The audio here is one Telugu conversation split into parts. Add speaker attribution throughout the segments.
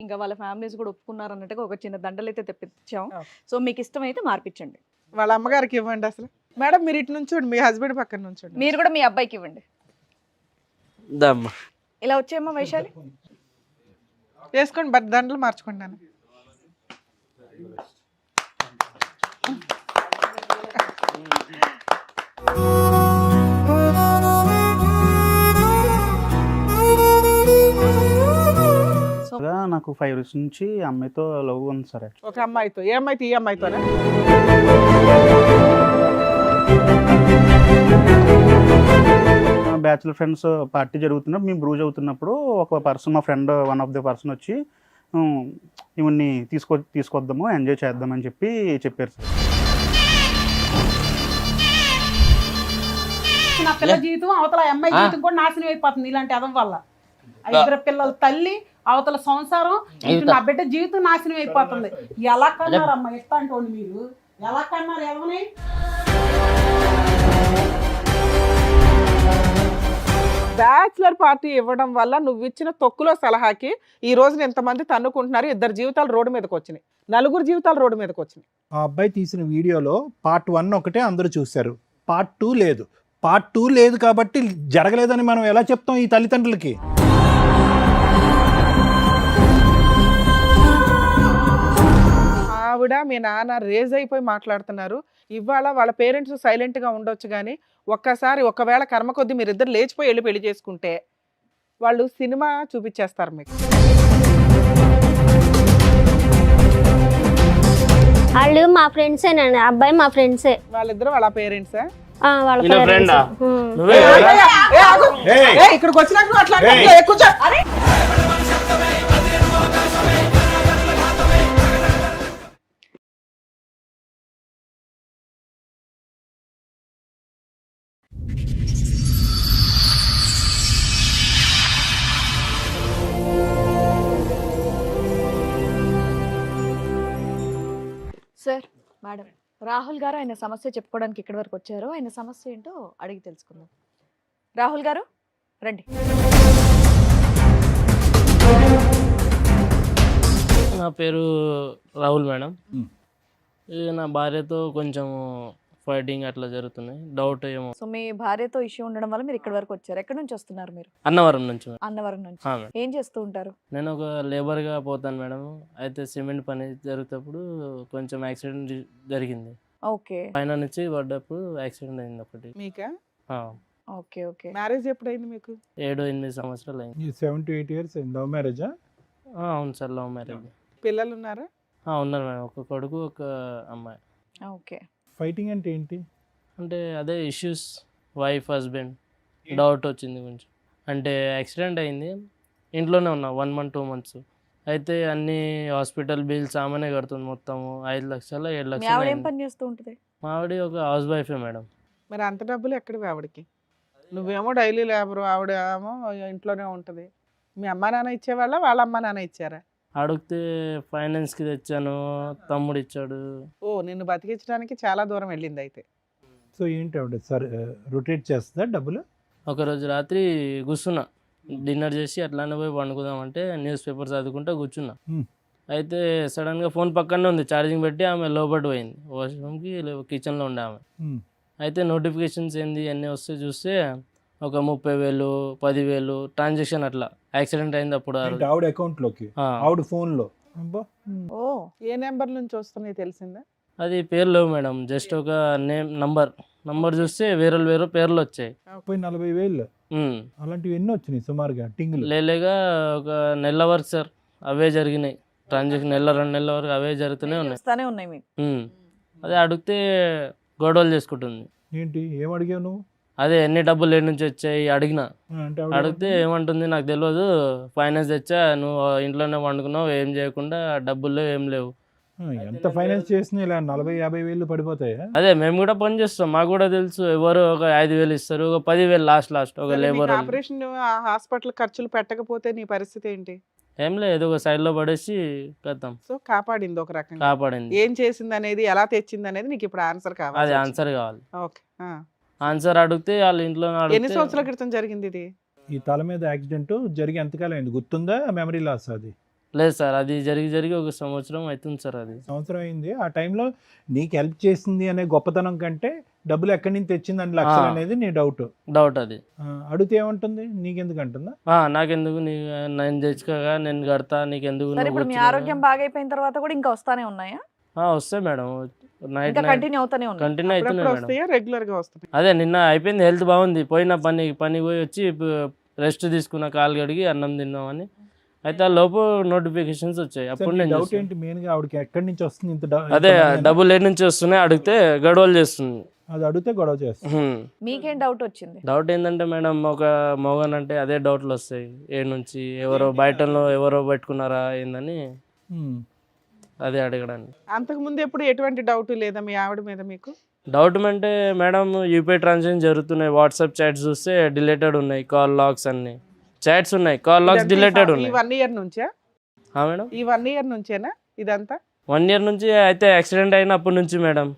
Speaker 1: ఇంకా వాళ్ళ ఫ్యామిలీస్ కూడా ఒప్పుకున్నారు అన్నట్టుగా ఒక చిన్న దండలు అయితే తెప్పించాం.
Speaker 2: ఓకే.
Speaker 1: సో మీకు ఇష్టమైతే మార్పించండి.
Speaker 2: వాళ్ళ అమ్మగారికి ఇవ్వండి అసలు. మేడం మీరు ఇటు నుంచోండి, మీ హస్బెండ్ పక్కన నుంచోండి.
Speaker 1: మీరు కూడా మీ అబ్బాయికి ఇవ్వండి.
Speaker 3: దమ్మ
Speaker 1: ఇలా వచ్చేయమ్మా వైశాలి.
Speaker 2: వేసుకోండి, బట్ దండలు మార్చుకోండి నాన్న.
Speaker 1: సో
Speaker 4: నాకు 5 ఇయర్స్ నుంచి అమ్మాయితో లవ్ ఉంది సార్.
Speaker 2: ఒక అమ్మాయితో, ఏ అమ్మాయితో? ఈ అమ్మాయితోనే.
Speaker 4: బ్యాచులర్ ఫ్రెండ్స్ పార్టీ జరుగుతున్నప్పుడు మేము బ్రూజ్ అవుతున్నప్పుడు ఒక పర్సన్, మా friend one of the person వచ్చి ఇవన్నీ తీసుకొద్దాము, ఎంజాయ్ చేద్దామని చెప్పారు సార్.
Speaker 5: నా పిల్ల జీవితం అవతల అమ్మాయి జీవితం కూడా నాశనం అయిపోతుంది ఇలాంటి అదం వల్ల. ఆ ఇద్దరు పిల్లల తల్లి, అవతల సంసారం, ఇటు నా బిడ్డ జీవితం నాశనం అయిపోతుంది. ఎలా కన్నారు అమ్మ ఎట్లా అంటోండి మీరు? ఎలా కన్నారు ఎవరిని?
Speaker 2: బ్యాచులర్ పార్టీ ఇవ్వడం వల్ల నువ్వు ఇచ్చిన తొక్కులో సలహాకి ఈ రోజున ఎంతమంది తన్నుకుంటున్నారు. 2 జీవితాలు రోడ్డు మీదకి వచ్చినాయి, 4 జీవితాలు రోడ్డు మీదకి వచ్చినాయి.
Speaker 6: ఆ అబ్బాయి తీసిన వీడియోలో పార్ట్ 1 ఒకటే అందరూ చూశారు, పార్ట్ 2 లేదు. పార్ట్ 2 లేదు కాబట్టి జరగలేదని మనం ఎలా చెప్తాం ఈ తల్లిదండ్రులకి?
Speaker 2: ఆవిడ మీ నాన్న రేజ్ అయిపోయి మాట్లాడుతున్నారు. ఇవాళ వాళ్ళ పేరెంట్స్ సైలెంట్గా ఉండొచ్చు, కానీ ఒక్కసారి ఒకవేళ కర్మ కొద్దీ మీరిద్దరు లేచిపోయి వెళ్ళి పెళ్లి చేసుకుంటే వాళ్ళు సినిమా చూపించేస్తారు మీకు.
Speaker 7: వాళ్ళు మా ఫ్రెండ్సేనండి, అబ్బాయి మా ఫ్రెండ్సే.
Speaker 2: వాళ్ళిద్దరు వాళ్ళ పేరెంట్సా?
Speaker 7: వాళ్ళ
Speaker 3: ఈయన
Speaker 7: parents.
Speaker 3: ఫ్రెండా? నువ్వే
Speaker 2: ఇక్కడికి వచ్చినాక నువ్వు అట్లా కూర్చో.
Speaker 1: సార్, మేడం, రాహుల్ గారు ఆయన సమస్య చెప్పుకోవడానికి ఇక్కడి వరకు వచ్చారు. ఆయన సమస్య ఏంటో అడిగి తెలుసుకుందాం. రాహుల్ గారు రండి.
Speaker 3: నా పేరు రాహుల్ మేడం. నా భార్యతో కొంచెం ఫైటింగ్ అట్లా జరుగుతున్నాయి, డౌట్ ఏమో.
Speaker 1: సో మీ భార్యతో ఇష్యూ ఉండడం వల్ల మీరు ఇక్కడి వరకు వచ్చారు. ఎక్కడి నుంచి వస్తున్నారు మీరు?
Speaker 3: అన్నవరం నుంచి మేడం.
Speaker 1: అన్నవరం నుంచి.
Speaker 3: మేడం,
Speaker 1: ఏం చేస్తూ ఉంటారు?
Speaker 3: నేను ఒక లేబర్గా పోతాను మేడం. అయితే సిమెంట్ పని జరుగుతప్పుడు కొంచెం యాక్సిడెంట్ జరిగింది.
Speaker 1: ఓకే.
Speaker 3: పైన నుంచి పడ్డప్పుడు యాక్సిడెంట్ అయింది ఒకటి.
Speaker 2: మీకా?
Speaker 3: ఆ,
Speaker 1: ఓకే ఓకే.
Speaker 2: మ్యారేజ్ ఎప్పుడైంది మీకు?
Speaker 3: 7-8 సంవత్సరాలు అయింది.
Speaker 6: 7 to 8 years లవ్ మ్యారేజా?
Speaker 3: అవును సార్, లవ్ మ్యారేజ్.
Speaker 2: పిల్లలు ఉన్నారా?
Speaker 3: ఉన్నారు మేడం, ఒక కొడుకు ఒక అమ్మాయి.
Speaker 1: ఓకే.
Speaker 6: ఫైటింగ్ అంటే ఏంటి?
Speaker 3: అంటే అదే ఇష్యూస్, వైఫ్ హస్బెండ్ డౌట్ వచ్చింది కొంచెం. అంటే యాక్సిడెంట్ అయింది, ఇంట్లోనే ఉన్నా 1 month 2 months. అయితే అన్ని హాస్పిటల్ బిల్స్ ఆమెనే కడుతుంది, మొత్తము 5 లక్షలు 7
Speaker 1: మీ
Speaker 3: లక్షలు
Speaker 1: ఆవిడ ఏం
Speaker 3: అయింది.
Speaker 1: పని చేస్తూ ఉంటుంది?
Speaker 3: మా ఆవిడ ఒక హౌస్ వైఫే మేడం.
Speaker 2: మరి అంత డబ్బులు ఎక్కడివి ఆవిడకి? నువ్వేమో డైలీ లేబరు, ఆవిడ ఏమో ఇంట్లోనే ఉంటుంది. మీ అమ్మా నాన్న ఇచ్చేవాళ్ళ, వాళ్ళ అమ్మా నాన్న ఇచ్చారా?
Speaker 3: అడిగితే ఫైనాన్స్కి తెచ్చాను, తమ్ముడు ఇచ్చాడు.
Speaker 2: ఓ, నిన్ను బతికించడానికి చాలా దూరం వెళ్ళింది అయితే.
Speaker 6: సో ఏంటి ఆవిడ సార్ రొటేట్ చేస్తుందా డబ్బులు?
Speaker 3: ఒకరోజు రాత్రి కూర్చున్నా, డిన్నర్ చేసి అట్లానే పోయి పండుకుందామంటే న్యూస్ పేపర్ చదువుకుంటూ కూర్చున్నా. అయితే సడన్గా ఫోన్ పక్కనే ఉంది, ఛార్జింగ్ పెట్టి ఆమె లోపల పోయింది, వాష్రూమ్కి కిచెన్లో ఉండే ఆమె. అయితే నోటిఫికేషన్స్ ఏంది అన్నీ వస్తే చూస్తే ఒక 30,000 10,000 ట్రాన్సాక్షన్ అట్లా యాక్సిడెంట్ అయింది అప్పుడు.
Speaker 6: ఆవిడ అకౌంట్ లోకి, ఆవిడ ఫోన్ లో.
Speaker 2: ఓ, ఏ నెంబర్ నుంచి వస్తున్నాయి తెలిసిందా?
Speaker 3: అది పేరు లేవు మేడం, జస్ట్ ఒక నంబర్ చూస్తే వేరే పేర్లు వచ్చాయి.
Speaker 6: 40,000 అలాంటివి ఎన్ని వచ్చినాయి సుమారుగా టింగులు?
Speaker 3: లేలేగా ఒక నెల వరకు సార్ అవే జరిగినాయి ట్రాన్సాక్షన్, 1-2 నెలల వరకు అవే జరుగుతూనే
Speaker 1: ఉన్నాయి మీకు.
Speaker 3: అదే అడిగితే గొడవలు చేసుకుంటుంది.
Speaker 6: ఏంటి ఏం అడిగావు నువ్వు?
Speaker 3: అదే ఎన్ని డబ్బులు ఏడు నుంచి వచ్చాయి అడిగిన.
Speaker 6: అంటే
Speaker 3: అడిగితే ఏమంటుంది, నాకు తెలియదు, ఫైనాన్స్ తెచ్చా, నువ్వు ఇంట్లోనే వండుకున్నావు, ఏం చేయకుండా డబ్బులు ఏం లేవు.
Speaker 6: ఎంత ఫైనాన్స్ చేసినా ఇలా 40,000-50,000 పడిపోతాయా?
Speaker 3: అదే మేము కూడా పని చేస్తాం, మాకు కూడా తెలుసు. ఎవరు ఒక 5,000 ఇస్తారు, ఒక 10,000 లాస్ట్ ఒక లేబర్.
Speaker 2: ఆపరేషన్ హాస్పిటల్ ఖర్చులు పెట్టకపోతే నీ పరిస్థితి ఏంటి?
Speaker 3: ఏం లేదు, ఏదో ఒక సైడ్ లో పడేసి కథం.
Speaker 2: సో కాపాడింది ఒక రకంగా.
Speaker 3: కాపాడింది.
Speaker 2: ఏం చేసింది అనేది, ఎలా తెచ్చింది అనేది నీకు ఇప్పుడు ఆన్సర్ కావాలి.
Speaker 3: అది ఆన్సర్ కావాలి.
Speaker 2: ఓకే.
Speaker 3: ఆన్సర్ అడిగితే వాళ్ళ ఇంట్లో
Speaker 2: ఎన్ని సంవత్సరాల క్రితం జరిగింది ఇది?
Speaker 6: ఈ తల మీద యాక్సిడెంట్ జరిగి ఎంతకాలం అయింది గుర్తుందా? మెమరీ లాస్ అది
Speaker 3: లేదు సార్, అది జరిగి జరిగి 1 సంవత్సరం అవుతుంది సార్. అది
Speaker 6: సంవత్సరం అయింది. ఆ టైంలో నీకు హెల్ప్ చేసింది అనే గొప్పతనం కంటే డబ్బులు ఎక్కడి నుంచి తెచ్చింది అని లక్షలు అనేది నీ డౌట్.
Speaker 3: అది
Speaker 6: అడిగితే ఏమంటుంది? నీకెందుకు అంటుందా?
Speaker 3: నాకెందుకు, నేను తెచ్చుకోగా నేను కడతా, నీకెందుకు,
Speaker 1: సరే ఇప్పుడు మీ ఆరోగ్యం బాగైపోయిన తర్వాత కూడా ఇంకా వస్తానే ఉన్నాయా?
Speaker 3: వస్తాయి మేడం, నైట్
Speaker 1: ఇంకా కంటిన్యూ అవుతానే ఉన్నాయి?
Speaker 3: కంటిన్యూ అవుతున్నాయి
Speaker 2: అప్పుడప్పుడు
Speaker 3: మేడం.
Speaker 2: వస్తాయా రెగ్యులర్ గా వస్తాయి?
Speaker 3: అదే నిన్న అయిపోయింది, హెల్త్ బాగుంది, పోయిన పని పోయి వచ్చి రెస్ట్ తీసుకున్న, కాలు కడిగి అన్నం తిన్నామని. అయితే ఆ లోపు నోటిఫికేషన్స్ వచ్చాయి. అప్పుడు నేను
Speaker 6: డౌట్
Speaker 3: చూసాను.
Speaker 6: ఏంటి మెయిన్ గా? ఆవిడకి ఎక్కడి నుంచి వస్తుంది ఇంత
Speaker 3: అదే డబ్బులు ఏడు నుంచి వస్తున్నాయి అడిగితే గడవలు చేస్తుంది.
Speaker 6: అది అడిగితే గొడవ చేస్తుంది.
Speaker 1: మీకేం డౌట్ వచ్చింది?
Speaker 3: డౌట్ ఏంటంటే మేడం, ఒక మోగన్ అంటే అదే డౌట్లు వస్తాయి. ఏ నుంచి ఎవరో బయటలో ఎవరో పెట్టుకున్నారా ఏందని అదే అడగడానికి.
Speaker 2: అంతకు ముందు ఎప్పుడు ఎటువంటి డౌట్ లేదా మీ ఆవిడ మీద మీకు?
Speaker 3: డౌట్ అంటే మేడం, యూపీఐ ట్రాన్సాక్షన్ జరుగుతున్నాయి, వాట్సాప్ చాట్స్ చూస్తే డిలేటెడ్ ఉన్నాయి, కాల్ లాగ్స్ అన్ని చాట్స్ ఉన్నాయి, కాల్ లాగ్స్ డిలేటెడ్
Speaker 2: ఈ
Speaker 3: ఉన్నాయి.
Speaker 2: 1 year నుంచా?
Speaker 3: మేడం
Speaker 2: ఈ 1 year నుంచేనా ఇదంతా?
Speaker 3: 1 year నుంచి. అయితే యాక్సిడెంట్ అయినప్పటి నుంచి మేడం,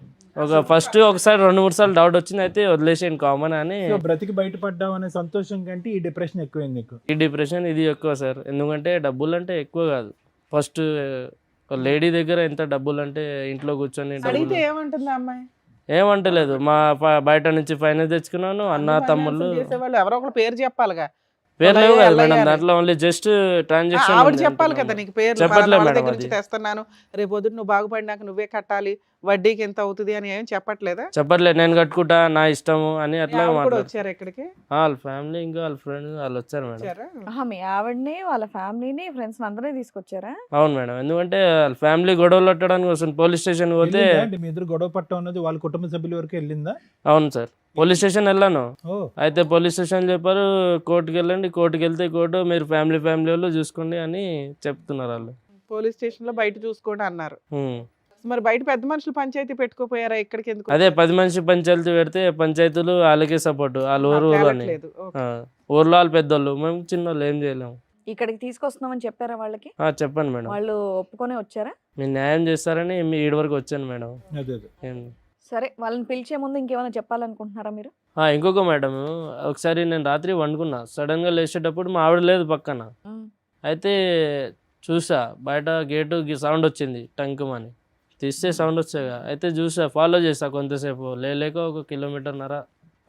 Speaker 3: ఫస్ట్ ఒకసారి 2-3 సార్లు డౌట్ వచ్చింది, అయితే వదిలేసాను కామన్ అని.
Speaker 6: సో బ్రతికి బయటపడ్డావు అనే సంతోషం కంటే ఈ డిప్రెషన్ ఎక్కువైంది నీకు.
Speaker 3: ఈ డిప్రెషన్ ఇది ఎక్కువ సార్. ఎందుకంటే డబ్బులు అంటే ఎక్కువ కాదు. ఫస్ట్ లేడీ దగ్గర ఎంత డబ్బులు అంటే ఇంట్లో కూర్చొని
Speaker 2: అడిగితే
Speaker 3: డబ్బులు
Speaker 2: ఏమంటుంది ఆ అమ్మాయి?
Speaker 3: ఏమంటలేదు. మా బయట నుంచి ఫైనాన్స్ తెచ్చుకున్నాను, అన్న తమ్ముళ్ళు.
Speaker 2: చేసేవాళ్ళు ఎవరో ఒకరు పేరు చెప్పాలిగా.
Speaker 3: పేర్లు లేవు కదా
Speaker 2: అల్లయ్య
Speaker 3: మేడం,
Speaker 2: అని.
Speaker 3: దాంట్లో ఓన్లీ జస్ట్ ట్రాన్సాక్షన్.
Speaker 2: ఆవిడ చెప్పాలి కదా నీకు పేరు,
Speaker 3: చెప్పట్లే
Speaker 2: వాళ్ళ
Speaker 3: మేడం
Speaker 2: దగ్గర
Speaker 3: అది.
Speaker 2: నుంచి తెస్తున్నాను, రేపు పొద్దున్న నువ్వు బాగుపడినాక నువ్వే కట్టాలి, వడ్డీకి ఎంత అవుతుంది అని ఏం చెప్పట్లేదా?
Speaker 3: చెప్పట్లేదు, నేను కట్టుకుంటా, నా ఇష్టము అని
Speaker 2: మీ
Speaker 3: అట్లా
Speaker 2: ఆవిడ కూడా
Speaker 3: మాట్లాడు.
Speaker 2: వచ్చారు ఇక్కడికి?
Speaker 3: వాళ్ళ ఫ్యామిలీ ఇంకా వాళ్ళ ఫ్రెండ్స్ వాళ్ళు వచ్చారు మేడం.
Speaker 2: వచ్చారా?
Speaker 1: మీ ఆవిడని వాళ్ళ ఫ్యామిలీని ఫ్రెండ్స్ అందరినీ తీసుకొచ్చారా?
Speaker 3: అవును మేడం, ఎందుకంటే వాళ్ళ ఫ్యామిలీ గొడవలు పెట్టడానికి వస్తుంది. పోలీస్ స్టేషన్ పోతే.
Speaker 6: వెళ్ళిందా? అంటే మీ ఇద్దరు గొడవ పట్టడం అన్నది వాళ్ళ కుటుంబ సభ్యుల వరకు వెళ్ళిందా?
Speaker 3: అవును సార్, పోలీస్ స్టేషన్ వెళ్ళాను.
Speaker 6: ఓ
Speaker 3: అయితే పోలీస్ స్టేషన్ చెప్పారు, కోర్టుకి వెళ్ళండి, కోర్టుకి వెళ్తే కోర్టు మీరు ఫ్యామిలీ వాళ్ళు చూసుకోండి అని చెప్తున్నారు వాళ్ళు.
Speaker 2: పోలీస్ స్టేషన్ లో బయట చూసుకోండి అన్నారు.
Speaker 3: ఉమ్.
Speaker 2: మరి బయట పెద్ద మనుషులు పంచాయతీ పెట్టుకోపోయారా? ఇక్కడికి ఎందుకు
Speaker 3: అదే 10 మనిషి పంచాయతీ పెడితే పంచాయతీలు వాళ్ళకే సపోర్ట్, వాళ్ళ ఊరు అని.
Speaker 2: తేలట్లేదు? ఓకే.
Speaker 3: ఊర్లో వాళ్ళు పెద్దోళ్ళు, మేము చిన్నోళ్ళు ఏం చేయలేము.
Speaker 1: ఇక్కడికి తీసుకొస్తున్నామని చెప్పారా వాళ్ళకి?
Speaker 3: చెప్పండి మేడం,
Speaker 1: వాళ్ళు ఒప్పుకొని వచ్చారా?
Speaker 3: మీరు న్యాయం చేస్తారని మీ ఈడి వరకు వచ్చాను మేడం.
Speaker 6: అదే
Speaker 3: ఏం
Speaker 1: సరే, వాళ్ళని పిలిచే ముందు ఇంకేమైనా చెప్పాలనుకుంటున్నారా మీరు?
Speaker 3: ఇంకొక మేడం, ఒకసారి నేను రాత్రి వండుకున్నా, సడన్గా లేచేటప్పుడు మా ఆవిడ లేదు పక్కన. అయితే చూసా బయట గేటు సౌండ్ వచ్చింది, టంకుమని తీస్తే సౌండ్ వచ్చాగా. అయితే చూసా, ఫాలో చేసా కొంతసేపు, లేక 1 కిలోమీటర్న్నర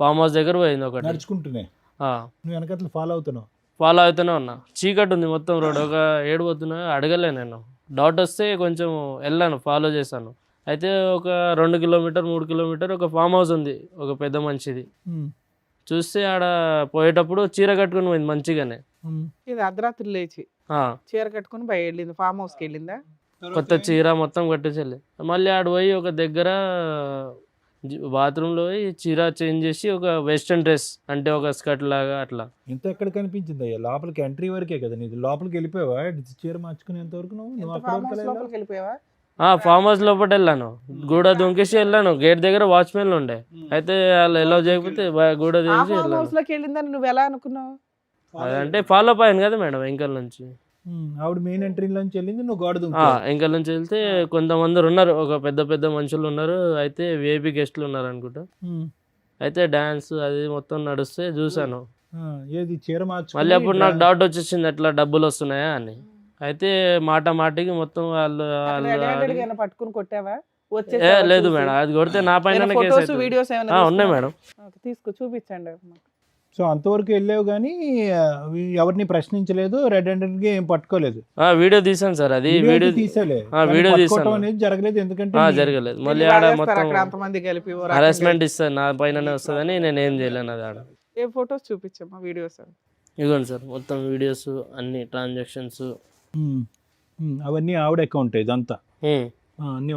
Speaker 3: ఫామ్ హౌస్ దగ్గర పోయింది ఒకటి.
Speaker 6: నడుచుకుంటూనే నువ్వు వెనకట్లు ఫాలో అవుతున్నావు?
Speaker 3: ఫాలో అవుతూనే ఉన్నా, చీకటి ఉంది మొత్తం రోడ్, ఒక 7 పోతున్నా, అడగలే నేను. డౌట్ వస్తే కొంచెం వెళ్ళాను, ఫాలో చేశాను. అయితే ఒక 2 కిలోమీటర్ 3 కిలోమీటర్ ఒక ఫామ్ హౌస్ ఉంది, ఒక పెద్ద మనిషిది. చూస్తే ఆడ పోయేటప్పుడు చీర కట్టుకుని పోయింది మంచిగానే.
Speaker 2: ఇది అర్ధరాత్రి లేచి చీర కట్టుకుని బయట వెళ్ళింది, ఫామ్ హౌస్కి వెళ్ళిందా?
Speaker 3: కొత్త చీర మొత్తం కట్టేసేది. మళ్ళీ ఆడ పోయి ఒక దగ్గర బాత్రూంలో పోయి చీర చేంజ్ చేసి ఒక వెస్ట్రన్ డ్రెస్ అంటే ఒక స్కర్ట్ లాగా అట్లా.
Speaker 6: ఇంత ఎక్కడ కనిపించింది అయ్యా? లోపలికి ఎంట్రీ వరకే కదా నీది, లోపలికి వెళ్ళిపోయావా చీర మార్చుకునేంత వరకు? నువ్వు అక్కడ
Speaker 2: ఫామ్
Speaker 6: వరకు
Speaker 2: హౌస్
Speaker 6: వెళ్ళావా?
Speaker 2: లోపలికి వెళ్ళిపోయావా?
Speaker 3: ఫామ్ హౌస్ లోపల వెళ్ళాను, గూడ దుంకేసి వెళ్ళాను. గేట్ దగ్గర వాచ్మెన్ ఉండే, అయితే వాళ్ళు ఎలా చేయకపోతే గూడ
Speaker 2: ఆ
Speaker 3: దించి
Speaker 2: ఫామ్
Speaker 3: వెళ్ళాను.
Speaker 2: హౌస్ లోకి వెళ్ళిందని నువ్వు ఎలా అనుకున్నావు?
Speaker 3: అదంటే ఫాలో అప్ అయ్యాను కదా మేడం వెంకల్ నుంచి.
Speaker 6: ఆవిడ మెయిన్ ఎంట్రీలోంచి వెళ్ళింది, నువ్వు గోడ దుంకావు.
Speaker 3: వెంకల్ నుంచి వెళ్తే కొంతమంది ఉన్నారు, ఒక పెద్ద పెద్ద మనుషులు ఉన్నారు, అయితే విఐపి గెస్ట్లు ఉన్నారు అనుకుంటా. అయితే డాన్స్ అది మొత్తం నడుస్తే చూసాను.
Speaker 6: ఏది చీర మార్చు?
Speaker 3: మళ్ళీ అప్పుడు నాకు డౌట్ వచ్చేసింది, ఎట్లా డబ్బులు వస్తున్నాయా అని. అయితే మాటికి మొత్తం వాళ్ళు
Speaker 2: పట్టుకుని కొట్టావా?
Speaker 3: లేదు మేడం, అది కొడితే నా పైన
Speaker 2: వీడియోస్
Speaker 3: ఉన్నాయి మేడం.
Speaker 2: తీసుకో చూపించండి.
Speaker 6: సో అంతవరకు వెళ్ళావు కానీ ఎవరిని ప్రశ్నించలేదు, రెడ్ హ్యాండెడ్ గా ఏం పట్టుకోలేదు.
Speaker 3: వీడియో తీసాను సార్, అది వీడియో
Speaker 6: తీసాలే,
Speaker 3: వీడియో తీసాను
Speaker 6: అనేది జరగలేదు. ఎందుకంటే
Speaker 3: జరగలేదు. మళ్ళీ ఆడ మొత్తం
Speaker 2: అంతమంది కలిపి
Speaker 3: హరాస్మెంట్ ఇస్తారు, నా పైననే వస్తుందని నేను ఏం చేయలేను. అది ఆడ
Speaker 2: ఏ ఫొటోస్ చూపించమ్మా, వీడియోస్
Speaker 3: ఇదిగోండి సార్, మొత్తం వీడియోస్ అన్ని ట్రాన్సాక్షన్స్
Speaker 6: అవన్నీ ఆవిడ అకౌంట్ ఇదంతా. అన్ని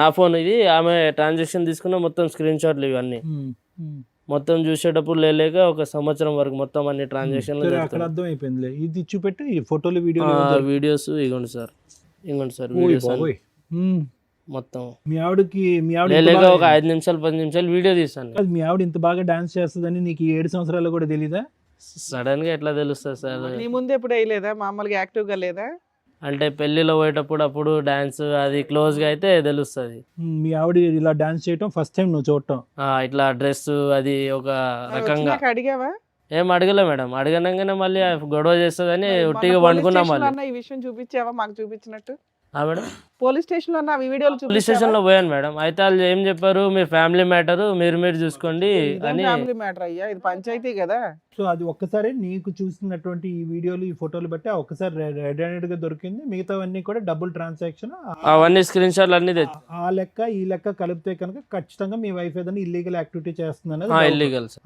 Speaker 3: నా ఫోన్ ఇది, ఆమె ట్రాన్సాక్షన్ తీసుకున్న మొత్తం స్క్రీన్ షాట్లు ఇవన్నీ మొత్తం చూసేటప్పుడు లేక 1 సంవత్సరం వరకు మొత్తం అన్ని ట్రాన్సాక్షన్
Speaker 6: అక్కడ అర్థం అయిపోయింది. ఇది చూపెట్టు, ఈ ఫోటోలు
Speaker 3: వీడియోస్ ఇగోండి సార్, వీడియోస్ మొత్తం.
Speaker 6: మీ ఆవిడకి
Speaker 3: లేక ఒక 5 నిమిషాలు 10 నిమిషాలు వీడియో తీసాను.
Speaker 6: మీ ఆవిడ ఇంత బాగా డాన్స్ చేస్తుందని నీకు 7 సంవత్సరాలు కూడా తెలీదా?
Speaker 3: సడన్ గా ఎట్లా తెలుస్తుంది సార్?
Speaker 2: నీ ముందు ఎప్పుడు వేయలేదా? మామూలుగా యాక్టివ్ గా లేదా?
Speaker 3: అంటే పెళ్లిలో పోయేటప్పుడు అప్పుడు డాన్స్ అది క్లోజ్ గా అయితే తెలుస్తుంది.
Speaker 6: మీ ఆవిడ ఇలా డాన్స్ చేయటం ఫస్ట్ టైం నువ్వు చూడటం?
Speaker 3: ఇట్లా డ్రెస్ అది ఒక రకంగా.
Speaker 2: అడిగావా?
Speaker 3: ఏం అడగలే మేడం, అడగనంగానే మళ్ళీ గొడవ చేస్తుందని
Speaker 2: మరి
Speaker 3: ఉట్టిగా
Speaker 2: మొన్న
Speaker 3: వండుకున్నాం
Speaker 2: పోలీస్
Speaker 3: మళ్ళీ.
Speaker 2: స్టేషన్లో అన్న ఈ విషయం చూపించావా మాకు చూపించినట్టు?
Speaker 3: మేడం
Speaker 2: పోలీస్ స్టేషన్ లో ఈ వీడియోలు
Speaker 3: పోలీస్ స్టేషన్లో పోయాను మేడం. అయితే వాళ్ళు ఏం చెప్పారు, మీ ఫ్యామిలీ మ్యాటర్ మీరు చూసుకోండి అని.
Speaker 2: ఫ్యామిలీ మ్యాటర్ అయ్యా, ఇది పంచాయతీ కదా.
Speaker 6: సో అది ఒక్కసారి నీకు చూసినటువంటి ఈ వీడియోలు ఈ ఫోటోలు బట్టి ఒక్కసారి రెడ్ హ్యాండెడ్ గా దొరికింది, మిగతావన్నీ కూడా డబుల్ ట్రాన్సాక్షన్.
Speaker 3: అవన్నీ స్క్రీన్ షాట్లు అన్ని తెచ్చి
Speaker 6: ఆ లెక్క ఈ లెక్క కలిపితే కనుక ఖచ్చితంగా మీ వైఫ్ ఏదైనా ఇల్లీగల్ యాక్టివిటీ చేస్తుంది అనేది
Speaker 3: ఇల్లీగల్ సార్.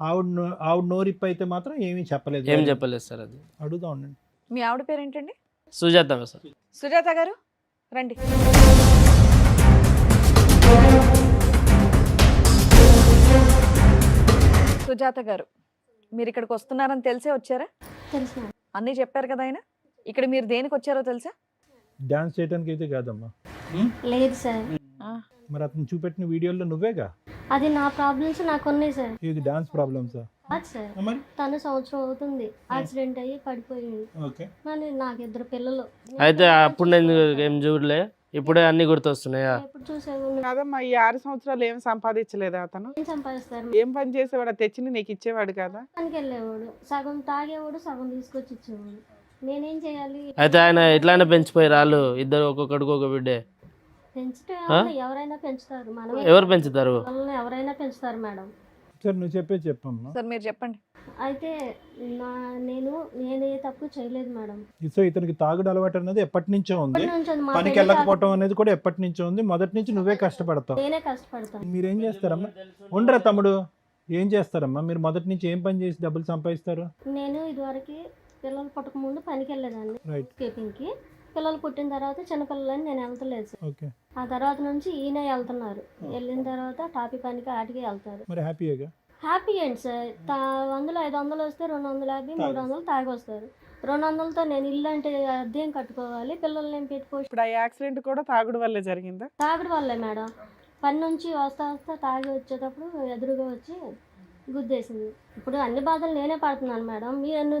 Speaker 6: ఆవిడ నోరిప్ అయితే మాత్రం ఏమీ చెప్పలేదు.
Speaker 3: ఏం చెప్పలేదు సార్. అది
Speaker 6: అడుగుతా ఉండండి.
Speaker 1: మీ ఆవిడ పేరేంటండి?
Speaker 3: సుజాత సార్.
Speaker 1: సుజాత గారు రండి. సుజాత గారు, మీరు ఇక్కడికి వస్తున్నారని తెలిసే వచ్చారా?
Speaker 7: తెలుసు మేడం.
Speaker 1: అన్నీ చెప్పారు కదా ఆయన. ఇక్కడ మీరు దేనికి వచ్చారో తెలుసా?
Speaker 6: డాన్స్ చేయడానికి అయితే కాదమ్మా.
Speaker 7: లేదు సార్,
Speaker 6: మరి అతను చూపెట్టిన వీడియోలో నువ్వేగా.
Speaker 7: అది నా ప్రాబ్లమ్స్ నాకు ఉన్నాయి సార్.
Speaker 6: ఇది డాన్స్ ప్రాబ్లమ్సా?
Speaker 7: అది సార్,
Speaker 6: మరి
Speaker 7: తను సంవత్సరం అవుతుంది యాక్సిడెంట్ అయ్యి పడిపోయింది.
Speaker 6: ఓకే.
Speaker 7: కానీ నాకు 2 పిల్లలు.
Speaker 3: అయితే అప్పుడు నేను ఏం చూడలే, ఇప్పుడే అన్ని గుర్తొస్తున్నాయా?
Speaker 7: ఎప్పుడు చూసావు?
Speaker 2: కాదమ్మా, ఈ 6 సంవత్సరాలు ఏం సంపాదించలేదా అతను?
Speaker 7: ఏం సంపాదిస్తారు?
Speaker 2: ఏం పని చేసేవాడు? తెచ్చి నీకు ఇచ్చేవాడు కదా?
Speaker 7: పనికి వెళ్ళేవాడు, సగం తాగేవాడు, సగం తీసుకొచ్చి ఇచ్చేవాడు. నేనేం చేయాలి?
Speaker 3: అయితే ఆయన ఇట్లానే పెంచిపోయారు వాళ్ళు ఇద్దరు, ఒక్కొక్కడికి ఒక బిడ్డే.
Speaker 7: పెంచితే ఎవరైనా పెంచుతారు, మనం
Speaker 3: ఎవరు పెంచుతారు?
Speaker 7: వాళ్ళని ఎవరైనా పెంచుతారు మేడం.
Speaker 6: సరే నువ్వు చెప్పమ్మా.
Speaker 1: సార్ మీరు చెప్పండి.
Speaker 7: అయితే నేను ఏ తప్పు చేయలేదు మేడం.
Speaker 6: సో ఇతనికి తాగుడు అలవాటు అనేది ఎప్పటి నుంచో ఉంది,
Speaker 7: ఇప్పటి నుంచి అది మా
Speaker 6: పనికి
Speaker 7: పెళ్లి
Speaker 6: వెళ్ళకపోవటం అనేది కూడా ఎప్పటి నుంచో ఉంది. మొదటి నుంచి నువ్వే కష్టపడతావు.
Speaker 7: నేనే కష్టపడతాను.
Speaker 6: మీరేం చేస్తారమ్మా? ఉండరా తమ్ముడు, ఏం చేస్తారమ్మా మీరు? మొదటి నుంచి ఏం పని చేసి డబ్బులు సంపాదిస్తారు?
Speaker 7: నేను ఇదివరకు పిల్లలు పుట్టక ముందు పనికి వెళ్ళేదాన్ని
Speaker 6: రైట్.
Speaker 7: కీపింగ్కి. పిల్లలు పుట్టిన తర్వాత చిన్నపిల్లలని నేను వెళ్తలేదు సార్.
Speaker 6: ఓకే.
Speaker 7: ఆ తర్వాత నుంచి ఈయన వెళ్తున్నారు. వెళ్ళిన తర్వాత టాపీ పనికి ఆటికి వెళ్తారు.
Speaker 6: మరి హ్యాపీగా?
Speaker 7: హ్యాపీ ఏంటి సార్? 100 500 వస్తే 250 300 తాగి వస్తారు. 200తో నేను ఇల్లు అంటే అద్దెం కట్టుకోవాలి, పిల్లల్ని ఏం పెట్టుకోవచ్చు.
Speaker 2: ఇప్పుడు ఆ యాక్సిడెంట్ కూడా తాగుడు వల్లే జరిగిందా?
Speaker 7: తాగడం వల్లే మేడం. పని నుంచి వస్తా తాగి వచ్చేటప్పుడు ఎదురుగా వచ్చి గుద్దేసింది. ఇప్పుడు అన్ని బాధలు నేనే పడుతున్నాను మేడం.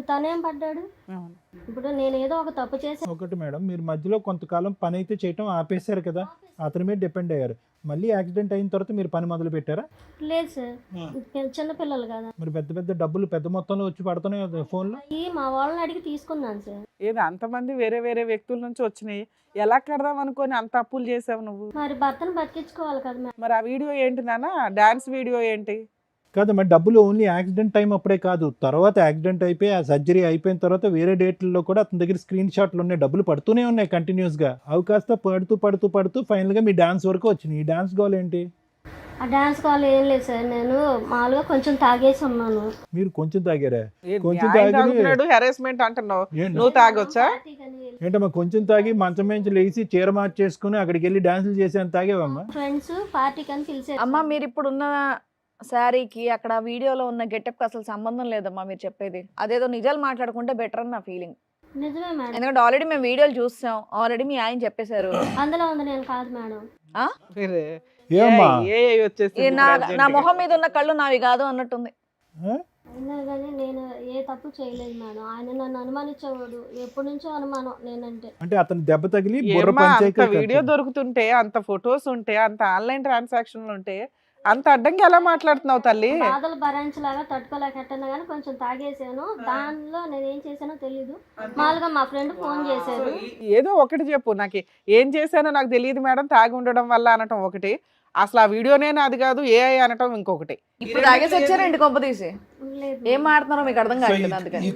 Speaker 7: తనేం పడ్డాడు?
Speaker 2: అవును.
Speaker 7: ఇప్పుడు నేను ఏదో ఒక తప్పు చేసి
Speaker 6: ఒకటి మేడం, మీరు మధ్యలో కొంతకాలం పని అయితే చేయటం ఆపేశారు కదా, అతని మీద డిపెండ్ అయ్యారు. మళ్ళీ యాక్సిడెంట్ అయిన తర్వాత మీరు పని మొదలు పెట్టారా?
Speaker 7: లేదు సార్, చిన్న పిల్లలు కదా.
Speaker 6: మరి పెద్ద పెద్ద డబ్బులు పెద్ద మొత్తంలో వచ్చి పడుతున్నాయి కదా ఫోన్లో.
Speaker 7: అయ్యి మా వాళ్ళని అడిగి తీసుకున్నాను సార్.
Speaker 2: ఏది అంతమంది వేరే వేరే వ్యక్తుల నుంచి వచ్చినాయి, ఎలా కడదాం అనుకొని అంత అప్పులు చేసావు నువ్వు?
Speaker 7: మరి భర్తను బతికించుకోవాలి కదా మేడం.
Speaker 2: మరి ఆ వీడియో ఏంటి నాన్న? డాన్స్ వీడియో ఏంటి?
Speaker 6: కాదు మరి డబ్బులు ఓన్లీ యాక్సిడెంట్ టైం అప్పుడే కాదు, తర్వాత యాక్సిడెంట్ అయిపోయి ఆ సర్జరీ అయిపోయిన తర్వాత వేరే డేట్లలో కూడా అతని దగ్గర స్క్రీన్ షాట్లు ఉన్నాయి, డబ్బులు పడుతూనే ఉన్నాయి కంటిన్యూస్గా. అవి కాస్త పడుతూ ఫైనల్గా మీ డాన్స్ వరకు వచ్చినాయి. ఈ డాన్స్ గోల్ ఏంటి?
Speaker 7: ఆ డాన్స్ కాల్ ఏం లేదు సార్, నేను మామూలుగా కొంచెం తాగేసి ఉన్నాను.
Speaker 6: మీరు కొంచెం తాగారా?
Speaker 2: ఏంటి,
Speaker 6: కొంచెం
Speaker 2: ఆయన
Speaker 6: తాగి
Speaker 2: తాగుతున్నాడు, హెరాస్మెంట్ అంటున్నావు,
Speaker 6: ఏంటి?
Speaker 2: నువ్వు తాగొచ్చా?
Speaker 6: ఏంటమ్మా కొంచెం తాగి మంచం మేంచి లేచి చీర మార్చేసుకుని అక్కడికి వెళ్ళి డాన్సులు చేసేంత తాగేవమ్మా?
Speaker 7: ఫ్రెండ్స్ పార్టీకి అని పిలిచారు.
Speaker 1: అమ్మ మీరు ఇప్పుడు ఉన్న శారీకి అక్కడ వీడియోలో ఉన్న గెటప్కి అసలు సంబంధం లేదమ్మా మీరు చెప్పేది. అదేదో నిజాలు మాట్లాడుకుంటే బెటర్ అని నా ఫీలింగ్.
Speaker 7: నిజమే మేడం,
Speaker 1: ఎందుకంటే ఆల్రెడీ మేము వీడియోలు చూసాం, ఆల్రెడీ మీ ఆయన చెప్పేశారు.
Speaker 7: అందులో ఉంది నేను కాదు మేడం.
Speaker 2: వేరే
Speaker 6: ఏమ్మా
Speaker 2: వచ్చేసి
Speaker 1: నా మొహం మీద ఉన్న కళ్ళు నావి కాదు అన్నట్టుంది.
Speaker 7: అయినా కానీ నేను ఏ తప్పు చేయలేదు మేడం. ఆయన నన్ను అనుమానించేవాడు, ఎప్పటి నుంచో అనుమానం నేనంటే.
Speaker 6: అంటే అతను దెబ్బ తగిలి బుర్ర పంచాయతీ
Speaker 2: వీడియో దొరుకుతుంటే, అంత ఫొటోస్ ఉంటే, అంత ఆన్లైన్ ట్రాన్సాక్షన్లు ఉంటే, అంత అడ్డంగా ఎలా మాట్లాడుతున్నావు తల్లి?
Speaker 7: బాధలు భరించలాగా తట్టుకోలేకట్టన్నా కానీ కొంచెం తాగేసాను. దానిలో నేను ఏం చేశానో తెలీదు. మామూలుగా మా ఫ్రెండ్ ఫోన్ చేశారు.
Speaker 2: ఏదో ఒకటి చెప్పు, నాకు ఏం చేశానో నాకు తెలియదు మేడం, తాగి ఉండడం వల్ల అనటం ఒకటి, అసలు ఆ వీడియోనే నాది కాదు ఏఐ అనటం ఇంకొకటి.
Speaker 1: ఇప్పుడు తాగేసి వచ్చారండి కొంప తీసి.
Speaker 7: లేదు
Speaker 1: ఏం మాట్లాడుతున్నారో మీకు అర్థం కావట్లేదు. అందుకని
Speaker 6: ఈ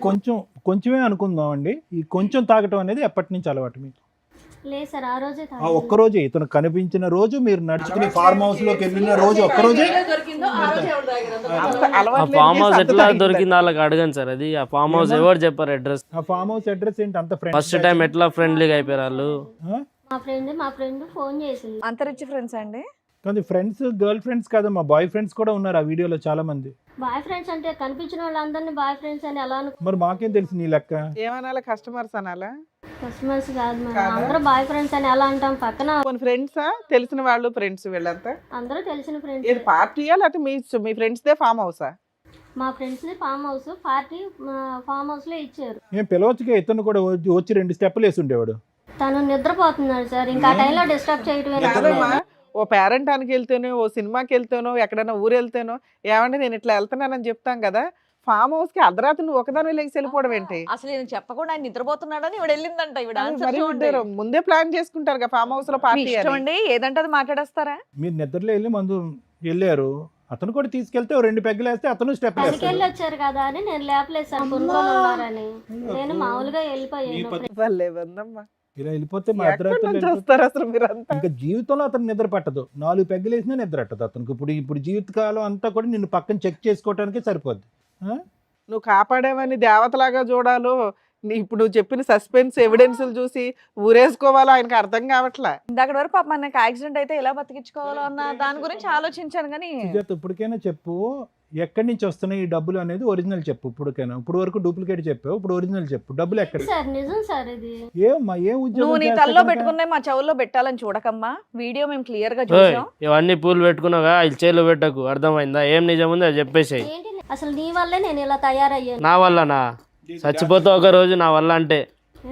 Speaker 6: కొంచెమే అనుకుందాం అండి. ఈ కొంచెం తాగటం అనేది ఎప్పటి నుంచి అలవాటు మీకు?
Speaker 7: లేదు సార్, ఆ రోజే
Speaker 6: ఆ ఒక్కరోజే ఇతను కనిపించిన రోజు, మీరు నడుచుకుని ఫార్మ్ హౌస్ లోకి వెళ్ళిన రోజు ఒక్కరోజే.
Speaker 3: ఆ ఫామ్ హౌస్ ఎట్లా దొరికింది వాళ్ళకి అడగండి సార్. అది ఆ ఫామ్ హౌస్ ఎవరు చెప్పారు అడ్రస్?
Speaker 6: ఆ ఫామ్ హౌస్ అడ్రస్ ఏంటి? అంత ఫ్రెండ్
Speaker 3: ఫస్ట్ టైం ఎట్లా ఫ్రెండ్లీగా అయిపోయారు వాళ్ళు?
Speaker 7: మా ఫ్రెండ్ ఫోన్ చేసింది.
Speaker 1: అంతరిచ్చి ఫ్రెండ్స్ అండి.
Speaker 6: కానీ ఫ్రెండ్స్ గర్ల్ ఫ్రెండ్స్ కాదమ్మా, బాయ్ ఫ్రెండ్స్ కూడా ఉన్నారు ఆ వీడియోలో చాలా మంది.
Speaker 7: బాయ్ ఫ్రెండ్స్ అంటే కనిపించిన వాళ్ళందరినీ బాయ్ ఫ్రెండ్స్ అని ఎలా
Speaker 6: మరి మాకేం తెలుసు నీ లెక్క?
Speaker 2: ఏమనాలా, కస్టమర్స్ అనాలా?
Speaker 7: కస్టమర్స్ కాదు మేడం, అందరూ బాయ్ ఫ్రెండ్స్ అని ఎలా అంటాం? పక్కన
Speaker 2: కొన్ని ఫ్రెండ్సా, తెలిసిన వాళ్ళు ఫ్రెండ్స్ వీళ్ళంతా?
Speaker 7: అందరూ తెలిసిన
Speaker 2: ఇది
Speaker 7: ఫ్రెండ్స్.
Speaker 2: పార్టీయా లేకపోతే మీ ఫ్రెండ్స్ దే ఫామ్ హౌసా?
Speaker 7: మా friends farm house party farm house లో ఇచ్చారు.
Speaker 6: ఏం పిలవచ్చుగా, ఇతను కూడా వచ్చి 2 స్టెప్పులు వేసి ఉండేవాడు.
Speaker 7: తను నిద్రపోతున్నాడు సార్, ఇంకా ఆ టైంలో డిస్టర్బ్
Speaker 2: కాదమ్మా,
Speaker 7: చేయటమే.
Speaker 2: ఓ పేరెంటానికి వెళ్తేనో, ఓ సినిమాకి వెళ్తేనో, ఎక్కడైనా ఊరు వెళ్తేనో, ఏమంటే నేను ఇట్లా వెళ్తున్నానని చెప్తాం కదా, ఫామ్ హౌస్ కి అర్ధరాత్రి నువ్వు ఒకదాని లేచి వెళ్ళిపోవడం ఏంటి?
Speaker 1: అసలు నేను చెప్పకుండా ఆయన నిద్రపోతున్నాడని ఇవిడ వెళ్ళిందంట. ఇవిడ
Speaker 2: అది
Speaker 1: ఆన్సర్
Speaker 2: మరి
Speaker 1: చూడండి.
Speaker 2: ఉంటారు. ముందే ప్లాన్ చేసుకుంటారు కదా ఫామ్ హౌస్ లో
Speaker 1: మీ
Speaker 2: పార్టీ
Speaker 1: ఇష్టం
Speaker 2: అని.
Speaker 1: అండి, ఏదంటే అది మాట్లాడేస్తారా?
Speaker 6: మీరు నిద్రలో వెళ్ళి మందు వెళ్ళారు, అతను కూడా తీసుకెళ్తే ఓ 2 పెగ్గులు వేస్తే అతను స్టెప్
Speaker 7: పనికి
Speaker 6: వేస్తాడు.
Speaker 7: వెళ్ళి వచ్చారు కదా అని నేను లేపలేదు సార్, కొనుక్కొని ఉన్నారని. నేను మామూలుగా వెళ్ళిపోయాను.
Speaker 2: భలే ఉందమ్మా.
Speaker 6: ఇలా వెళ్ళిపోతే మా
Speaker 2: ఎక్కడి
Speaker 6: అర్ధరాత్రులు
Speaker 2: నుంచి
Speaker 6: వెళ్ళిపోతే
Speaker 2: వస్తారు అసలు మీరంతా?
Speaker 6: ఇంకా జీవితంలో అతను నిద్ర పట్టదు. 4 పెగ్గులు వేసినా నిద్ర పట్టదు అతనికి. ఇప్పుడు జీవితకాలం అంతా కూడా నిన్ను పక్కన చెక్ చేసుకోవడానికే సరిపోద్ది.
Speaker 2: నువ్వు కాపాడేవని దేవతలాగా చూడాలో, ఇప్పుడు నువ్వు చెప్పిన సస్పెన్స్ ఎవిడెన్స్లు చూసి ఊరేసుకోవాలో ఆయనకు అర్థం కావట్లే.
Speaker 1: ఇందాక వరకు పాప మనకి యాక్సిడెంట్ అయితే ఎలా బతికించుకోవాలో అన్న దాని గురించి ఆలోచించాను కానీ
Speaker 6: సుజాత ఇప్పటికైనా చెప్పు, ఎక్కడి నుంచి వస్తున్నాయి ఈ డబ్బులు అనేది ఒరిజినల్ చెప్పు. ఇప్పుడు వరకు డూప్లికేట్ చెప్పావు, ఇప్పుడు ఒరిజినల్ చెప్పు. డబ్బులు ఎక్కడ?
Speaker 7: సార్ నిజం సార్ ఇది.
Speaker 6: ఏమ్మా ఏం
Speaker 1: నువ్వు
Speaker 6: ఉద్యోగం
Speaker 1: నీ
Speaker 6: చేస్తే
Speaker 1: తల్లో
Speaker 6: కనుక?
Speaker 1: పెట్టుకున్నాయి మా చెవుల్లో పెట్టాలని చూడకమ్మా. వీడియో మేము క్లియర్ గా
Speaker 3: ఓయ్,
Speaker 1: చూసాం.
Speaker 3: ఇవన్నీ పూలు పెట్టుకున్నావుగా ఇది చేలో పెట్టకు, అర్థమైందా? ఏం నిజం ఉంది అది చెప్పేసాయి.
Speaker 7: ఏంటి అసలు నీ వల్లే నేను ఇలా తయారయ్యాను.
Speaker 3: నా వల్లనా? చచ్చిపోతావు ఒక రోజు నా వల్ల అంటే.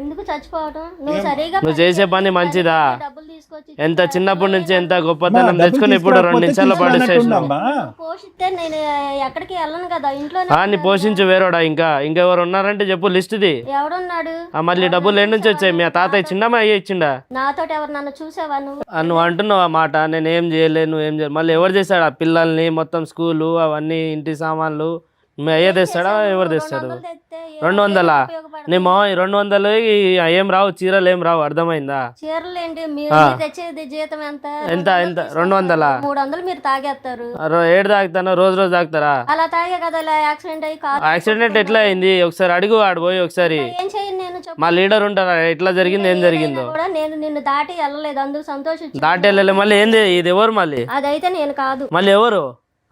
Speaker 7: ఎందుకు చచ్చిపోవటం? నువ్వు సరిగా
Speaker 3: నువ్వు చేసే పని మంచిదా?
Speaker 7: డబ్బులు తీసుకొచ్చి
Speaker 3: ఎంత చిన్నప్పటి నుంచి ఎంత
Speaker 6: అమ్మా,
Speaker 3: గొప్పతనం
Speaker 6: డబ్బులు
Speaker 3: తెచ్చుకుని ఇప్పుడు 2 నిమిషాల్లో
Speaker 6: తీసుకురాకపోతే
Speaker 3: పడేసేసినావు.
Speaker 6: తీసుకురానట్టుందమ్మా.
Speaker 7: పోషిస్తే నేను ఎక్కడికి వెళ్ళను కదా, ఇంట్లో
Speaker 3: నీ పోషించు వేరేడా? ఇంకెవరు ఉన్నారంటే చెప్పు లిస్ట్ది.
Speaker 7: ఎవడున్నాడు?
Speaker 3: మళ్ళీ డబ్బులు ఎన్ని నుంచి వచ్చాయి? మీ తాతయ్య చిన్నమ్మా అయ్యి ఇచ్చిండా?
Speaker 7: నాతో ఎవరు నన్ను చూసావా నువ్వు?
Speaker 3: నువ్వు అంటున్నావు ఆ మాట, నేను ఏం చేయలేదు నువ్వేం చేయలేదు. మళ్ళీ ఎవరు చేస్తాడు? ఆ పిల్లల్ని మొత్తం స్కూలు అవన్నీ ఇంటి సామాన్లు మీ అయ్యే తెస్తాడా? ఎవరు తెస్తాడు? 200? నీ మా 200 ఏం రావు, చీరలు ఏం రావు, అర్థమైందా?
Speaker 7: చీరలు ఏంటి మీరు తెచ్చేది జీతం ఎంత?
Speaker 3: ఎంత 200?
Speaker 7: 300 మీరు తాగేస్తారు.
Speaker 3: ఏడు తాగుతాను, రోజు రోజు తాగుతారా?
Speaker 7: అలా తాగే కదా ఇలా యాక్సిడెంట్ అయ్యి కారు
Speaker 3: యాక్సిడెంట్ ఎట్లా అయింది ఒకసారి అడుగు, ఆడిపోయి ఒకసారి.
Speaker 7: ఏం చేయను నేను చెప్పు.
Speaker 3: మా లీడర్ ఉంటారా ఎట్లా జరిగింది ఏం జరిగిందో?
Speaker 7: కూడా నేను నిన్ను దాటి వెళ్ళలేదు, అందుకు సంతోషించు.
Speaker 3: దాటి వెళ్ళలే. మళ్ళీ ఏంది ఇది? ఎవరు మళ్ళీ?
Speaker 7: అదైతే నేను కాదు.
Speaker 3: మళ్ళీ ఎవరు?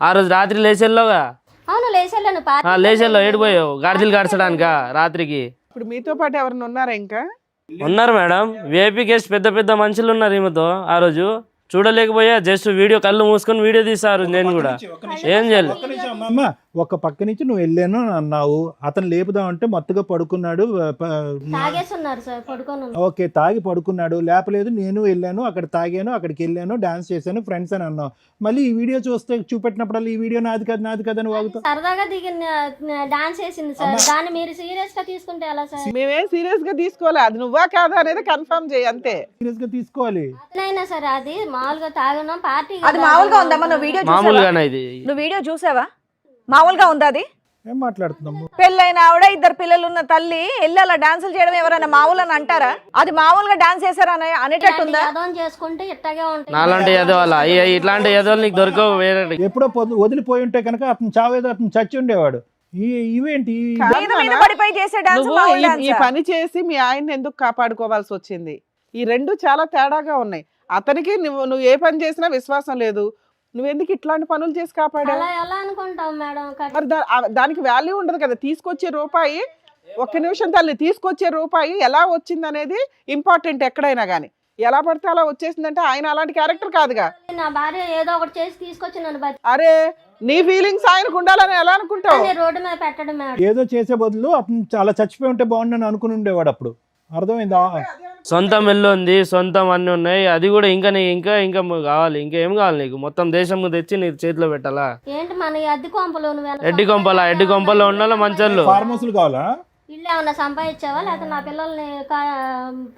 Speaker 3: ఆ రోజు రాత్రి లేచెల్లోగా.
Speaker 7: అవును లేచెళ్ళాను.
Speaker 3: లేచెల్లో ఏడిపోయావు గాడిదలు గాడ్చడానికా రాత్రికి?
Speaker 2: ఇప్పుడు మీతో పాటు ఎవరైనా ఉన్నారా ఇంకా?
Speaker 3: ఉన్నారు మేడం, వేపీ కేసు పెద్ద పెద్ద మనుషులు ఉన్నారు ఈమెతో. ఆ రోజు చూడలేకపోయా, జస్ట్ వీడియో కళ్ళు మూసుకొని వీడియో తీసారు. నేను కూడా ఏం చేయలేదు.
Speaker 6: అమ్మా, ఒక పక్క నుంచి నువ్వు వెళ్ళాను అన్నావు, అతను లేపుదామంటే మత్తుగా పడుకున్నాడు.
Speaker 7: తాగేసి ఉన్నారు సార్, పడుకొని ఉన్నారు.
Speaker 6: ఓకే, తాగి పడుకున్నాడు, లేపలేదు. నేను వెళ్ళాను, అక్కడ తాగాను, అక్కడికి వెళ్ళాను, డాన్స్ చేశాను, ఫ్రెండ్స్ అని అన్నావు. మళ్ళీ ఈ వీడియో చూస్తే చూపెట్టినప్పుడు ఈ వీడియో నాది కదా నాది కదా అని వాగుతావు.
Speaker 7: సరదాగా దిగిన డాన్స్ చేసింది సార్, దాన్ని మీరు సీరియస్ గా తీసుకుంటే ఎలా సార్?
Speaker 2: మేమేం సీరియస్ గా తీసుకోవాలి, అది నువ్వా కాదా అనేది కన్ఫర్మ్ చేయి అంతే.
Speaker 6: సీరియస్ గా తీసుకోవాలి.
Speaker 7: అతనైనా సరే అది మామూలుగా తాగినాం పార్టీ
Speaker 1: అది మామూలుగా ఉందమ్మా. నువ్వు వీడియో చూసావా?
Speaker 3: మామూలుగానే ఇది.
Speaker 1: నువ్వు వీడియో చూసావా? మామూలుగా ఉందా అది?
Speaker 6: ఏం మాట్లాడుతున్నాము?
Speaker 1: పెళ్ళైన ఆవిడ 2 పిల్లలు ఉన్న తల్లి వెళ్ళి అలా డాన్సులు చేయడం ఎవరైనా మామూలు అని అంటారా? అది మామూలుగా డాన్స్ చేశారా అనేటట్టుందా?
Speaker 7: యాదవం చేసుకుంటే ఇట్టగే ఉంటాయి.
Speaker 3: నాలాంటి ఎదవాళ్ళ ఇట్లాంటి ఎదవాళ్ళు నీకు దొరకవు వేరే.
Speaker 6: ఎప్పుడో వదిలిపోయి ఉంటే కనుక అతను చావేదో అతను చచ్చి ఉండేవాడు. ఇవేంటి?
Speaker 1: మీద మీద పడిపోయి చేసే డాన్స్
Speaker 2: నువ్వు
Speaker 1: మామూలు
Speaker 2: ఈ
Speaker 1: డాన్సా?
Speaker 2: పని చేసి మీ ఆయన్ని ఎందుకు కాపాడుకోవాల్సి వచ్చింది? ఈ రెండు చాలా తేడాగా ఉన్నాయి. అతనికి నువ్వు ఏ పని చేసినా విశ్వాసం లేదు, నువ్వెందుకు ఇట్లాంటి పనులు చేసి కాపాడావు?
Speaker 7: అలా ఎలా అనుకుంటాం మేడం?
Speaker 2: మరి దానికి వాల్యూ ఉండదు కదా. తీసుకొచ్చే రూపాయి, ఒక్క నిమిషం తల్లి, తీసుకొచ్చే రూపాయి ఎలా వచ్చింది అనేది ఇంపార్టెంట్. ఎక్కడైనా కానీ ఎలా పడితే అలా వచ్చేసిందంటే ఆయన అలాంటి క్యారెక్టర్ కాదుగా.
Speaker 7: నా భార్య ఏదో ఒకటి చేసి తీసుకొచ్చి నన్ను
Speaker 2: అరే నీ ఫీలింగ్స్ ఆయనకు ఉండాలని ఎలా అనుకుంటావు?
Speaker 7: రోడ్డు మీద పెట్టడం మేడం.
Speaker 6: ఏదో చేసే బదులు అతను చాలా చచ్చిపోయి ఉంటే బాగుండని అనుకుని ఉండేవాడు. అప్పుడు అర్థమైందా?
Speaker 3: సొంతం ఇల్లు ఉంది, సొంతం అన్నీ ఉన్నాయి, అది కూడా ఇంకా ఇంకా ఇంకా కావాలి. ఇంకేం కావాలి నీకు? మొత్తం దేశం తెచ్చి నీ చేతిలో పెట్టాలా?
Speaker 7: ఏంటి మన అద్దె కొంపలు
Speaker 3: ఎడ్డి కొంపలో ఉండాలి మంచోళ్ళు.
Speaker 6: ఫార్మ్ హౌస్లు కావాలా?
Speaker 7: ఇల్లు ఏమన్నా సంపాదించావా? లేకపోతే నా పిల్లల్ని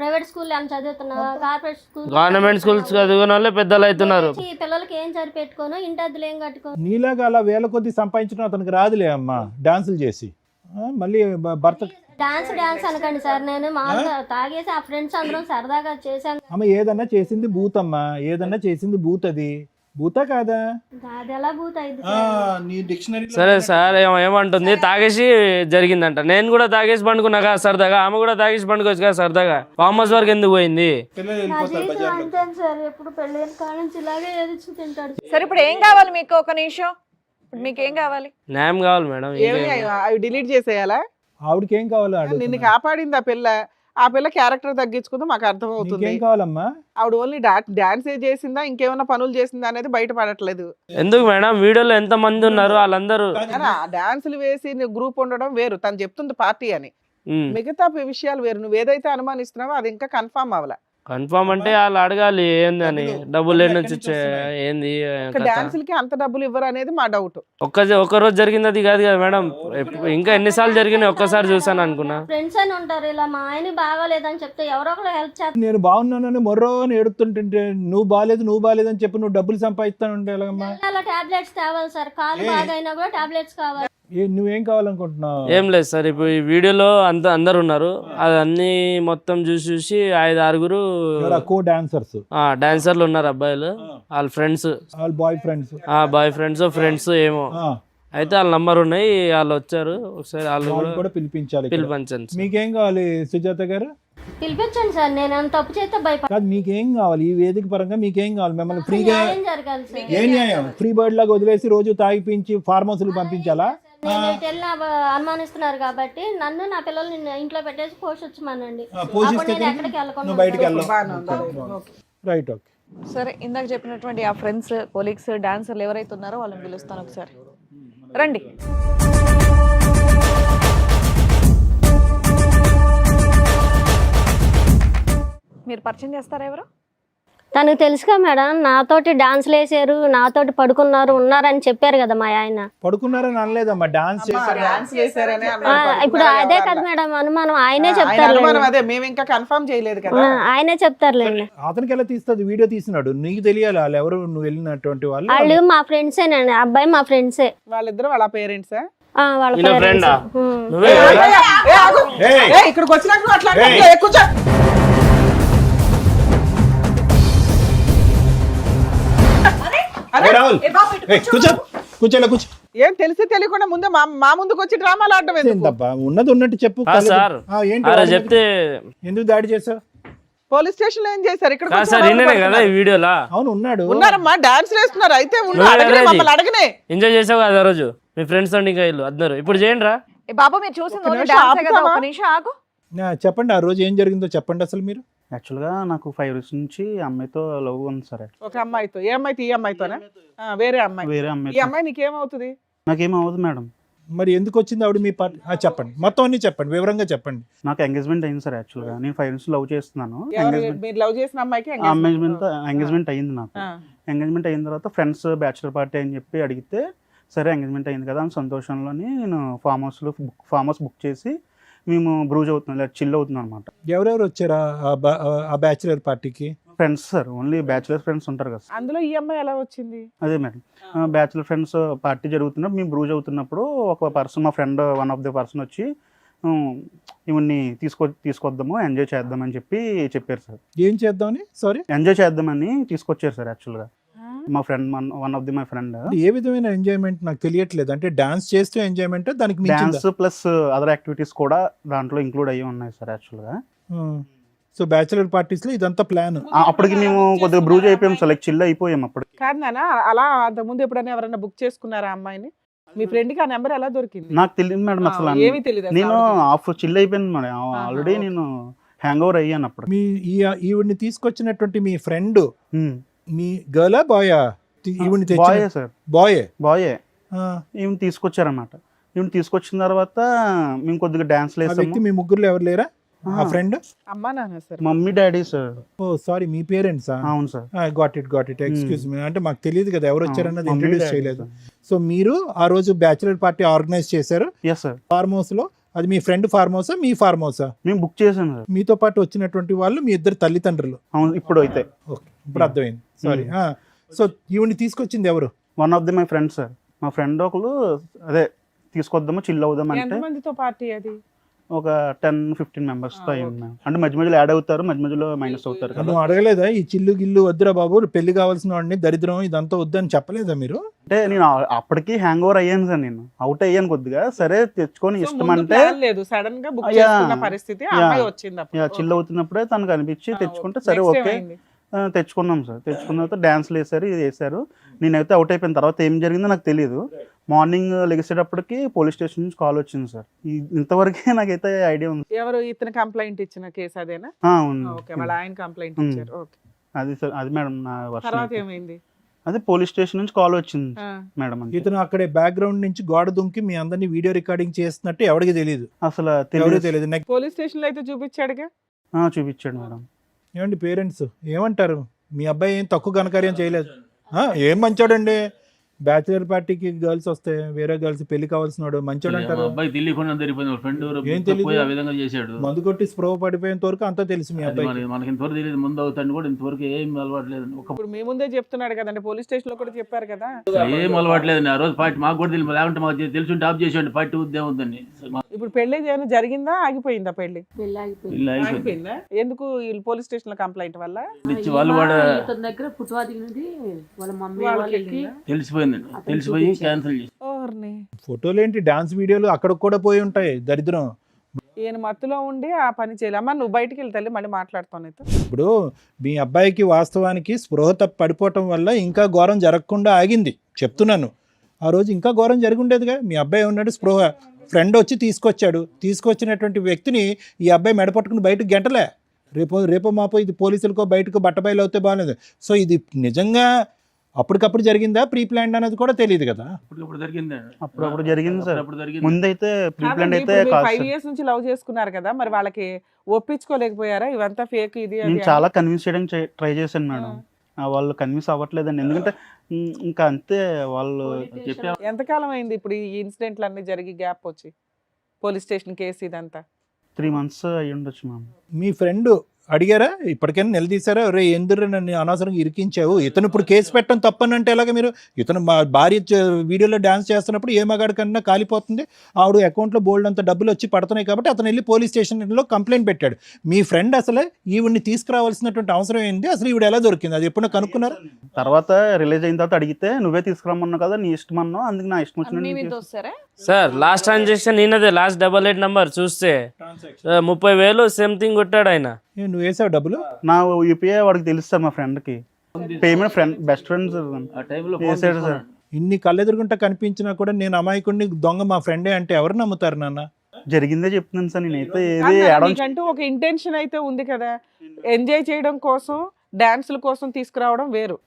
Speaker 7: ప్రైవేట్ స్కూల్ ఏమైనా చదువుతున్నావా? కార్పొరేట్ స్కూల్,
Speaker 3: గవర్నమెంట్ స్కూల్స్ చదువుకున్న వాళ్ళే పెద్దలు అవుతున్నారు.
Speaker 7: ఈ పిల్లలకి ఏం సరిపెట్టుకోను, ఇంటి అద్దెలు ఏం కట్టుకో.
Speaker 6: నీలాగా అలా వేల కొద్ది సంపాదించడం అతనికి రాదులే అమ్మా, డాన్సులు చేసి. మళ్ళీ భర్త
Speaker 7: డాన్స్ అనకండి సార్, నేను మామూలుగా తాగేసి ఆ ఫ్రెండ్స్ అందరం సరదాగా చేశాను.
Speaker 6: అమ్మ ఏదన్నా చేసింది భూతమ్మా, ఏదన్నా చేసింది భూత్. అది భూతా కాదా?
Speaker 7: అది ఎలా భూత అయింది?
Speaker 6: నీ డిక్షనరీ
Speaker 3: సరే సార్, ఏమంటుంది? తాగేసి జరిగిందంట. నేను కూడా తాగేసి పండుకున్నా కదా సరదాగా, ఆమె కూడా తాగేసి పండుకోవచ్చు కదా సరదాగా. ఫామ్ హౌస్ వరకు ఎందుకు పోయింది?
Speaker 7: నా జీవితం అంతేను సార్, ఎప్పుడు పెళ్ళైన కాడ నుంచి ఇలాగే ఎదుర్చు తింటాడు.
Speaker 1: సరే ఇప్పుడు ఏం కావాలి మీకు? ఒక నిమిషం, ఇప్పుడు మీకు ఏం కావాలి?
Speaker 3: న్యాయం కావాలి మేడం.
Speaker 2: ఏమి అవి డిలీట్ చేసేయాలా?
Speaker 6: ఆవిడకి ఏం కావాలో
Speaker 2: నిన్ను కాపాడింది ఆ పిల్ల క్యారెక్టర్ తగ్గించుకుందో మాకు అర్థం అవుతుంది.
Speaker 6: ఏం కావాలమ్మా?
Speaker 2: ఆవిడ ఓన్లీ డాన్స్ చేసిందా ఇంకేమైనా పనులు చేసిందా అనేది బయటపడట్లేదు.
Speaker 3: ఎందుకు మేడం? వీడియోలో ఎంత మంది ఉన్నారు వాళ్ళందరూ
Speaker 2: డాన్సులు వేసి గ్రూప్ ఉండడం వేరు, తను చెప్తుంది పార్టీ అని. మిగతా విషయాలు వేరు. నువ్వు ఏదైతే అనుమానిస్తున్నావో అది ఇంకా కన్ఫర్మ్ అవ్వాల.
Speaker 3: కన్ఫామ్ అంటే వాళ్ళు అడగాలి ఏంది అని, డబ్బులు
Speaker 2: డబ్బులు
Speaker 3: ఎన్ని
Speaker 2: ఎక్కడి నుంచి
Speaker 3: వచ్చి
Speaker 2: వస్తున్నాయి?
Speaker 3: ఏంది
Speaker 2: ఒక
Speaker 3: కథ.
Speaker 2: డాన్సులకి అంత డబ్బులు ఇవ్వరు అనేది మా డౌట్.
Speaker 3: ఒక్క రోజు జరిగింది అది కాదు కదా మేడం, ఇంకా ఎన్నిసార్లు జరిగినాయి ఒక్కసారి చూసాను అనుకున్నా.
Speaker 7: ఫ్రెండ్స్ అని ఉంటారు, ఇలా మా ఆయన బాగోలేదని చెప్తే ఎవరో ఒకరు హెల్ప్ చేస్తారు.
Speaker 6: నేను బాగున్నానని మొర్రో అని ఏడుతుంటుంటే నువ్వు బాగాలేదని చెప్పి నువ్వు డబ్బులు సంపాదిస్తాను ఉంటే ఎలాగమ్మా?
Speaker 7: నెల టాబ్లెట్స్ తేవాలి సార్, కాలు బాగైనా కూడా టాబ్లెట్స్ కావాలి.
Speaker 6: నువ్వేం కావాలనుకుంటున్నావు?
Speaker 3: ఏం లేదు సార్, ఇప్పుడు ఈ వీడియోలో అందరు ఉన్నారు, అది అన్ని మొత్తం చూసి 5-6
Speaker 6: కో డాన్సర్స్,
Speaker 3: డాన్సర్లు ఉన్నారు అబ్బాయిలు, వాళ్ళ ఫ్రెండ్స్,
Speaker 6: వాళ్ళ బాయ్ ఫ్రెండ్స్,
Speaker 3: బాయ్ ఫ్రెండ్స్ ఏమో, అయితే వాళ్ళ నంబర్ ఉన్నాయి, వాళ్ళు వచ్చారు, ఒకసారి వాళ్ళు
Speaker 6: కూడా పిలిపించాలి.
Speaker 3: పిలిపించండి సార్.
Speaker 6: మీకేం కావాలి సుజాత గారు?
Speaker 7: పిలిపించండి సార్, నేను అంత తప్పు చేస్తే భయపడ.
Speaker 6: కాదు, మీకేం కావాలి? ఈ వేదిక పరంగా మీకేం కావాలి? మిమ్మల్ని ఫ్రీగా
Speaker 7: న్యాయం జరగాలి సార్.
Speaker 6: ఏ న్యాయం? ఫ్రీ బర్డ్ లాగా వదిలేసి రోజు తాగిపించి ఫార్మ్ హౌస్లు పంపించాలా?
Speaker 7: నేను ఇటు వెళ్ళినా అనుమానిస్తున్నారు కాబట్టి నన్ను నా పిల్లల్ని ఇంట్లో పెట్టేసి పోషించమనండి.
Speaker 6: పోషిస్తే
Speaker 7: అప్పుడు నేను ఎక్కడికి వెళ్ళకుండా
Speaker 6: నువ్వు బయటికి వెళ్ళవు.
Speaker 2: బాగానే ఉంది. ఓకే.
Speaker 6: Right, okay.
Speaker 1: సరే, ఇందాక చెప్పినటువంటి ఆ ఫ్రెండ్స్, కొలీగ్స్, డాన్సర్లు ఎవరైతే ఉన్నారో వాళ్ళని పిలుస్తాను ఒకసారి. రండి. మీరు పరిచయం చేస్తారా ఎవరు?
Speaker 7: తనకు తెలుసుగా మేడం, నాతోటి డాన్స్లు వేసారు, నాతోటి పడుకున్నారు, ఉన్నారని చెప్పారు కదా మా ఆయన.
Speaker 6: పడుకున్నారని అనలేదమ్మా, డాన్స్ చేశారు.
Speaker 2: డాన్స్ చేశారనే
Speaker 7: ఇప్పుడు అదే కదా మేడం అనుమానం, ఆయనే చెప్తారు.
Speaker 2: అదే మేము ఇంకా కన్ఫర్మ్ చేయలేదు కదా.
Speaker 7: ఆయనే చెప్తారులేండి.
Speaker 6: అతనికి ఎలా తీస్తుంది? వీడియో తీస్తున్నాడు, నీకు తెలియాలి వాళ్ళు ఎవరు, నువ్వు వెళ్ళినటువంటి వాళ్ళు.
Speaker 7: వాళ్ళు మా ఫ్రెండ్సేనండి, అబ్బాయి మా ఫ్రెండ్సే.
Speaker 2: వాళ్ళిద్దరు వాళ్ళ పేరెంట్స్
Speaker 7: వాళ్ళ
Speaker 3: ఈయన
Speaker 7: parents.
Speaker 3: ఫ్రెండా?
Speaker 7: ఉమ్.
Speaker 3: నువ్వే
Speaker 2: ఇక్కడికి వచ్చినాక అట్లా కూర్చో.
Speaker 6: కూర్చోలే కూర్చో.
Speaker 2: ఏం తెలిసి తెలియకుండా ముందే మా ముందుకు వచ్చి డ్రామాలు ఆడడం ఎందుకు?
Speaker 6: ఏంటబ్బా, ఉన్నది ఉన్నట్టు చెప్పు.
Speaker 3: సార్
Speaker 6: ఏంటి
Speaker 3: అరే
Speaker 6: వాళ్ళ మీద
Speaker 3: చెప్తే
Speaker 6: ఎందుకు దాడి చేశావు?
Speaker 2: పోలీస్ స్టేషన్ లో ఏం చేశారు? ఇక్కడ
Speaker 3: కాదు సార్, ఈయననే కదా ఈ వీడియోలా
Speaker 6: అవును ఉన్నాడు.
Speaker 2: ఉన్నారమ్మా, డాన్స్ వేస్తున్నారు. అయితే అడగనే
Speaker 3: ఎంజాయ్ చేసావు కదా ఆ రోజు మీ ఫ్రెండ్స్ తో, ఇంకా వీళ్ళు అందరు. ఇప్పుడు చేయండి రా.
Speaker 1: బాబు, మీరు చూసింది
Speaker 2: ఒక్క
Speaker 1: ఓన్లీ
Speaker 2: నిమిషం
Speaker 1: డాన్సే కదా,
Speaker 2: ఆపుతావా?
Speaker 1: ఒక నిమిషం ఆగు.
Speaker 6: చెప్పండి, ఆ రోజు ఏం జరిగిందో చెప్పండి అసలు మీరు.
Speaker 4: యాక్చువల్గా నాకు 5 years నుంచి అమ్మాయితో లవ్ ఉంది సార్.
Speaker 2: ఒక అమ్మాయితో. ఏ అమ్మాయితో? ఈ అమ్మాయితోనా? వేరే అమ్మాయి.
Speaker 4: వేరే
Speaker 2: ఈ
Speaker 4: అమ్మాయి
Speaker 2: అమ్మాయి నీకేమవుతుంది?
Speaker 4: నాకేం అవ్వదు మేడం.
Speaker 6: మరి ఎందుకు వచ్చింది ఆవిడ మీ పార్టీ? చెప్పండి, మొత్తం అన్ని చెప్పండి, వివరంగా చెప్పండి.
Speaker 4: నాకు ఎంగేజ్మెంట్ అయింది సార్. యాక్చువల్గా నేను 5 years లవ్ చేస్తున్నాను.
Speaker 2: మీరు లవ్ చేసిన అమ్మాయికి
Speaker 4: ఎంగేజ్మెంట్ అయింది నాకు. ఎంగేజ్మెంట్ అయిన తర్వాత ఫ్రెండ్స్ బ్యాచులర్ పార్టీ అని చెప్పి అడిగితే, సరే ఎంగేజ్మెంట్ అయింది కదా అని సంతోషంలోని నేను ఫామ్ హౌస్ బుక్ చేసి మేము బ్రూజ్ అవుతున్నాం, లేదా చిల్ అవుతున్నాం అనమాట.
Speaker 6: ఎవరెవరు వచ్చారా ఆ బ్యాచులర్ పార్టీకి?
Speaker 4: Friends sir, only bachelor friends ఉంటారు కదా.
Speaker 2: అందులో ఈ అమ్మాయి ఎలా వచ్చింది?
Speaker 4: అదే మేడం, బ్యాచులర్ ఫ్రెండ్స్ పార్టీ జరుగుతున్నప్పుడు మేము బ్రూజ్ అవుతున్నప్పుడు ఒక పర్సన్, మా friend one of the person వచ్చి ఇవన్నీ తీసుకొద్దాము, ఎంజాయ్ చేద్దామని చెప్పారు సార్.
Speaker 6: ఏం చేద్దామని? సారీ,
Speaker 4: ఎంజాయ్ చేద్దామని తీసుకొచ్చారు సార్. యాక్చువల్గా మా friend, one of the my friend.
Speaker 6: ఏ విధమైన ఎంజాయ్మెంట్ నాకు తెలియట్లేదు. అంటే డాన్స్ చేస్తూ ఎంజాయ్మెంట్, దానికి
Speaker 4: డాన్స్ ప్లస్ అదర్ యాక్టివిటీస్ కూడా దాంట్లో ఇంక్లూడ్ అయ్యి ఉన్నాయి సార్. యాక్చువల్గా
Speaker 6: సో బ్యాచులర్ పార్టీస్ లో ఇదంతా ప్లాన్.
Speaker 4: అప్పటికి మేము కొద్దిగా బ్రూజ్ అయిపోయాం సార్, లైక్ చిల్ అయిపోయాం అప్పటికి.
Speaker 2: కాదు నాన్న, అలా అంతకుముందు ఎప్పుడైనా ఎవరైనా బుక్ చేసుకున్నారా అమ్మాయిని? మీ ఫ్రెండ్ కి ఆ నెంబర్ ఎలా దొరికింది?
Speaker 4: నాకు తెలియదు మేడం అసలు.
Speaker 2: ఏమీ తెలియదు.
Speaker 4: నేను చిల్ అయిపోయాను మేడం, ఆల్రెడీ నేను హ్యాంగ్ ఓవర్ అయ్యాను అప్పుడు.
Speaker 6: మీ ఈవిడ్ని తీసుకొచ్చినటువంటి మీ ఫ్రెండ్ మీ గర్లా బాయా? ఈవిడ్ని
Speaker 4: బాయే సార్. బాయే ఈవెన్ తీసుకొచ్చారన్నమాట. ఈవెన్ తీసుకొచ్చిన తర్వాత మేము కొద్దిగా డాన్స్
Speaker 6: వ్యక్తి మీ ముగ్గురులో ఎవరు లేరా? ఆ ఫ్రెండ్
Speaker 2: అమ్మా నాన్న సార్,
Speaker 4: మమ్మీ డాడీ సార్.
Speaker 6: ఓ సారీ, మీ పేరెంట్స్?
Speaker 4: అవును sir.
Speaker 6: Got it excuse me. అంటే మాకు తెలియదు కదా ఎవరు వచ్చారన్నది, ఇంట్రడ్యూస్ చేయలేదు. సో మీరు ఆ రోజు బ్యాచులర్ పార్టీ ఆర్గనైజ్ చేశారు ఫార్మ్ హౌస్ లో. అది మీ ఫ్రెండ్ ఫార్మ్ హౌసా, మీ ఫార్మ్ హౌసా?
Speaker 4: మేము బుక్ చేసాను సార్.
Speaker 6: మీతో పాటు వచ్చినటువంటి వాళ్ళు మీ ఇద్దరు తల్లిదండ్రులు?
Speaker 4: అవును, ఇప్పుడు అయితే.
Speaker 6: ఓకే, ఇప్పుడు అర్థమైంది. సారీ. సో ఈవిని తీసుకొచ్చింది ఎవరు?
Speaker 4: One of the my friend sir. మా ఫ్రెండ్ ఒకరు అదే తీసుకొద్దాము, చిల్ అవుదాం అంటే.
Speaker 2: ఎంతమందితో పార్టీ అది?
Speaker 4: ఒక 10-15 members తో అయింది. అంటే మధ్య మధ్యలో యాడ్ అవుతారు, మధ్య మధ్యలో మైనస్ అవుతారు కదా.
Speaker 6: నువ్వు అడగలేదా ఈ చిల్లు గిల్లు వద్దురా బాబు, పెళ్లి కావాల్సిన వాడిని, దరిద్రం ఇదంతా వద్దని చెప్పలేదా మీరు?
Speaker 4: అంటే నేను అప్పటికి హ్యాంగ్ ఓవర్ అయ్యాను సార్, నేను అవుట్ అయ్యాను కొద్దిగా. సరే తెచ్చుకొని ఇష్టం అంటే
Speaker 2: లేదు, సడన్ గా బుక్ చేసుకున్న పరిస్థితి, అమ్మాయి వచ్చింది.
Speaker 4: చిల్ అవుతున్నప్పుడే తనకు అనిపించి తెచ్చుకుంటే సరే ఓకే తెచ్చుకున్నాం సార్. తెచ్చుకున్న తర్వాత డాన్స్లు వేసారు, ఇది వేసారు. నేనైతే అవుట్ అయిపోయిన తర్వాత ఏం జరిగిందో నాకు తెలియదు. మార్నింగ్ లెగిసేటప్పటికి పోలీస్ స్టేషన్ నుంచి కాల్ వచ్చింది సార్. ఇంతవరకే నాకైతే ఐడియా ఉంది.
Speaker 2: ఎవరు ఇతను కంప్లైంట్ ఇచ్చిన కేసు అదేనా? ఓకే, వాళ్ళ ఆయన కంప్లైంట్ ఇచ్చారు. ఓకే,
Speaker 4: అది సార్, అది మేడం నా వర్షన్.
Speaker 2: తర్వాత ఏమైంది?
Speaker 4: అదే పోలీస్ స్టేషన్ నుంచి కాల్ వచ్చింది మేడం.
Speaker 6: ఇతను అక్కడే బ్యాక్గ్రౌండ్ నుంచి గోడ దుంకి మీ అందరినీ వీడియో రికార్డింగ్ చేస్తున్నట్టు ఎవరికి తెలియదు?
Speaker 4: అసలు
Speaker 6: తెలియదు.
Speaker 2: పోలీస్ స్టేషన్ లో అయితే చూపించాడుగా.
Speaker 4: చూపించాడు మేడం.
Speaker 6: ఏమండి పేరెంట్స్ ఏమంటారు? మీ అబ్బాయి ఏం తక్కువ ఘనకార్యం చేయలేదు. ఏం మంచోడండి, బ్యాచిలర్ పార్టీకి గర్ల్స్ వస్తే వేరే గర్ల్స్ పెళ్లి కావాల్సినాడు మంచోడు అంటారు.
Speaker 8: అబ్బాయి తెలియకుండా జరిగిపోయింది, ఫ్రెండ్
Speaker 6: ఏం తెలియదు?
Speaker 8: ఆ విధంగా చేశాడు.
Speaker 6: మందు కొట్టి స్ప్రో పడిపోయేంత వరకు అంతా తెలుసు మీ అబ్బాయి.
Speaker 8: మనకి ఇంతవరకు తెలియదు, ముందు అవుతాడు కూడా ఇంతవరకు ఏం అలవాట్లేదు.
Speaker 2: ఇప్పుడు మీ ముందే చెప్తున్నాడు కదండి, పోలీస్ స్టేషన్ లో కూడా చెప్పారు కదా.
Speaker 8: ఏం అలవాట్లేదండి. ఆ రోజు పార్టీ మాకు కూడా తెలియదు, లేకుంటే మాకు తెలుసుంటే ఆఫ్ చేసేయండి, పార్టీ ఉద్యమం ఉందండి.
Speaker 2: ఇప్పుడు పెళ్లి ఏమైనా జరిగిందా, ఆగిపోయిందా పెళ్లి?
Speaker 7: పెళ్ళి ఆగిపోయింది.
Speaker 2: ఆగిపోయిందా? ఎందుకు? వీళ్ళు పోలీస్ స్టేషన్ లో కంప్లైంట్ వల్ల
Speaker 8: వాళ్ళు కూడా
Speaker 5: ఇతని దగ్గర పుట్టువాది నుండి వాళ్ళ మమ్మీ
Speaker 2: వాళ్ళకి
Speaker 5: వాళ్ళకి
Speaker 8: తెలిసిపోయిందండి, తెలిసిపోయి క్యాన్సిల్ చేసి.
Speaker 6: ఫోటోలు ఏంటి, డాన్స్ వీడియోలు అక్కడ కూడా పోయి ఉంటాయి దరిద్రం.
Speaker 2: ఈయన మత్తులో ఉండి ఆ పని చేయాలి. అమ్మ నువ్వు బయటికి వెళ్తే మళ్ళీ మాట్లాడుతాను నీతో.
Speaker 6: ఇప్పుడు మీ అబ్బాయికి వాస్తవానికి స్పృహ తప్పి పడిపోవటం వల్ల ఇంకా ఘోరం జరగకుండా ఆగింది చెప్తున్నాను. ఆ రోజు ఇంకా ఘోరం జరిగి ఉండేదిగా. మీ అబ్బాయి ఉన్నాడు, స్పృహ ఫ్రెండ్ వచ్చి తీసుకొచ్చాడు. తీసుకొచ్చినటువంటి వ్యక్తిని ఈ అబ్బాయి మెడపట్టుకుని బయటకు గెంటలే. రేపో మాపో ఇది పోలీసులకో బయటకు బట్టబయలు అవుతే బాగాలేదు. సో ఇది నిజంగా అప్పటికప్పుడు జరిగిందా, ప్రీ ప్లాన్ అనేది కూడా తెలియదు కదా.
Speaker 8: అప్పుడు జరిగింది,
Speaker 4: అప్పుడప్పుడు జరిగింది సార్.
Speaker 8: అప్పుడు జరిగింది.
Speaker 4: ముందైతే ప్రీ ప్లాన్ అయితే
Speaker 2: ఇప్పుడు
Speaker 4: కాదు
Speaker 2: 5
Speaker 4: సార్.
Speaker 2: years నుంచి లవ్ చేసుకున్నారు కదా, మరి వాళ్ళకి ఒప్పించుకోలేకపోయారా ఇవంతా ఫేక్ ఇది అది
Speaker 4: నేను
Speaker 2: అని?
Speaker 4: చాలా కన్విన్స్ చేయడానికి ట్రై చేశాను మేడం. వాళ్ళు కన్విన్స్ అవ్వట్లేదండి. ఎందుకంటే ఇంకా అంతే వాళ్ళు
Speaker 8: చెప్పే
Speaker 2: ఎంతకాలం అయింది ఇప్పుడు ఈ ఇన్సిడెంట్లు అన్ని జరిగి గ్యాప్ వచ్చి పోలీస్ స్టేషన్ కేసు ఇదంతా?
Speaker 4: 3 months అయ్యి ఉండొచ్చు మ్యామ్.
Speaker 6: మీ ఫ్రెండ్ అడిగారా ఇప్పటికైనా నిలదీశారా? రే ఎందుకు నన్ను అనవసరంగా ఇరికించావు, ఇతను ఇప్పుడు కేసు పెట్టడం తప్పని అంటే ఎలాగ? మీరు ఇతను మా భార్య వీడియోలో డ్యాన్స్ చేస్తున్నప్పుడు ఏ మగాడి కన్నా కాలిపోతుంది, ఆవిడ అకౌంట్లో బోల్డ్ అంత డబ్బులు వచ్చి పడుతున్నాయి కాబట్టి అతను వెళ్ళి పోలీస్ స్టేషన్లో కంప్లైంట్ పెట్టాడు. మీ ఫ్రెండ్ అసలు ఈవిడ్ని తీసుకురావాల్సినటువంటి అవసరం ఏంది, అసలు ఈవిడ ఎలా దొరికింది, అది ఎప్పుడైనా కనుక్కున్నారా?
Speaker 4: తర్వాత రిలీజ్ అయిన తర్వాత అడిగితే నువ్వే తీసుకురమ్మన్నావు కదా, నీ ఇష్టం అన్నావు, అందుకు నా ఇష్టం
Speaker 1: మీ మీద
Speaker 4: వచ్చినట్టు
Speaker 1: వస్తారా?
Speaker 3: సార్ లాస్ట్ ట్రాన్సాక్షన్ ఈయనదే, లాస్ట్ 88 నంబర్ చూస్తే 30,000 సంథింగ్ కొట్టాడు ఆయన.
Speaker 6: నువ్వు వేసావు డబ్బులు?
Speaker 4: నా యూపీఐ వాడికి తెలుసు సార్, మా ఫ్రెండ్కి పేమెంట్ ఫ్రెండ్ బెస్ట్ ఫ్రెండ్స్
Speaker 8: ఆ టైంలో
Speaker 4: చేశాడు సార్.
Speaker 6: ఇన్ని కళ్ళెదురుగుంటా కనిపించినా కూడా నేను అమాయకుడిని దొంగ మా ఫ్రెండే అంటే ఎవరు నమ్ముతారు నాన్న?
Speaker 4: జరిగిందే చెప్తున్నాను సార్. నేనైతే ఏది
Speaker 2: అన్న,
Speaker 4: ఏడం
Speaker 2: నీకంటూ ఒక ఇంటెన్షన్ అయితే ఉంది కదా, ఎంజాయ్ చేయడం కోసం డాన్సుల కోసం తీసుకురావడం వేరు,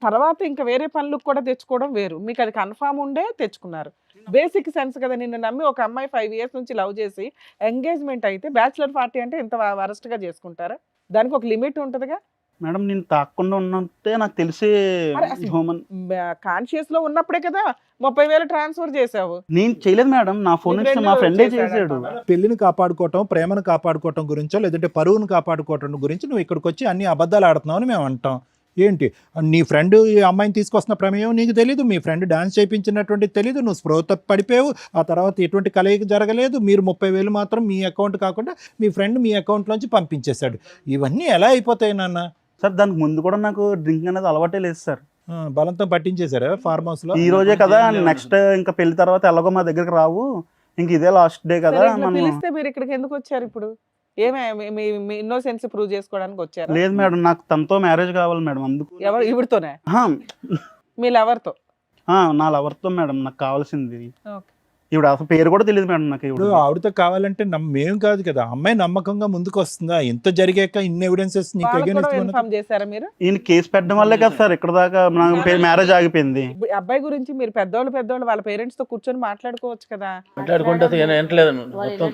Speaker 2: తర్వాత ఇంకా వేరే పనులకు కూడా తెచ్చుకోవడం వేరు. మీకు అది కన్ఫామ్ ఉండే తెచ్చుకున్నారు. బేసిక్ సెన్స్ కదా, నిన్ను నమ్మి ఒక అమ్మాయి 5 years నుంచి లవ్ చేసి ఎంగేజ్మెంట్ అయితే బ్యాచులర్ పార్టీ అంటే ఇంత వరస్ట్ గా చేసుకుంటారా? దానికి ఒక లిమిట్ ఉంటుందిగా
Speaker 4: మేడం. నేను తాకుండా ఉన్నట్టే నాకు తెలిసి
Speaker 2: అరే అసలు
Speaker 4: హ్యూమన్
Speaker 2: కాన్షియస్ లో ఉన్నప్పుడే కదా 30,000 ట్రాన్స్ఫర్ చేసావు.
Speaker 4: నేను చేయలేదు మేడం, నా ఫోన్
Speaker 2: నీ
Speaker 4: నుంచి
Speaker 2: friend
Speaker 4: మా ఫ్రెండే
Speaker 2: చేశాడంట.
Speaker 4: చేశాడు.
Speaker 6: పెళ్లిని కాపాడుకోవటం, ప్రేమను కాపాడుకోవటం గురించో లేదంటే పరువును కాపాడుకోవటం గురించి నువ్వు ఇక్కడికి వచ్చి అన్ని అబద్ధాలు ఆడుతున్నావు అని మేము అంటాం. ఏంటి నీ ఫ్రెండ్ ఈ అమ్మాయిని తీసుకొస్తున్న ప్రమేయం నీకు తెలీదు, మీ ఫ్రెండ్ డాన్స్ చేయించినటువంటి తెలీదు, నువ్వు స్పృహ తప్పి పడిపోయావు, ఆ తర్వాత ఎటువంటి కలయిక జరగలేదు, మీరు 30,000 మాత్రం మీ అకౌంట్ కాకుండా మీ ఫ్రెండ్ మీ అకౌంట్లోంచి పంపించేశాడు. ఇవన్నీ ఎలా అయిపోతాయి నాన్న?
Speaker 4: సార్ దానికి ముందు కూడా నాకు డ్రింక్ అనేది అలవాటే లేదు సార్.
Speaker 6: బలంతో పట్టించేశారా ఫార్మ్ హౌస్ లో?
Speaker 4: ఈ రోజే కదా, నెక్స్ట్ ఇంకా పెళ్లి తర్వాత ఎలాగో మా దగ్గరికి రావు, ఇంక ఇదే లాస్ట్ డే కదా
Speaker 2: సరే, ఇట్లా
Speaker 4: మనం.
Speaker 2: పిలిస్తే మీరు ఇక్కడికి ఎందుకు వచ్చారు ఇప్పుడు? ఏమే మీ ఇన్నోసెన్స్ ప్రూవ్ చేసుకోవడానికి వచ్చారు?
Speaker 4: లేదు మేడం, నాకు తనతో మ్యారేజ్ కావాలి మేడం, అందుకు.
Speaker 2: ఎవరు ఇవిడితోనే?
Speaker 4: ఆహా,
Speaker 2: మీ లవర్తో?
Speaker 4: నా లవర్తో మేడం నాకు కావాల్సింది.
Speaker 2: ఓకే.
Speaker 4: ఇప్పుడు అసలు పేరు కూడా తెలియదు మేడం నాకు.
Speaker 6: ఇప్పుడు
Speaker 4: ఇప్పుడు
Speaker 6: ఆవిడతో కావాలంటే మేం కాదు కదా, అమ్మాయి నమ్మకంగా ముందుకు వస్తుందా? ఇంత జరిగాక ఇన్ని ఎవిడెన్సెస్ నీకు
Speaker 2: వాళ్ళకు కూడా
Speaker 6: against
Speaker 2: ఇన్ఫార్మ్ చేశారా మీరు?
Speaker 4: ఈయన కేసు పెట్టడం వల్లే కదా సార్ ఇక్కడ దాకా మ్యారేజ్ ఆగిపోయింది.
Speaker 2: ఇప్పుడు ఈ అబ్బాయి గురించి మీరు పెద్దోళ్ళు వాళ్ళ పేరెంట్స్ తో కూర్చొని మాట్లాడుకోవచ్చు కదా.
Speaker 8: మాట్లాడుకుంటే ఎంటలేదు మొత్తం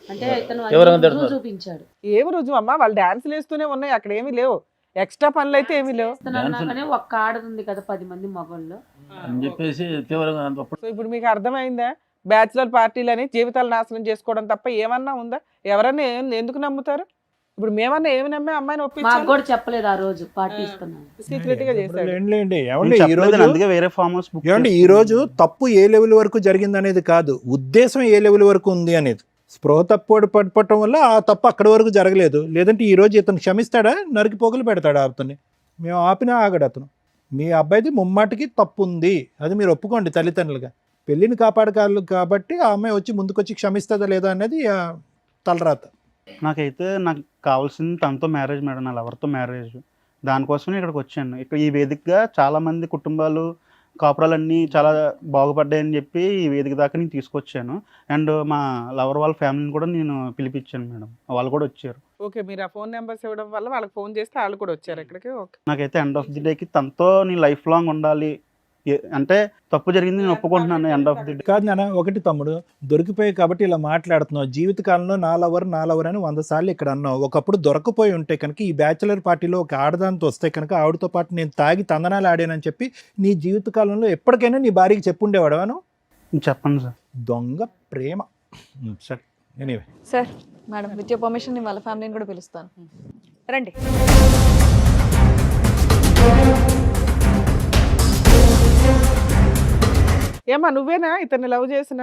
Speaker 5: అంటే ఇతను
Speaker 8: ఎవరు
Speaker 5: అన్ని
Speaker 8: అందరు
Speaker 5: రుజువు చూపించాడు.
Speaker 2: ఏమి రుజువు అమ్మా, వాళ్ళు డాన్సులు వేస్తూనే ఉన్నాయి, అక్కడ ఏమీ లేవు, ఎక్స్ట్రా పనులు అయితే ఏమీ లేవు.
Speaker 5: ఇతనన్నాకనే ఒక్క ఆడది ఉంది కదా 10 మంది మగళ్ళు.
Speaker 8: అని చెప్పేసి తీవ్రంగా అప్పుడు
Speaker 2: సో ఇప్పుడు మీకు అర్థమైందా? బ్యాచులర్ పార్టీలని జీవితాలు నాశనం చేసుకోవడం తప్ప ఏమన్నా ఉందా? ఎవరన్నా ఎందుకు నమ్ముతారు? ఇప్పుడు మేమన్నా ఏమి నమ్మే అమ్మాయిని
Speaker 5: మాకు
Speaker 2: ఒప్పించాలి?
Speaker 5: కూడా చెప్పలేదు ఆ రోజు పార్టీ ఇస్తున్నాను.
Speaker 2: సీక్రెట్ గా చేశాడు.
Speaker 6: లేండి.
Speaker 4: నేను
Speaker 6: ఏమండి ఈ
Speaker 4: చెప్పలేదు,
Speaker 6: రోజు
Speaker 4: అందుకే వేరే ఫామ్ హౌస్ బుక్
Speaker 6: ఏమండి ఈ రోజు తప్పు ఏ లెవెల్ వరకు జరిగింది అనేది కాదు, ఉద్దేశం ఏ లెవెల్ వరకు ఉంది అనేది. స్పృహ తప్పు పడిపోవటం వల్ల ఆ తప్పు అక్కడి వరకు జరగలేదు. లేదంటే ఈ రోజు ఇతను క్షమిస్తాడా, నరికి పోగులు పెడతాడా అతన్ని? మేము ఆపినా ఆగడు అతను. మీ అబ్బాయిది ముమ్మాటికి తప్పు ఉంది, అది మీరు ఒప్పుకోండి తల్లిదండ్రులుగా. పెళ్ళిని కాపాడగలరు కాబట్టి ఆ అమ్మాయి వచ్చి ముందుకొచ్చి క్షమిస్తుందా లేదా అనేది తలరాత.
Speaker 4: నాకైతే నాకు కావాల్సింది తనతో మ్యారేజ్ మేడం, నా లవర్తో మ్యారేజ్. దానికోసమే ఇక్కడికి వచ్చాను. ఇక్కడ ఈ వేదికగా చాలా మంది కుటుంబాలు కాపురాలన్నీ చాలా బాగుపడ్డాయని చెప్పి ఈ వేదిక దాకా నేను తీసుకొచ్చాను. అండ్ మా లవర్ వాళ్ళ ఫ్యామిలీని కూడా నేను పిలిపించాను మేడం, వాళ్ళు కూడా వచ్చారు.
Speaker 2: ఓకే, మీరు ఆ ఫోన్ నెంబర్స్ ఇవ్వడం వల్ల వాళ్ళకి ఫోన్ చేస్తే వాళ్ళు కూడా వచ్చారు ఇక్కడికి. ఓకే.
Speaker 4: నాకైతే ఎండ్ ఆఫ్ ది డేకి తనతో నీ లైఫ్ లాంగ్ ఉండాలి, అంటే తప్పు జరిగింది, నేను ఒప్పుకుంటున్నాను. End of the day.
Speaker 6: కాదు నాన్న, ఒకటి తమ్ముడు, దొరికిపోయాయి కాబట్టి ఇలా మాట్లాడుతున్నావు. జీవితకాలంలో నా లవర్ అని 100 సార్లు ఇక్కడ అన్నావు. ఒకప్పుడు దొరకపోయి ఉంటే కనుక ఈ బ్యాచులర్ పార్టీలో ఒక ఆడదాంతో వస్తే కనుక ఆవిడతో పాటు నేను తాగి తందనాలు ఆడానని చెప్పి నీ జీవితకాలంలో ఎప్పటికైనా నీ భార్యకి చెప్పుండేవాడవాను.
Speaker 4: చెప్పండి సార్.
Speaker 6: దొంగ ప్రేమ. సరే, anyway.
Speaker 1: Sir madam, with your permission నేను వాళ్ళ ఫ్యామిలీని కూడా పిలుస్తాను. రండి.
Speaker 2: ఏమా నువ్వేనా ఇతన్ని లవ్ చేసిన?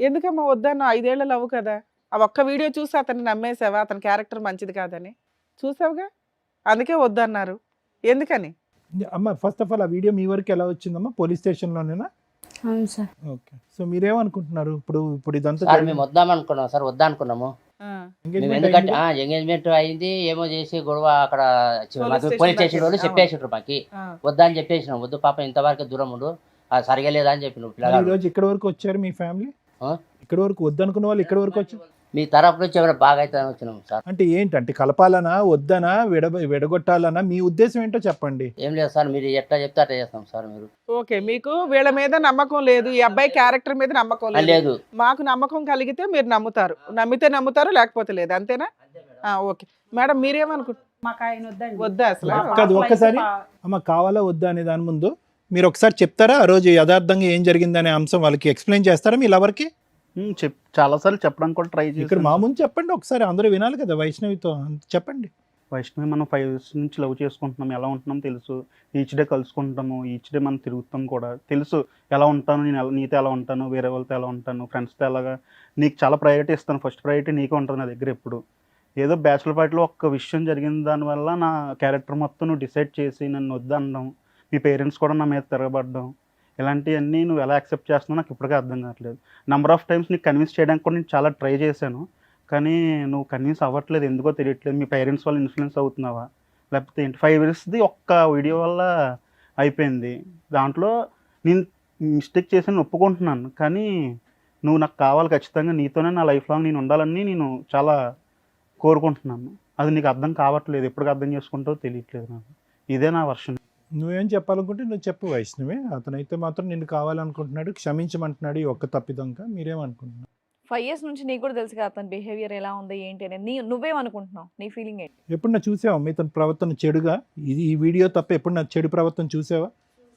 Speaker 2: ఎందుకమ్మా వద్దన్నా? 5 ఏళ్ల లవ్ కదా. ఆ ఒక్క వీడియో చూసి అతన్ని నమ్మేసావా? అతని క్యారెక్టర్ మంచిది కాదని చూసావుగా, అందుకే వద్దన్నారు. ఎందుకని?
Speaker 6: అమ్మ, ఫస్ట్ ఆఫ్ ఆల్ ఆ వీడియో మీ వరకు ఎలా వచ్చిందమ్మా? పోలీస్ స్టేషన్లోనేనా?
Speaker 7: అవును సార్.
Speaker 6: ఓకే. సో మీరేమనుకుంటున్నారు ఇప్పుడు ఇదంతా?
Speaker 9: సార్ మేము వద్దామనుకున్నాం సార్, వద్దనుకున్నాము. మేము
Speaker 6: ఎంగేజ్మెంట్
Speaker 9: ఎందుకంటే
Speaker 6: అయింది?
Speaker 9: ఎంగేజ్మెంట్ అయింది, ఏమో చేసి గొడవ అక్కడ
Speaker 2: Police
Speaker 9: పోలీస్
Speaker 2: station
Speaker 9: స్టేషన్ వాళ్ళు
Speaker 2: దాకా
Speaker 9: చెప్పేసిండ్రు మాకి. వద్దా అని చెప్పేసినాం. వద్దు పాప, ఇంతవరకు దూరం ఉండు, అది సరిగా లేదా అని చెప్పి నువ్వు
Speaker 6: మరి ఈ
Speaker 9: పిల్లగాడు.
Speaker 6: రోజు ఇక్కడ వరకు వచ్చారు మీ ఫ్యామిలీ?
Speaker 9: ఆ?
Speaker 6: ఇక్కడ వరకు వద్దనుకున్న వాళ్ళు ఇక్కడ వరకు వచ్చారు
Speaker 9: మీ తరపు నుంచి ఎవరైనా బాగా అవుతుందని వచ్చినాం సార్.
Speaker 6: అంటే ఏంటంటే కలపాలనా వద్దనా విడగొట్టాలనా? మీ ఉద్దేశం ఏంటో చెప్పండి.
Speaker 9: ఏం లేదు సార్, మీరు ఎట్లా చెప్తే అట్లా చేస్తాం సార్. మీరు
Speaker 2: ఓకే, మీకు వీళ్ళ మీద నమ్మకం లేదు, ఈ అబ్బాయి క్యారెక్టర్ మీద నమ్మకం లేదు.
Speaker 9: లేదు.
Speaker 2: మాకు నమ్మకం కలిగితే మీరు నమ్ముతారు, నమ్మితే నమ్ముతారు, లేకపోతే లేదు. అంతేనా? ఓకే మేడం, మీరేమనుకుంటున్నారు?
Speaker 5: మాకు ఆయన వద్దండి.
Speaker 2: వద్దా అసలు?
Speaker 6: కాదు, ఒక్కసారి అమ్మ కావాలా వద్దా అనే దాని ముందు మీరు ఒకసారి చెప్తారా? ఆ రోజు యథార్థంగా ఏం జరిగిందనే అంశం వాళ్ళకి ఎక్స్ప్లెయిన్ చేస్తారా మీ లవర్కి?
Speaker 4: చాలాసార్లు చెప్పడానికి కూడా ట్రై
Speaker 6: ఇక్కడ
Speaker 4: చేశాను.
Speaker 6: మా ముందు చెప్పండి ఒకసారి, అందరూ వినాలి కదా వైష్ణవితో. చెప్పండి.
Speaker 4: వైష్ణవి మనం 5 years నుంచి లవ్ చేసుకుంటున్నాం, ఎలా ఉంటున్నాం తెలుసు. ఈచ్ డే కలుసుకుంటాము, ఈచ్ డే మనం తిరుగుతాం కూడా తెలుసు. ఎలా ఉంటాను నేను, నీతో ఎలా ఉంటాను, వేరే వాళ్ళతో ఎలా ఉంటాను, ఫ్రెండ్స్తో ఎలాగా. నీకు చాలా ప్రయారిటీ ఇస్తాను, ఫస్ట్ ప్రయారిటీ నీకే ఉంటుంది నా దగ్గర ఎప్పుడు. ఏదో బ్యాచులర్ పార్టీలో ఒక్క విషయం జరిగిన దానివల్ల నా క్యారెక్టర్ మొత్తం నువ్వు డిసైడ్ చేసి నన్ను వద్దనడం, మీ పేరెంట్స్ కూడా నా మీద తిరగబడ్డం, ఇలాంటివన్నీ నువ్వు ఎలా యాక్సెప్ట్ చేస్తున్నావు నాకు ఇప్పటికే అర్థం కావట్లేదు. నెంబర్ ఆఫ్ టైమ్స్ నీకు కన్విన్స్ చేయడానికి కూడా నేను చాలా ట్రై చేశాను, కానీ నువ్వు కన్విన్స్ అవ్వట్లేదు. ఎందుకో తెలియట్లేదు. మీ పేరెంట్స్ వల్ల ఇన్ఫ్లుయెన్స్ అవుతున్నావా లేకపోతే ఏంటి? 5 yearsది ఒక్క వీడియో వల్ల అయిపోయింది. దాంట్లో నేను మిస్టేక్ చేసి ఒప్పుకుంటున్నాను, కానీ నువ్వు నాకు కావాలి ఖచ్చితంగా, నీతోనే నా లైఫ్ లాంగ్ నేను ఉండాలని నేను చాలా కోరుకుంటున్నాను. అది నీకు అర్థం కావట్లేదు, ఎప్పటికి అర్థం చేసుకుంటావో తెలియట్లేదు నాకు. ఇదే నా వర్షన్.
Speaker 6: నువ్వేం చెప్పాలనుకుంటే నువ్వు చెప్పు వైష్ణవి. అతనైతే మాత్రం నిన్ను కావాలనుకుంటున్నాడు, క్షమించమంటున్నాడు ఈ ఒక్క తప్పిదంగా. మీరేమనుకుంటున్నావు?
Speaker 1: 5 years నుంచి నీకు కూడా తెలుసు కదా అతని బిహేవియర్ ఎలా ఉంది ఏంటి అనేది. నువ్వేమనుకుంటున్నావు? నీ ఫీలింగ్ ఏంటి?
Speaker 6: ఎప్పుడన్నా చూసావా మీ తన ప్రవర్తన చెడుగా? ఈ వీడియో తప్ప ఎప్పుడన్నా చెడు ప్రవర్తన చూసావా?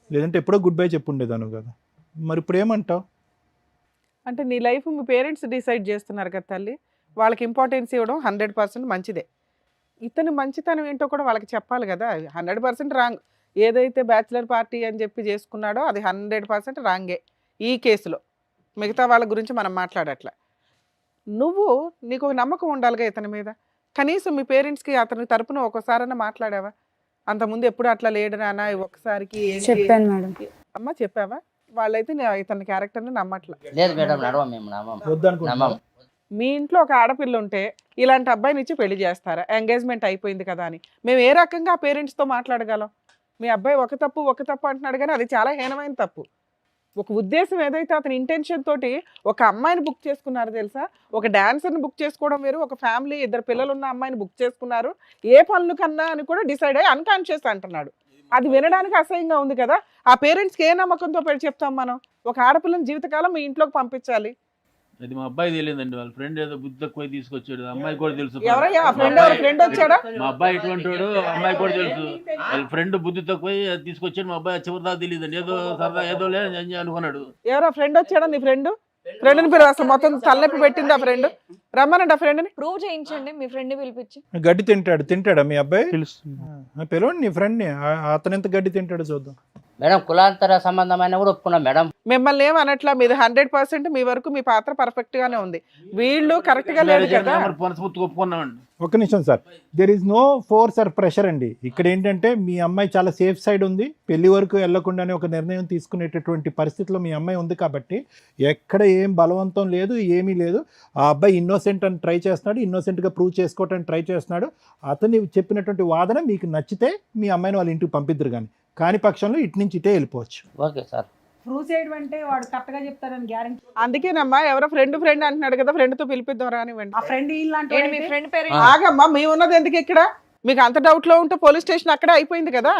Speaker 6: లేదంటే ఎప్పుడో గుడ్ బై చెప్పుండేదాను కదా. మరి ఇప్పుడు ఏమంటావు?
Speaker 2: అంటే నీ లైఫ్ మీ పేరెంట్స్ డిసైడ్ చేస్తున్నారు కదా తల్లి, వాళ్ళకి ఇంపార్టెన్స్ ఇవ్వడం 100% మంచిదే. ఇతని మంచితనం ఏంటో కూడా వాళ్ళకి చెప్పాలి కదా. 100% రాంగ్. ఏదైతే బ్యాచులర్ పార్టీ అని చెప్పి చేసుకున్నాడో అది 100% రాంగే ఈ కేసులో. మిగతా వాళ్ళ గురించి మనం మాట్లాడట్లా. నీకు ఒక నమ్మకం ఉండాలిగా ఇతని మీద. కనీసం మీ పేరెంట్స్కి అతని తరపున ఒకసారైనా మాట్లాడావా? అంతకుముందు ఎప్పుడు అట్లా లేడు నాన్న, ఒక్కసారికి
Speaker 7: చెప్పాను మేడం.
Speaker 2: అమ్మ చెప్పావా? వాళ్ళైతే ఇతని క్యారెక్టర్ని నమ్మట్లా.
Speaker 9: లేదు మేడం, నడవం మేము, నమ్మం.
Speaker 6: వద్దనుకుంటున్నావా?
Speaker 9: నమ్మం.
Speaker 2: మీ ఇంట్లో ఒక ఆడపిల్ల ఉంటే ఇలాంటి అబ్బాయిని ఇచ్చి పెళ్లి చేస్తారా? ఎంగేజ్మెంట్ అయిపోయింది కదా అని మేము ఏ రకంగా పేరెంట్స్తో మాట్లాడగలం? మీ అబ్బాయి ఒక తప్పు అంటున్నాడు, కానీ అది చాలా హీనమైన తప్పు. ఒక ఉద్దేశం ఏదైతే అతని ఇంటెన్షన్ తోటి ఒక అమ్మాయిని బుక్ చేసుకున్నారు తెలుసా? ఒక డాన్సర్ని బుక్ చేసుకోవడం వేరు, ఒక ఫ్యామిలీ 2 పిల్లలు ఉన్న అమ్మాయిని బుక్ చేసుకున్నారు. ఏ పనులు కన్నా అని కూడా డిసైడ్ అయ్యి అన్కాన్షియస్ అంటున్నాడు. అది వినడానికి అసహ్యంగా ఉంది కదా. ఆ పేరెంట్స్కి ఏ నమ్మకంతో పెట్టి చెప్తాం మనం? ఒక ఆడపిల్లని జీవితకాలం మీ ఇంట్లోకి పంపించాలి.
Speaker 8: అది మా అబ్బాయి తెలియదండి, వాళ్ళ ఫ్రెండ్ ఏదో బుద్ధి తక్కువ తీసుకొచ్చాడు. అమ్మాయి కూడా తెలుసు.
Speaker 2: ఎవరయ్యా ఆ ఫ్రెండ్? ఎవరు ఫ్రెండ్ వచ్చాడా?
Speaker 8: మా అబ్బాయి ఇటువంటి వాడు, అమ్మాయి కూడా తెలుసు. వాళ్ళ ఫ్రెండ్ బుద్ధి తక్కువ తీసుకొచ్చాడు. మా అబ్బాయి చివరి దాకా తెలియదండి, ఏదో సరదా ఏదో లేదు అనుకున్నాడు.
Speaker 2: ఎవరో ఫ్రెండ్ వచ్చాడా? నీ ఫ్రెండ్ని పేరు అసలు మొత్తం తలనొప్పి పెట్టింది ఆ ఫ్రెండ్. రమ్మనండి ఆ ఫ్రెండ్ని.
Speaker 1: ప్రూవ్ చేయించండి మీ ఫ్రెండ్ని పిలిపించి.
Speaker 6: గడ్డి తింటాడా మీ అబ్బాయి?
Speaker 4: తెలుసు.
Speaker 6: పిలవండి నీ ఫ్రెండ్ని. అతను ఎంత గడ్డి తింటాడో చూద్దాం.
Speaker 9: మేడం కులాంతర సంబంధమైన కూడా ఒప్పుకున్నాం మేడం.
Speaker 2: మిమ్మల్ని ఏమనట్లా, మీది 100% మీ వరకు మీ పాత్ర పర్ఫెక్ట్ గానే ఉంది. వీళ్ళు కరెక్ట్ గా లేదు కదా.
Speaker 8: మనస్ఫూర్తిగా ఒప్పుకున్నామండి.
Speaker 6: ఒక్క నిమిషం sir, there is no force or pressure అండి. ఇక్కడ ఏంటంటే మీ అమ్మాయి చాలా సేఫ్ సైడ్ ఉంది, పెళ్లి వరకు వెళ్లకుండానే ఒక నిర్ణయం తీసుకునేటటువంటి పరిస్థితిలో మీ అమ్మాయి ఉంది కాబట్టి ఎక్కడ ఏం బలవంతం లేదు, ఏమీ లేదు. ఆ అబ్బాయి ఇన్నోసెంట్ అని ట్రై చేస్తున్నాడు, ఇన్నోసెంట్గా ప్రూవ్ చేసుకోవటానికి ట్రై చేస్తున్నాడు. అతన్ని చెప్పినటువంటి వాదన మీకు నచ్చితే మీ అమ్మాయిని వాళ్ళ ఇంటికి పంపిద్దరు, కాని పక్షంలో ఇటు నుంచి ఇటే వెళ్ళిపోవచ్చు.
Speaker 9: Okay sir.
Speaker 5: ప్రూవ్ చేయడం అంటే వాడు కరెక్ట్ గా చెప్తారని గ్యారెంటీ.
Speaker 2: అందుకేనమ్మా ఎవరో ఫ్రెండ్ అంటున్నాడు కదా, ఫ్రెండ్ తో పిలిపిద్దాం రానివ్వండి.
Speaker 5: ఆ ఫ్రెండ్
Speaker 1: మీ ఫ్రెండ్ పేరు
Speaker 2: ఆగమ్మా, మేము ఉన్నది ఎందుకు ఇక్కడ? మీకు అంత డౌట్ లో ఉంటే పోలీస్ స్టేషన్ అక్కడే అయిపోయింది కదా.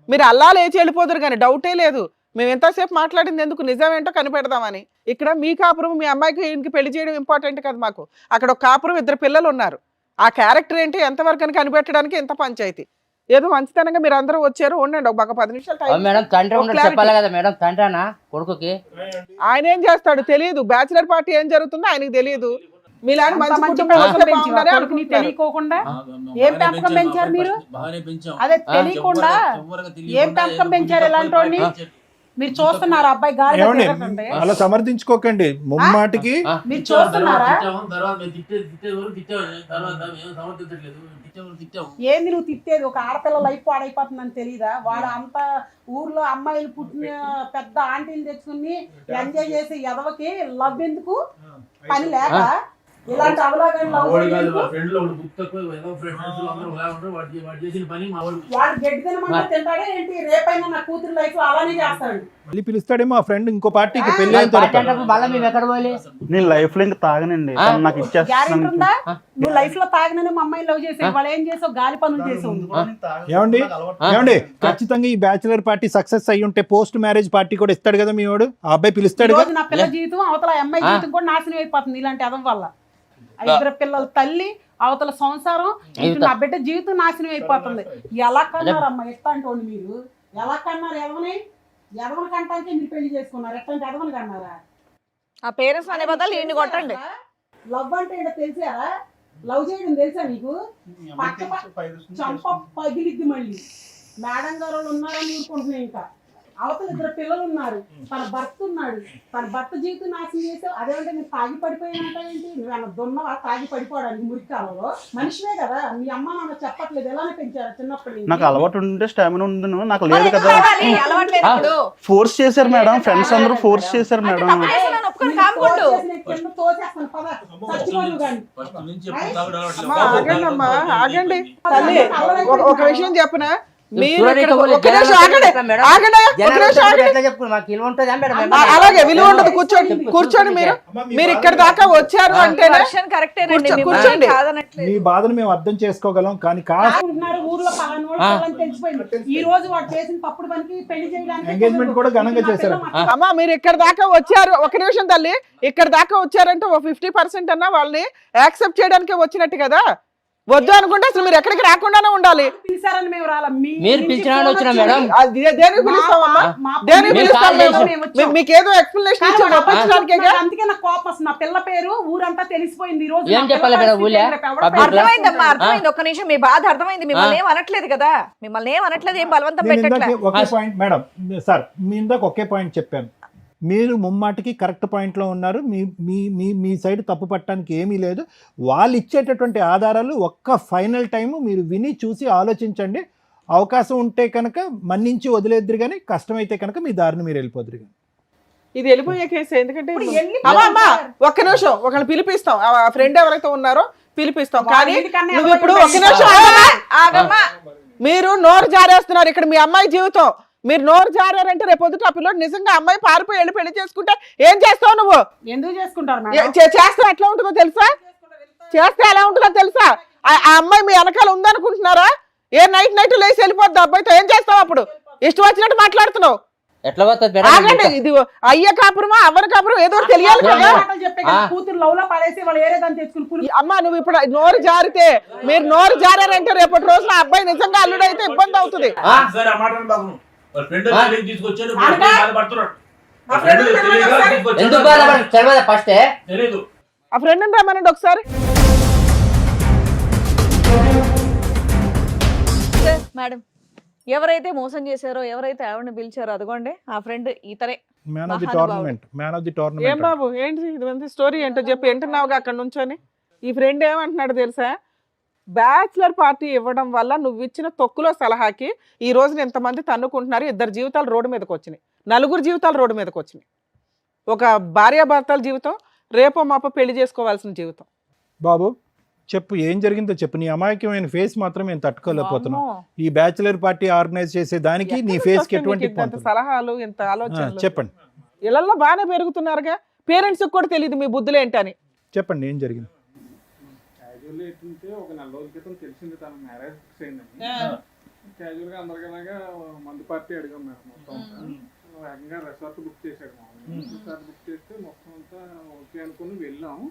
Speaker 2: మీరు అల్లా లేచి వెళ్ళిపోతారు కానీ డౌటే లేదు. మేము ఎంతసేపు మాట్లాడింది ఎందుకు, నిజమేంటో కనిపెడదామని. ఇక్కడ మీ కాపురం, మీ అమ్మాయికి ఈయనకి పెళ్లి చేయడం ఇంపార్టెంట్ కదా మాకు. అక్కడ ఒక కాపురం, 2 పిల్లలు ఉన్నారు. ఆ క్యారెక్టర్ ఏంటి ఎంతవరకు అని కనిపెట్టడానికి ఎంత పంచాయతీ. ఏదో మంచితనంగా మీరు అందరూ వచ్చారు, ఉండండి ఒక 10 నిమిషాలు టైం.
Speaker 9: మేడం తండ్రి
Speaker 2: ఒక
Speaker 9: ఉన్నాడు
Speaker 2: clarity.
Speaker 9: చెప్పాలి కదా మేడం, తండ్రినా కొడుకుకి.
Speaker 2: ఆయన ఏం చేస్తాడు తెలియదు, బ్యాచిలర్ పార్టీ ఏం జరుగుతుందో ఆయనకి తెలియదు. మీలాంటి
Speaker 5: అంత
Speaker 2: మంచి
Speaker 5: మంచి
Speaker 2: కుటుంబం
Speaker 5: పెంపకం
Speaker 2: వస్తే
Speaker 5: పెంచి
Speaker 2: బాగుంటారే
Speaker 5: కొడుకుని
Speaker 2: అనుకుంటున్నారు.
Speaker 5: తెలియకోకుండా ఏం పెంపకం పెంచారు మీరు? అదే తెలియకుండా ఏం పెంపకం పెంచారు ఇలాంటి వాడిని? మీరు చూస్తున్నారా అబ్బాయి గాలి
Speaker 6: ఏమండి
Speaker 5: తిరగకుంటే?
Speaker 6: అలా సమర్థించుకోకండి ముమ్మాటికి.
Speaker 5: మీరు చూస్తున్నారా? ఏంది నువ్వు తిట్టేది? ఒక ఆడపిల్ల లైఫ్ పాడైపోతుందని తెలియదా? వాడు అంత ఊర్లో అమ్మాయిలు పుట్టిన పెద్ద ఆంటీని తెచ్చుకుని ఎంజాయ్ చేసే ఎదవకి లవ్ ఎందుకు? పని లేక ఇలాంటి అవలాగా వాడు గడ్డి తినమంటే తింటాడే ఏంటి? రేపైనా నా కూతురు లైఫ్ అలానే చేస్తాడు.
Speaker 6: మళ్ళీ పిలుస్తాడేమో ఆ ఫ్రెండ్ ఇంకో పార్టీకి పెళ్లి అయిన
Speaker 9: పార్టీ
Speaker 6: తర్వాత.
Speaker 9: అంటప్పుడు మళ్ళీ మేము ఎక్కడ పోవాలి?
Speaker 4: నేను లైఫ్ లో ఇంకా తాగనండి, తను నాకు
Speaker 5: గ్యారెంటీ
Speaker 4: ఇచ్చేస్తాను.
Speaker 5: ఉందా? నువ్వు లైఫ్ లో తాగిననే మా అమ్మాయిని లవ్ చేసేది. వాళ్ళు ఏం చేసావు? గాలి పనులు చేసావు.
Speaker 6: ఏమండి ఖచ్చితంగా ఈ బ్యాచిలర్ పార్టీ సక్సెస్ అయ్యి ఉంటే పోస్ట్ మ్యారేజ్ పార్టీ కూడా ఇస్తాడు కదా మీ వాడు. ఆ అబ్బాయి పిలుస్తాడు
Speaker 5: రోజు నా పిల్ల జీవితం అవతల అమ్మాయి జీవితం కూడా నాశనం అయిపోతుంది ఇలాంటి అదం వల్ల. 5 పిల్లల తల్లి, అవతల సంసారం, ఇటు నా బిడ్డ జీవితం నాశనం అయిపోతుంది. ఎలా కన్నారమ్మా ఎట్లాంటి వాళ్ళు మీరు? ఎలా కన్నారు? ఎదవని కంటానికి మీరు పెళ్లి చేసుకున్నారు. ఎట్లాంటి ఎదవని కన్నారా?
Speaker 1: ఆ పేరెంట్స్ అనే బదులు ఈయన్ని కొట్టండి.
Speaker 5: లవ్ అంటే ఏంటో తెలిసారా? లవ్ చేయడం తెలుసా నీకు? చంప పగిలిద్ది మళ్ళీ. మేడం గారు వాళ్ళు ఉన్నారని ఊరుకుంటున్నాయి. ఇంకా అవతల 2 పిల్లలు ఉన్నారు, తన భర్త ఉన్నాడు. తన భర్త జీవితం నాశనం చేసావు. అదేమంటే నేను తాగి పడిపోయినంటావేంటి? నువ్వేమన్నా దున్నవా తాగి పడిపోవడానికి? మురికాలలో మనిషివే కదా. మీ అమ్మ నాన్న చెప్పట్లేదు ఎలానే పెంచారు చిన్నప్పటి నుంచి?
Speaker 4: నాకు అలవాటు ఉంటే స్టామినా ఉంది, నాకు లేదు కదా.
Speaker 1: అలవాట్లేదు.
Speaker 4: ఫోర్స్ చేశారు మేడం, ఫ్రెండ్స్ అందరూ ఫోర్స్ చేశారు మేడం.
Speaker 5: కింద తోసేస్తాను పద, చచ్చిపోను కానీ.
Speaker 2: అమ్మా, ఆగండి అమ్మా, ఆగండి తల్లి. ఒక విషయం చెప్పనా, మీరు ఇక్కడ
Speaker 9: చూడండి,
Speaker 2: ఒక నిమిషం ఆగండి, ఆగండి, ఒక నిమిషం ఆగండి. అలాగే విలువ ఉండదు. కూర్చోండి మీరు ఇక్కడ దాకా వచ్చారు అంటేనే కూర్చోండి.
Speaker 6: మీ బాధను మేము అర్థం చేసుకోగలం కానీ
Speaker 5: అనుకుంటున్నారు ఊర్లో పలానోళ్ళని తెలిసిపోయింది. ఈ రోజు వాడు చేసిన తప్పుడు పనికి పెళ్లి చేయడానికి
Speaker 6: ఎంగేజ్మెంట్ కూడా ఘనంగా చేశారు.
Speaker 2: అమ్మా మీరు ఇక్కడ దాకా వచ్చారు, ఒక నిమిషం తల్లి, ఇక్కడ దాకా వచ్చారంటే ఓ 50% అన్నా వాళ్ళని యాక్సెప్ట్ చేయడానికి వచ్చినట్టు కదా. వద్దు అనుకుంటే అసలు మీరు ఎక్కడికి రాకుండానే ఉండాలి.
Speaker 5: పిలిచారని మేము రాలా.
Speaker 9: మీరు పిలిచినా వచ్చినా మేడం.
Speaker 2: దేనికి పిలుస్తామమ్మా? దేనికి పిలుస్తాం మేము? మీకేదో ఎక్స్ప్లెనేషన్ ఇచ్చాము తప్పించడానికే.
Speaker 5: అందుకే నాకు కోపం వస్తుంది. నా పిల్ల పేరు ఊరంతా తెలిసిపోయింది. ఈ రోజు
Speaker 9: ఏం చెప్పాలి మేడం? ఊళ్ళో
Speaker 1: అర్థమైందమ్మా, అర్థమైంది. ఒక్క నిమిషం, మీ బాధ అర్థమైంది. మిమ్మల్ని ఏం అనట్లేదు కదా, మిమ్మల్ని ఏం అనట్లేదు, ఏం బలవంతం పెట్టట్లేదు.
Speaker 6: ఒకే పాయింట్ మేడం సార్, మీ ఇందాక ఒకే పాయింట్ చెప్పాను. మీరు ముమ్మాటికి కరెక్ట్ పాయింట్లో ఉన్నారు. మీ సైడ్ తప్పు పట్టడానికి ఏమీ లేదు. వాళ్ళు ఇచ్చేటటువంటి ఆధారాలు ఒక్క ఫైనల్ టైము మీరు విని చూసి ఆలోచించండి. అవకాశం ఉంటే కనుక మన్నించి వదిలేద్దరు కానీ, కష్టమైతే కనుక మీ దారిని మీరు వెళ్ళిపోదురు కానీ.
Speaker 2: ఇది వెళ్ళిపోయే కేసు. ఎందుకంటే అమ్మా ఒక్క నిమిషం, ఒకళ్ళు పిలిపిస్తాం. ఆ ఫ్రెండ్ ఎవరైతే ఉన్నారో పిలిపిస్తాం. కానీ నువ్వు ఇప్పుడు ఒక నిమిషం ఆగమ్మా. మీరు నోరు జారేస్తున్నారు. ఇక్కడ మీ అమ్మాయి జీవితం, మీరు నోరు జారారంటే రేపు పొద్దుట ఆ పిల్లడు నిజంగా అమ్మాయి పారిపోయి వెళ్ళి పెళ్లి చేసుకుంటే ఏం చేస్తావు నువ్వు?
Speaker 5: ఎందుకు చేసుకుంటారు?
Speaker 2: చేస్తే ఎట్లా ఉంటుందో తెలుసా? చేస్తే ఎలా ఉంటుందో తెలుసా? ఆ అమ్మాయి మీ వెనకాల ఉందనుకుంటున్నారా? ఏ నైట్ లేచి వెళ్ళిపోద్ది అబ్బాయితో. ఏం చేస్తావు అప్పుడు? ఇష్టం వచ్చినట్టు మాట్లాడుతున్నావు.
Speaker 9: ఎట్లా పోతుంది?
Speaker 2: ఆగండి, ఇది అయ్య కాపురమా అవ్వని కాపురం ఏదో తెలియాలి కదా.
Speaker 5: కూతురు లవ్ లో పడేసి వాళ్ళు ఏరే దాన్ని తెచ్చుకుని
Speaker 2: అమ్మా నువ్వు ఇప్పుడు నోరు జారితే, మీరు నోరు జారారంటే రేపటి రోజున అబ్బాయి నిజంగా అల్లుడు అయితే ఇబ్బంది అవుతుంది. ఆ ఫ్రెండ్ రమ్మనండి ఒకసారి.
Speaker 1: మేడం, ఎవరైతే మోసం చేశారో, ఎవరైతే ఆవిడని పిలిచారో అదిగోండి ఆ ఫ్రెండ్ ఇతరే.
Speaker 6: Man of the tournament.
Speaker 2: ఏం బాబు ఏంటి ఇది స్టోరీ ఏంటో చెప్పి వింటున్నావుగా అక్కడ నుంచొని. ఈ ఫ్రెండ్ ఏమంటున్నాడు తెలుసా? బ్యాచిలర్ పార్టీ ఇవ్వడం వల్ల నువ్వు ఇచ్చిన తొక్కులో సలహాకి ఈ రోజున ఎంతమంది తన్నుకుంటున్నారు. 2 జీవితాలు రోడ్డు మీదకి వచ్చినాయి, 4 జీవితాలు రోడ్డు మీదకి వచ్చినాయి. ఒక భార్యాభర్తల జీవితం, రేపో మాపో పెళ్లి చేసుకోవాల్సిన జీవితం.
Speaker 6: బాబు చెప్పు, ఏం జరిగిందో చెప్పు. నీ అమాయకమైన ఫేస్ మాత్రం మేము తట్టుకోలేకపోతున్నాం. ఈ బ్యాచిలర్ పార్టీ ఆర్గనైజ్ చేసే దానికి నీ ఫేస్ కి ఎటువంటి
Speaker 2: సలహాలు, ఇంత ఆలోచన
Speaker 6: చెప్పండి.
Speaker 2: ఇళ్లలో బాగానే పెరుగుతున్నారుగా, పేరెంట్స్ కూడా తెలియదు మీ బుద్ధులు ఏంటని.
Speaker 6: చెప్పండి ఏం జరిగింది?
Speaker 10: ఒక 4 రోజుల క్రితం తెలిసింది తన మ్యారేజ్ ఫిక్స్ అయిందని. క్యాజువల్ గా అందరికలాగా మందు పార్టీ అడిగాం మేడం. మొత్తం వేగంగా రిసార్ట్ బుక్ చేశాడు మామూలు. రిసార్ట్ బుక్ చేస్తే మొత్తం అంతా ఓకే అనుకుని వెళ్ళాము.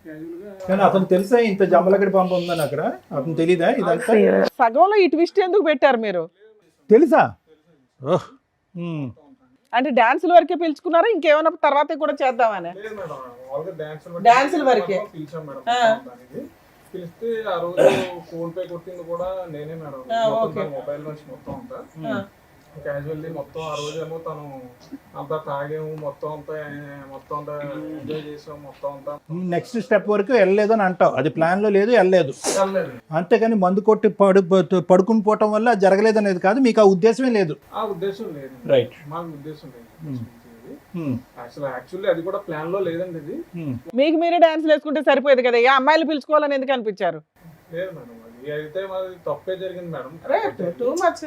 Speaker 10: క్యాజువల్గా
Speaker 6: కానీ అతను తెలుసా ఇంత జమ్మలగడి పంప ఉందని అక్కడ? అతను తెలీదా ఇదంతా?
Speaker 2: సగంలో ఈ ట్విస్ట్ ఎందుకు పెట్టారు మీరు?
Speaker 6: తెలుసా? ఓహ్.
Speaker 2: అంటే డాన్సుల వరకే పిలుచుకున్నారా ఇంకేమైనా తర్వాత కూడా చేద్దామని?
Speaker 10: లేదు మేడం, మామూలుగా
Speaker 2: డాన్సుల వరకే
Speaker 10: పిలిచాం మేడం.
Speaker 2: ఆ.
Speaker 10: దానికి పిలిస్తే ఆ రోజు ఫోన్ పే కొట్టింది కూడా నేనే మేడం.
Speaker 2: ఓకే.
Speaker 10: మొబైల్ నుంచి మొత్తం అంతా క్యాజువల్లీ మొత్తం ఆ రోజేమో తను అంతా తాగాము, మొత్తం అంతా ఎంజాయ్ చేసాం, మొత్తం అంతా
Speaker 6: నెక్స్ట్ స్టెప్ వరకు వెళ్ళలేదని అంటావు. అది ప్లాన్ లో లేదు, వెళ్ళలేదు.
Speaker 10: వెళ్ళలేదు.
Speaker 6: అంతేగాని మందు కొట్టి పడుకుని పోవటం వల్ల జరగలేదు అనేది కాదు, మీకు ఆ ఉద్దేశమే లేదు.
Speaker 10: ఆ ఉద్దేశం లేదు.
Speaker 6: రైట్.
Speaker 10: మాకు ఉద్దేశం లేదు. యాక్చువల్లీ అది కూడా ప్లాన్ లో లేదండి. ఇది
Speaker 2: మీకు మీరే డాన్స్ వేసుకుంటే సరిపోయేది కదా, ఏ అమ్మాయిలు పిలుచుకోవాలని ఎందుకు అనిపించారు?
Speaker 10: లేదు మేడం, అది అయితే మాది తప్పే జరిగింది మేడం.
Speaker 2: Too much.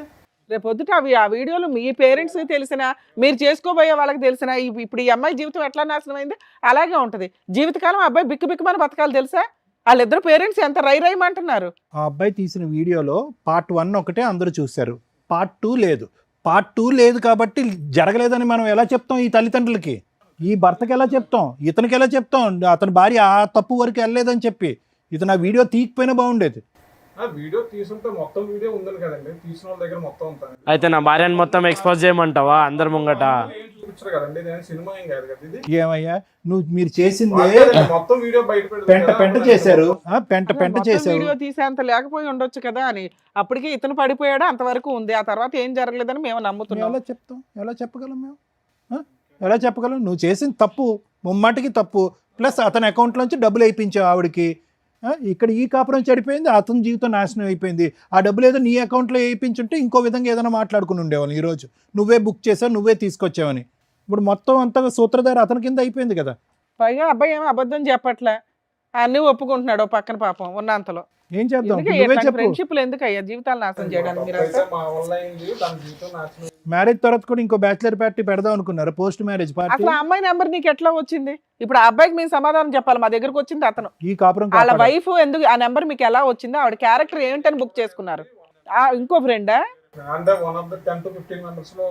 Speaker 2: రేపు పొద్దుట ఆ వీడియోలు మీ పేరెంట్స్ తెలిసిన, మీరు చేసుకోబోయే వాళ్ళకి తెలిసిన, ఇప్పుడు ఈ అమ్మాయి జీవితం ఎట్లా నాశనం అయింది అలాగే ఉంటది. జీవితకాలం ఆ అబ్బాయి బిక్కుమని బతకాలి తెలుసా? వాళ్ళిద్దరు పేరెంట్స్ ఎంత రైమంటున్నారు.
Speaker 6: ఆ అబ్బాయి తీసిన వీడియోలో పార్ట్ 1 ఒకటే అందరూ చూశారు, పార్ట్ 2 లేదు. పార్ట్ 2 లేదు కాబట్టి జరగలేదని మనం ఎలా చెప్తాం ఈ తల్లిదండ్రులకి? ఈ భర్తకి ఎలా చెప్తాం? ఇతనికి ఎలా చెప్తాం? అతని భార్య ఆ తప్పు వరకు వెళ్ళలేదని చెప్పి ఇతను ఆ వీడియో తీయకపోయినా బాగుండేది.
Speaker 10: ఆ వీడియో తీసుంటే మొత్తం వీడియో ఉందని కదండి, తీసిన వాళ్ళ దగ్గర మొత్తం అంతా.
Speaker 3: అయితే నా భార్యని మొత్తం ఎక్స్పోజ్ చేయమంటావా అందరి ముంగట?
Speaker 10: చూపించారు కదండి, ఇది సినిమా ఏం కాదు కదా ఇది.
Speaker 6: ఏమయ్యా మీరు చేసిందే
Speaker 10: మొత్తం వీడియో బయట
Speaker 6: పెంట చేశారు, పెంట చేశారు.
Speaker 2: వీడియో తీసేంత లేకపోయి ఉండొచ్చు కదా అని. అప్పటికే ఇతను పడిపోయాడు, అంతవరకు ఉంది. ఆ తర్వాత ఏం జరగలేదని మేము నమ్ముతున్నాం.
Speaker 6: ఎలా చెప్తాం? ఎలా చెప్పగలం మేము? ఎలా చెప్పగలం? నువ్వు చేసిన తప్పు ముమ్మాటికి తప్పు. ప్లస్ అతని అకౌంట్లోంచి డబ్బులు వేయించావు ఆవిడకి. ఇక్కడ ఈ కాపురం చెడిపోయింది, అతని జీవితం నాశనం అయిపోయింది. ఆ డబ్బులు ఏదో నీ అకౌంట్లో వేయించుంటే ఇంకో విధంగా ఏదైనా మాట్లాడుకుని ఉండేవాళ్ళు ఈరోజు. నువ్వే బుక్ చేసావు, నువ్వే తీసుకొచ్చావని. ఇప్పుడు మొత్తం అంతా సూత్రధారి అతని కింద అయిపోయింది కదా.
Speaker 2: పైగా అబ్బాయి ఏమో అబద్ధం చెప్పట్లే, అన్నీ ఒప్పుకుంటున్నాడు పక్కన పాపం ఉన్నంతలో.
Speaker 6: ఏం చేద్దాం? నువ్వే చెప్పు.
Speaker 2: ఫ్రెండ్షిప్లు ఎందుకు అయ్యా జీవితాలు నాశనం చేయడానికి? మీరు
Speaker 10: మా వల్ల అయింది, తన జీవితం నాశనం.
Speaker 6: మ్యారేజ్ తర్వాత కూడా ఇంకో బ్యాచిలర్ పార్టీ పెడదాం అనుకున్నారు, పోస్ట్ మ్యారేజ్ పార్టీ.
Speaker 2: అసలు ఆ అమ్మాయి నెంబర్ నీకు ఎట్లా వచ్చింది? ఇప్పుడు ఆ అబ్బాయికి మేము సమాధానం చెప్పాలి. మా దగ్గరకు వచ్చింది అతను,
Speaker 6: ఈ కాపురం
Speaker 2: వాళ్ళ వైఫ్. ఎందుకు ఆ నెంబర్ మీకు ఎలా వచ్చింది? ఆవిడ క్యారెక్టర్ ఏంటని బుక్ చేసుకున్నారు? ఇంకో ఫ్రెండా?
Speaker 10: అంటే 1 of the 10 to 15 members లో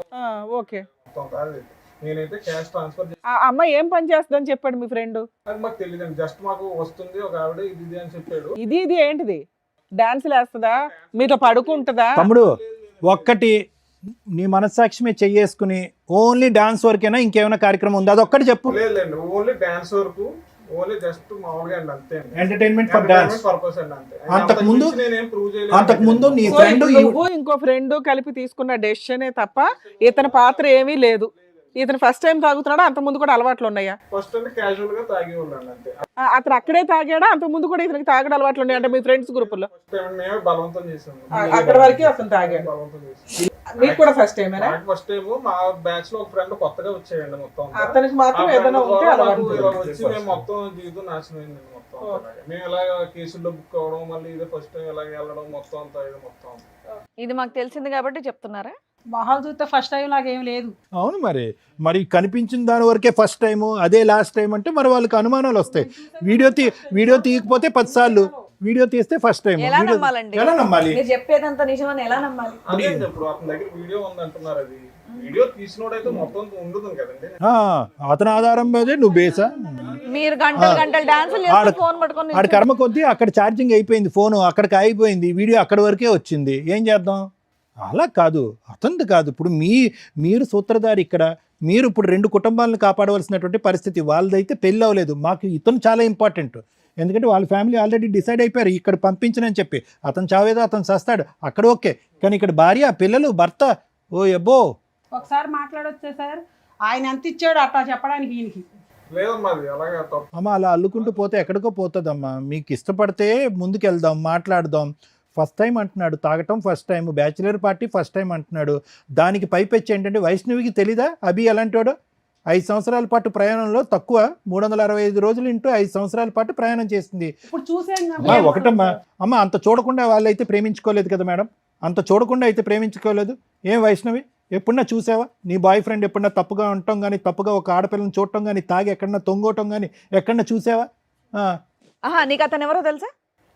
Speaker 2: ఓకే.
Speaker 10: మొత్తం కాదు. నేనైతే క్యాష్ ట్రాన్స్ఫర్
Speaker 2: ఆ అమ్మాయి ఏం పని చేస్తుందని చెప్పాడు మీ ఫ్రెండ్?
Speaker 10: అది మాకు తెలియదండి. జస్ట్ మాకు వస్తుంది ఒక ఆవిడ ఇది అని చెప్పాడు.
Speaker 2: ఇది ఏంటిది? డాన్స్ వేస్తుందా, మీతో పడుకుంటుందా?
Speaker 6: తమ్ముడు ఒక్కటి, నీ మనస్సాక్షి మీద చెయ్యేసుకుని ఓన్లీ డాన్స్ వరకేనా, ఇంకేమైనా కార్యక్రమం ఉందా? అది ఒక్కటి చెప్పు.
Speaker 10: లేదండి, ఓన్లీ డాన్స్ వరకు, ఓన్లీ జస్ట్ మామూలుగా అండి, అంతే.
Speaker 6: ఎంటర్టైన్మెంట్ ఫర్ డాన్స్
Speaker 10: పర్పస్ అండి, అంతే.
Speaker 6: అంతకుముందు నీ ఫ్రెండ్
Speaker 2: ఇంకో ఫ్రెండ్ కలిపి తీసుకున్న డెసిషనే తప్ప ఇతని పాత్ర ఏమీ లేదు. ఇతను ఫస్ట్ టైం తాగుతున్నాడా? అంత ముందు కూడా అలవాట్లు ఉన్నాయా?
Speaker 10: ఫస్ట్ అంటే క్యాజువల్ గా తాగి ఉన్నాను అంతే.
Speaker 2: అతను అక్కడే తాగాడా? అంత ముందు కూడా ఇతనికి తాగడం అలవాట్లు ఉన్నాయి అంటే మీ ఫ్రెండ్స్ గ్రూప్ లో?
Speaker 10: మేమే బలవంతం చేసాము.
Speaker 2: అక్కడ వరకే అతను తాగాడు.
Speaker 10: బలవంతం చేసాము.
Speaker 2: మీకు కూడా ఫస్ట్ టైం?
Speaker 10: ఫస్ట్ టైం మా బ్యాచ్ లో ఒక ఫ్రెండ్ కొత్తగా వచ్చేయండి. మొత్తం
Speaker 2: అతనికి మాత్రం ఏదైనా ఉంటే అలవాటు
Speaker 10: వచ్చి మేము మొత్తం జీవితం నాశనం అయింది మొత్తం. మేము ఇలా కేసుల్లో బుక్ అవ్వడం, మళ్ళీ ఇదే ఫస్ట్ టైం ఇలాగ వెళ్ళడం, మొత్తం అంతా ఇది మొత్తం.
Speaker 1: ఇది మాకు తెలిసింది కాబట్టి చెప్తున్నారా?
Speaker 5: మొహాలు చూస్తే ఫస్ట్ టైం లాగా ఏం లేదు.
Speaker 6: అవును, మరి కనిపించిన దాని వరకే ఫస్ట్ టైము, అదే లాస్ట్ టైం అంటే మరి వాళ్ళకి అనుమానాలు వస్తాయి. వీడియో తీయకపోతే 10 సార్లు, వీడియో తీస్తే ఫస్ట్ టైం.
Speaker 1: ఎలా నమ్మాలండి?
Speaker 6: ఎలా నమ్మాలి?
Speaker 1: మీరు చెప్పేదంతా నిజమని ఎలా నమ్మాలి?
Speaker 10: అదే ఇప్పుడు అతని దగ్గర వీడియో ఉంది అంటున్నారు. అది వీడియో తీసినోడైతే మొత్తం ఉండదు కదండి.
Speaker 6: అతని ఆధారం మీదే నువ్వు బేసా?
Speaker 1: మీరు గంటలు డాన్సులు చేస్తూ ఫోన్ పట్టుకొని
Speaker 6: ఆడ కర్మ కొద్దీ అక్కడ ఛార్జింగ్ అయిపోయింది, ఫోను అక్కడికి అయిపోయింది, వీడియో అక్కడి వరకే వచ్చింది. ఏం చేద్దాం? అలా కాదు, అతనిది కాదు. ఇప్పుడు మీరు సూత్రధారి ఇక్కడ. మీరు ఇప్పుడు 2 కుటుంబాలను కాపాడవలసినటువంటి పరిస్థితి. వాళ్ళదైతే పెళ్ళి అవ్వలేదు. మాకు ఇతను చాలా ఇంపార్టెంట్. ఎందుకంటే వాళ్ళ ఫ్యామిలీ ఆల్రెడీ డిసైడ్ అయిపోయారు ఇక్కడ పంపించనని చెప్పి. అతను చావేదో అతను చస్తాడు అక్కడ, ఓకే. కానీ ఇక్కడ భార్య, పిల్లలు, భర్త, ఓ ఎబ్బో.
Speaker 5: ఒకసారి మాట్లాడొచ్చే సార్, ఆయన ఎంత ఇచ్చాడు అట్లా చెప్పడానికి ఈయనకి
Speaker 10: లేదమ్మా. అది అలాగే
Speaker 6: అమ్మ అలా అల్లుకుంటూ పోతే ఎక్కడికో పోతుందమ్మా. మీకు ఇష్టపడితే ముందుకెళ్దాం, మాట్లాడదాం. ఫస్ట్ టైం అంటున్నాడు తాగటం, first time bachelor party, first time అంటున్నాడు. దానికి పైపెచ్చి ఏంటంటే వైష్ణవికి తెలీదా అభి ఎలాంటివాడో? 5 సంవత్సరాల పాటు ప్రయాణంలో తక్కువ 365 రోజులు ఇంటూ 5 సంవత్సరాల పాటు ప్రయాణం చేసింది.
Speaker 5: ఇప్పుడు చూసాం.
Speaker 6: ఒకటమ్మా అమ్మ, అంత చూడకుండా వాళ్ళైతే ప్రేమించుకోలేదు కదా మేడం. అంత చూడకుండా అయితే ప్రేమించుకోలేదు. ఏం వైష్ణవి, ఎప్పుడన్నా చూసావా నీ బాయ్ ఫ్రెండ్ ఎప్పుడన్నా తప్పుగా ఉండటం కానీ, తప్పుగా ఒక ఆడపిల్లని చూడటం కానీ, తాగి ఎక్కడన్నా తొంగోవటం కానీ ఎక్కడన్నా చూసావా?
Speaker 1: నీకు అతను ఎవరో తెలుసా?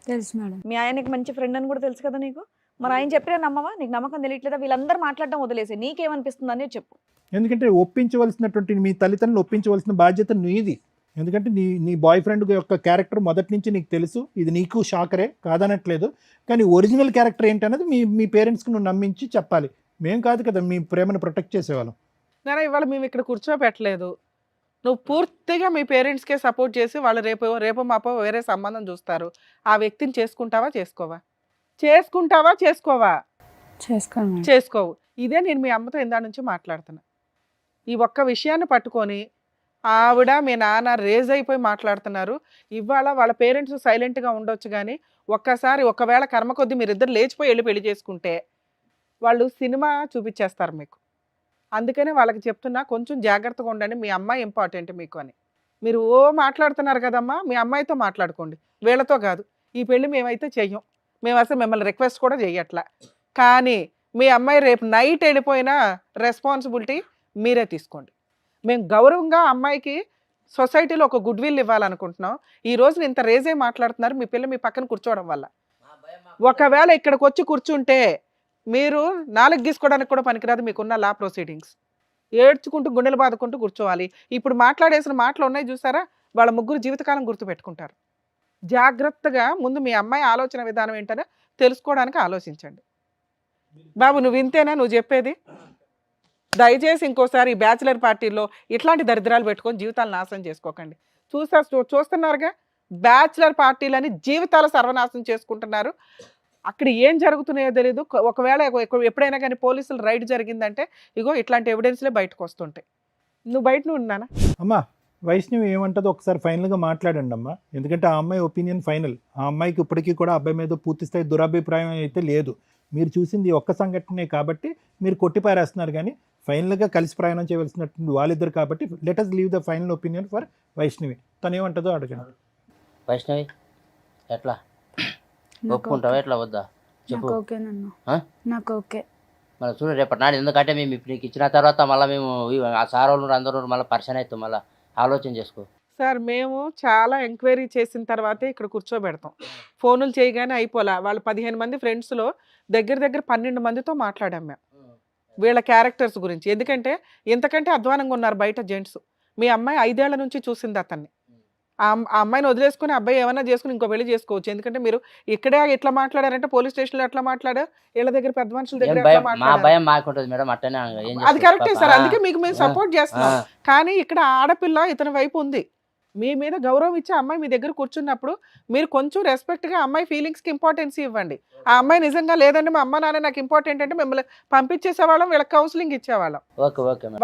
Speaker 7: తెలుసు మేడం.
Speaker 1: మీ ఆయనకి మంచి ఫ్రెండ్ అని కూడా తెలుసు కదా నీకు. మరి ఆయన చెప్పినా నమ్మవా? నీకు నమ్మకం తెలియట్లేదా? వీళ్ళందరూ మాట్లాడడం వదిలేసి నీకేమనిపిస్తుంది అనేది చెప్పు.
Speaker 6: ఎందుకంటే ఒప్పించవలసినటువంటి మీ తల్లిదండ్రులు ఒప్పించవలసిన బాధ్యత నీది. ఎందుకంటే నీ బాయ్ ఫ్రెండ్ యొక్క క్యారెక్టర్ మొదటి నుంచి నీకు తెలుసు, ఇది నీకు షాకరే కాదనట్లేదు. కానీ ఒరిజినల్ క్యారెక్టర్ ఏంటనేది మీ పేరెంట్స్కి నువ్వు నమ్మించి చెప్పాలి. మేము కాదు కదా మీ ప్రేమను ప్రొటెక్ట్ చేసేవాళ్ళం.
Speaker 2: నాన్న ఇవాళ మేము ఇక్కడ కూర్చోబెట్టలేదు. నువ్వు పూర్తిగా మీ పేరెంట్స్కే సపోర్ట్ చేసి వాళ్ళు రేపు మాపో వేరే సంబంధం చూస్తారు. ఆ వ్యక్తిని చేసుకుంటావా చేసుకోవా? చేసుకోవు. ఇదే నేను మీ అమ్మతో ఇందా నుంచి మాట్లాడుతున్నా. ఈ ఒక్క విషయాన్ని పట్టుకొని ఆవిడ మీ నాన్న రేజ్ అయిపోయి మాట్లాడుతున్నారు. ఇవాళ వాళ్ళ పేరెంట్స్ సైలెంట్గా ఉండొచ్చు, కానీ ఒకవేళ కర్మ కొద్దీ మీరిద్దరు లేచిపోయి వెళ్ళి పెళ్లి చేసుకుంటే వాళ్ళు సినిమా చూపించేస్తారు మీకు. అందుకనే వాళ్ళకి చెప్తున్నా, కొంచెం జాగ్రత్తగా ఉండండి. మీ అమ్మాయి ఇంపార్టెంట్ మీకు అని. మీరు మాట్లాడుతున్నారు కదమ్మా, మీ అమ్మాయితో మాట్లాడుకోండి, వీళ్ళతో కాదు. ఈ పెళ్లి మేమైతే చెయ్యం, మేము అసలు మిమ్మల్ని రిక్వెస్ట్ కూడా చెయ్యట్లా. కానీ మీ అమ్మాయి రేపు నైట్ వెళ్ళిపోయినా రెస్పాన్సిబిలిటీ మీరే తీసుకోండి. మేము గౌరవంగా అమ్మాయికి సొసైటీలో ఒక గుడ్ విల్ ఇవ్వాలనుకుంటున్నాం. ఈ రోజు ఇంత రేజే మాట్లాడుతున్నారు మీ పిల్ల మీ పక్కన కూర్చోవడం వల్ల. ఒకవేళ ఇక్కడికి వచ్చి కూర్చుంటే మీరు నాలుగు గీసుకోవడానికి కూడా పనికిరాదు మీకున్న లా ప్రొసీడింగ్స్. ఏడ్చుకుంటూ గుండెలు బాదుకుంటూ కూర్చోవాలి. ఇప్పుడు మాట్లాడేసిన మాటలు ఉన్నాయి చూసారా, వాళ్ళ ముగ్గురు జీవితకాలం గుర్తుపెట్టుకుంటారు. జాగ్రత్తగా ముందు మీ అమ్మాయి ఆలోచన విధానం ఏంటనే తెలుసుకోవడానికి ఆలోచించండి. బాబు నువ్వు ఇంతేనా నువ్వు చెప్పేది? దయచేసి ఇంకోసారి ఈ బ్యాచిలర్ పార్టీలో ఇట్లాంటి దరిద్రాలు పెట్టుకొని జీవితాలు నాశనం చేసుకోకండి. చూస్తున్నారుగా, బ్యాచిలర్ పార్టీలని జీవితాలు సర్వనాశనం చేసుకుంటున్నారు. అక్కడ ఏం జరుగుతున్నాయో తెలీదు. ఒకవేళ ఎప్పుడైనా కానీ పోలీసులు రైడ్ జరిగిందంటే ఇగో ఇట్లాంటి ఎవిడెన్స్లే బయటకు వస్తుంటాయి. నువ్వు బయట ఉన్నానా?
Speaker 6: అమ్మా వైష్ణవి ఏమంటుందో ఒకసారి ఫైనల్గా మాట్లాడండి అమ్మా. ఎందుకంటే ఆ అమ్మాయి ఒపీనియన్ ఫైనల్. ఆ అమ్మాయికి ఇప్పటికీ కూడా అబ్బాయి మీద పూర్తి స్థాయి దురభిప్రాయం అయితే లేదు. మీరు చూసింది ఒక్క సంఘటనే కాబట్టి మీరు కొట్టిపారేస్తున్నారు, కానీ ఫైనల్గా కలిసి ప్రయాణం చేయవలసినటువంటి వాళ్ళిద్దరు కాబట్టి let us leave the final opinion for Vaishnavi. తను ఏమంటుందో అడగండి.
Speaker 9: వైష్ణవి ఎట్లా ఒప్పుకుంటావా ఎట్లా వద్దా చెప్పు.
Speaker 7: నాకు ఓకే.
Speaker 9: మళ్ళీ చూడు రేపటి నాడు, ఎందుకంటే మేము ఇప్పుడు నీకు ఇచ్చిన తర్వాత మళ్ళీ మేము ఆ సార్ వాళ్ళు అందరూ మళ్ళీ పరిచయం అవుతాం. మళ్ళీ ఆలోచన చేసుకో
Speaker 2: సార్. మేము చాలా ఎంక్వైరీ చేసిన తర్వాతే ఇక్కడ కూర్చోబెడతాం. ఫోనులు చేయగానే అయిపోలా. వాళ్ళు 15 మంది ఫ్రెండ్స్లో దగ్గర 12 మందితో మాట్లాడాం మేము వీళ్ళ క్యారెక్టర్స్ గురించి. ఎందుకంటే ఇంతకంటే అధ్వానంగా ఉన్నారు బయట జెంట్స్. మీ అమ్మాయి 5 ఏళ్ల నుంచి చూసింది అతన్ని. ఆ అమ్మాయిని వదిలేసుకుని అబ్బాయి ఏమైనా చేసుకుని ఇంకో పెళ్లి చేసుకోవచ్చు. ఎందుకంటే మీరు ఇక్కడే ఎట్లా మాట్లాడారంటే పోలీస్ స్టేషన్లో ఎట్లా మాట్లాడారు, వీళ్ళ దగ్గర పెద్ద మనుషుల దగ్గర
Speaker 9: మా భయం మాకుంటుంది మేడం. అట్టనే
Speaker 2: అది కరెక్టే సార్, అందుకే మీకు మేము సపోర్ట్ చేస్తున్నాం. కానీ ఇక్కడ ఆడపిల్ల ఇతని వైపు ఉంది. మీ మీద గౌరవం ఇచ్చే అమ్మాయి మీ దగ్గర కూర్చున్నప్పుడు మీరు కొంచెం రెస్పెక్ట్గా అమ్మాయి ఫీలింగ్స్కి ఇంపార్టెన్స్ ఇవ్వండి. ఆ అమ్మాయి నిజంగా లేదండి మా అమ్మ నాన్న నాకు ఇంపార్టెంట్ అంటే మిమ్మల్ని పంపించేసేవాళ్ళం, వీళ్ళకి కౌన్సిలింగ్ ఇచ్చేవాళ్ళం.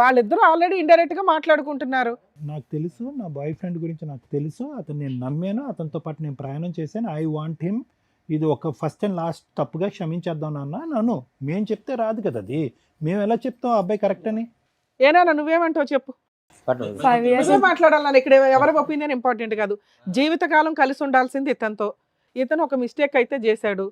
Speaker 2: వాళ్ళిద్దరూ ఆల్రెడీ ఇండైరెక్ట్గా మాట్లాడుకుంటున్నారు.
Speaker 6: నాకు తెలుసు, నా బాయ్ ఫ్రెండ్ గురించి నాకు తెలుసు. అతను నేను నమ్మాను, అతనితో పాటు నేను ప్రయాణం చేశాను. I want him. ఇది ఒక ఫస్ట్ అండ్ లాస్ట్ తప్పుగా క్షమించేద్దాం నాన్న. నన్ను మేము చెప్తే రాదు కదా, అది మేము ఎలా చెప్తాం అబ్బాయి కరెక్ట్ అని.
Speaker 2: ఏనా నువ్వేమంటావు చెప్పు. 5 years మాట్లాడాలని ఇక్కడ ఎవరి ఒపీనియన్ ఇంపార్టెంట్ కాదు. జీవితకాలం కలిసి ఉండాల్సింది ఇతనితో. ఇతను ఒక మిస్టేక్ అయితే చేశాడు.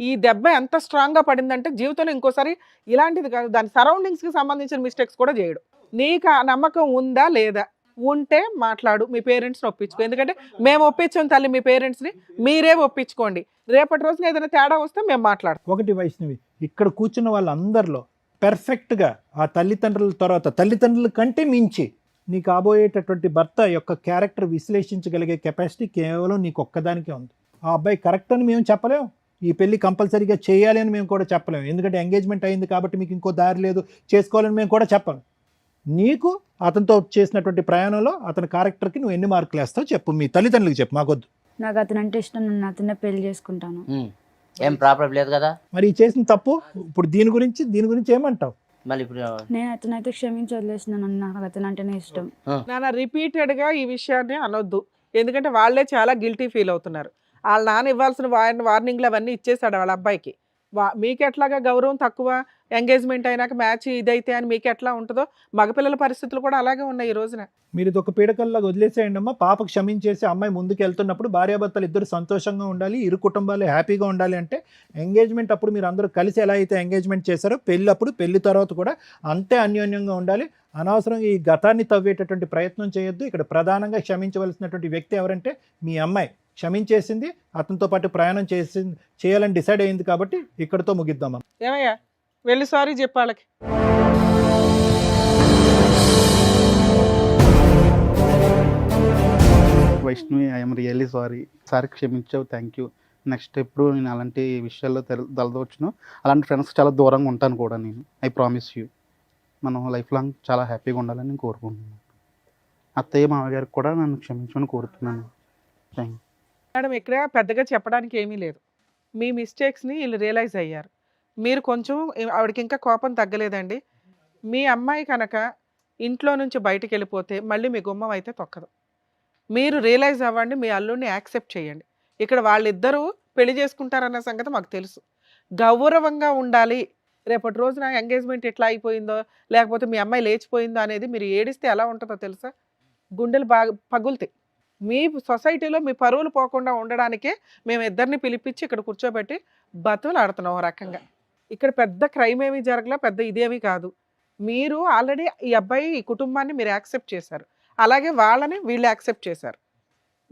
Speaker 2: ఈ దెబ్బ ఎంత స్ట్రాంగ్గా పడిందంటే జీవితంలో ఇంకోసారి ఇలాంటిది కాదు, దాని సరౌండింగ్స్కి సంబంధించిన మిస్టేక్స్ కూడా చేయడు. నీకు ఆ నమ్మకం ఉందా లేదా? ఉంటే మాట్లాడు, మీ పేరెంట్స్ని ఒప్పించుకో. ఎందుకంటే మేము ఒప్పించాం తల్లి మీ పేరెంట్స్ని, మీరే ఒప్పించుకోండి. రేపటి రోజున ఏదైనా తేడా వస్తే మేము మాట్లాడతాం.
Speaker 6: ఒకటి వైష్ణవి, ఇక్కడ కూర్చున్న వాళ్ళందరిలో పెర్ఫెక్ట్గా ఆ తల్లిదండ్రుల తర్వాత తల్లిదండ్రుల కంటే మించి నీ కాబోయేటటువంటి భర్త యొక్క క్యారెక్టర్ విశ్లేషించగలిగే కెపాసిటీ కేవలం నీకు ఒక్కదానికే ఉంది. ఆ అబ్బాయి కరెక్ట్ అని మేము చెప్పలేము, ఈ పెళ్లి కంపల్సరీగా చేయాలి అని మేము కూడా చెప్పలేము. ఎందుకంటే ఎంగేజ్మెంట్ అయింది కాబట్టి మీకు ఇంకో దారి లేదు, చేసుకోవాలని మేము కూడా చెప్పము. నీకు అతనితో చేసినటువంటి ప్రయాణంలో అతని క్యారెక్టర్కి నువ్వు ఎన్ని మార్కులు వేస్తావు చెప్పు, మీ తల్లిదండ్రులకు చెప్పు, మాకొద్దు.
Speaker 11: నాకు అతను అంటే ఇష్టం, నేను అతనే పెళ్లి చేసుకుంటాను.
Speaker 9: ఏం ప్రాబ్లం లేదు కదా.
Speaker 6: మరి చేసిన తప్పు ఇప్పుడు దీని గురించి ఏమంటావు?
Speaker 9: మళ్ళీ ఇప్పుడు
Speaker 11: నేను అతనైతే క్షమించి వదిలేసినాను. నాకు అతను అంటేనే ఇష్టం.
Speaker 2: నాన్న రిపీటెడ్గా ఈ విషయాన్ని అనొద్దు, ఎందుకంటే వాళ్ళే చాలా గిల్టీ ఫీల్ అవుతున్నారు. వాళ్ళ నాన్న ఇవ్వాల్సిన వార్నింగ్లు అవన్నీ ఇచ్చేసాడు వాళ్ళ అబ్బాయికి. మీకు ఎట్లాగా గౌరవం తక్కువ, ఎంగేజ్మెంట్ అయినాక మ్యాచ్ ఇదైతే అని మీకు ఎట్లా ఉంటుందో మగపిల్లల పరిస్థితులు కూడా అలాగే ఉన్నాయి ఈ రోజున.
Speaker 6: మీరు ఇది ఒక పీడకల్లాగా వదిలేసేయండి అమ్మా. పాప క్షమించేసి అమ్మాయి ముందుకు వెళ్తున్నప్పుడు భార్యాభర్తలు ఇద్దరు సంతోషంగా ఉండాలి, ఇరు కుటుంబాలు హ్యాపీగా ఉండాలి అంటే ఎంగేజ్మెంట్ అప్పుడు మీరు అందరూ కలిసి ఎలా అయితే ఎంగేజ్మెంట్ చేశారో పెళ్లి తర్వాత కూడా అంతే అన్యోన్యంగా ఉండాలి. అనవసరం ఈ గతాన్ని తవ్వేటటువంటి ప్రయత్నం చేయొద్దు. ఇక్కడ ప్రధానంగా క్షమించవలసినటువంటి వ్యక్తి ఎవరంటే మీ అమ్మాయి. క్షమించేసింది, అతనితో పాటు ప్రయాణం చేయాలని డిసైడ్ అయింది కాబట్టి ఇక్కడితో ముగిద్దామా.
Speaker 2: ఏమయ్యా వెళ్ళి సారీ చెప్పాళ్ళకి.
Speaker 4: Vaishnavi, I'm really sorry. Sorry క్షమించావు, థ్యాంక్ యూ. నెక్స్ట్ ఎప్పుడు నేను అలాంటి విషయాల్లో తలదోచును, అలాంటి ఫ్రెండ్స్ చాలా దూరంగా ఉంటాను కూడా నేను. I promise you. మనం లైఫ్ లాంగ్ చాలా హ్యాపీగా ఉండాలని నేను కోరుకుంటున్నాను. అత్తయ్య మామగారికి కూడా నన్ను క్షమించమని కోరుతున్నాను. Thank you.
Speaker 2: మేడం ఇక్కడ పెద్దగా చెప్పడానికి ఏమీ లేదు. మీ మిస్టేక్స్ని వీళ్ళు రియలైజ్ అయ్యారు. మీరు కొంచెం ఆవిడకి ఇంకా కోపం తగ్గలేదండి. మీ అమ్మాయి కనుక ఇంట్లో నుంచి బయటికి వెళ్ళిపోతే మళ్ళీ మీ గుమ్మం అయితే తొక్కదు. మీరు రియలైజ్ అవ్వండి, మీ అల్లుడిని యాక్సెప్ట్ చేయండి. ఇక్కడ వాళ్ళిద్దరూ పెళ్లి చేసుకుంటారన్న సంగతి మాకు తెలుసు. గౌరవంగా ఉండాలి. రేపటి రోజున ఎంగేజ్మెంట్ ఎట్లా అయిపోయిందో, లేకపోతే మీ అమ్మాయి లేచిపోయిందో అనేది మీరు ఏడిస్తే ఎలా ఉంటుందో తెలుసా? గుండెలు బాగా పగులుతాయి. మీ సొసైటీలో మీ పరువులు పోకుండా ఉండడానికే మేము ఇద్దరిని పిలిపించి ఇక్కడ కూర్చోబెట్టి బతులు ఆడుతున్నాం ఒక రకంగా. ఇక్కడ పెద్ద క్రైమ్ ఏమీ జరగలా, పెద్ద ఇదేమీ కాదు. మీరు ఆల్రెడీ ఈ అబ్బాయి ఈ కుటుంబాన్ని మీరు యాక్సెప్ట్ చేశారు, అలాగే వాళ్ళని వీళ్ళు యాక్సెప్ట్ చేశారు.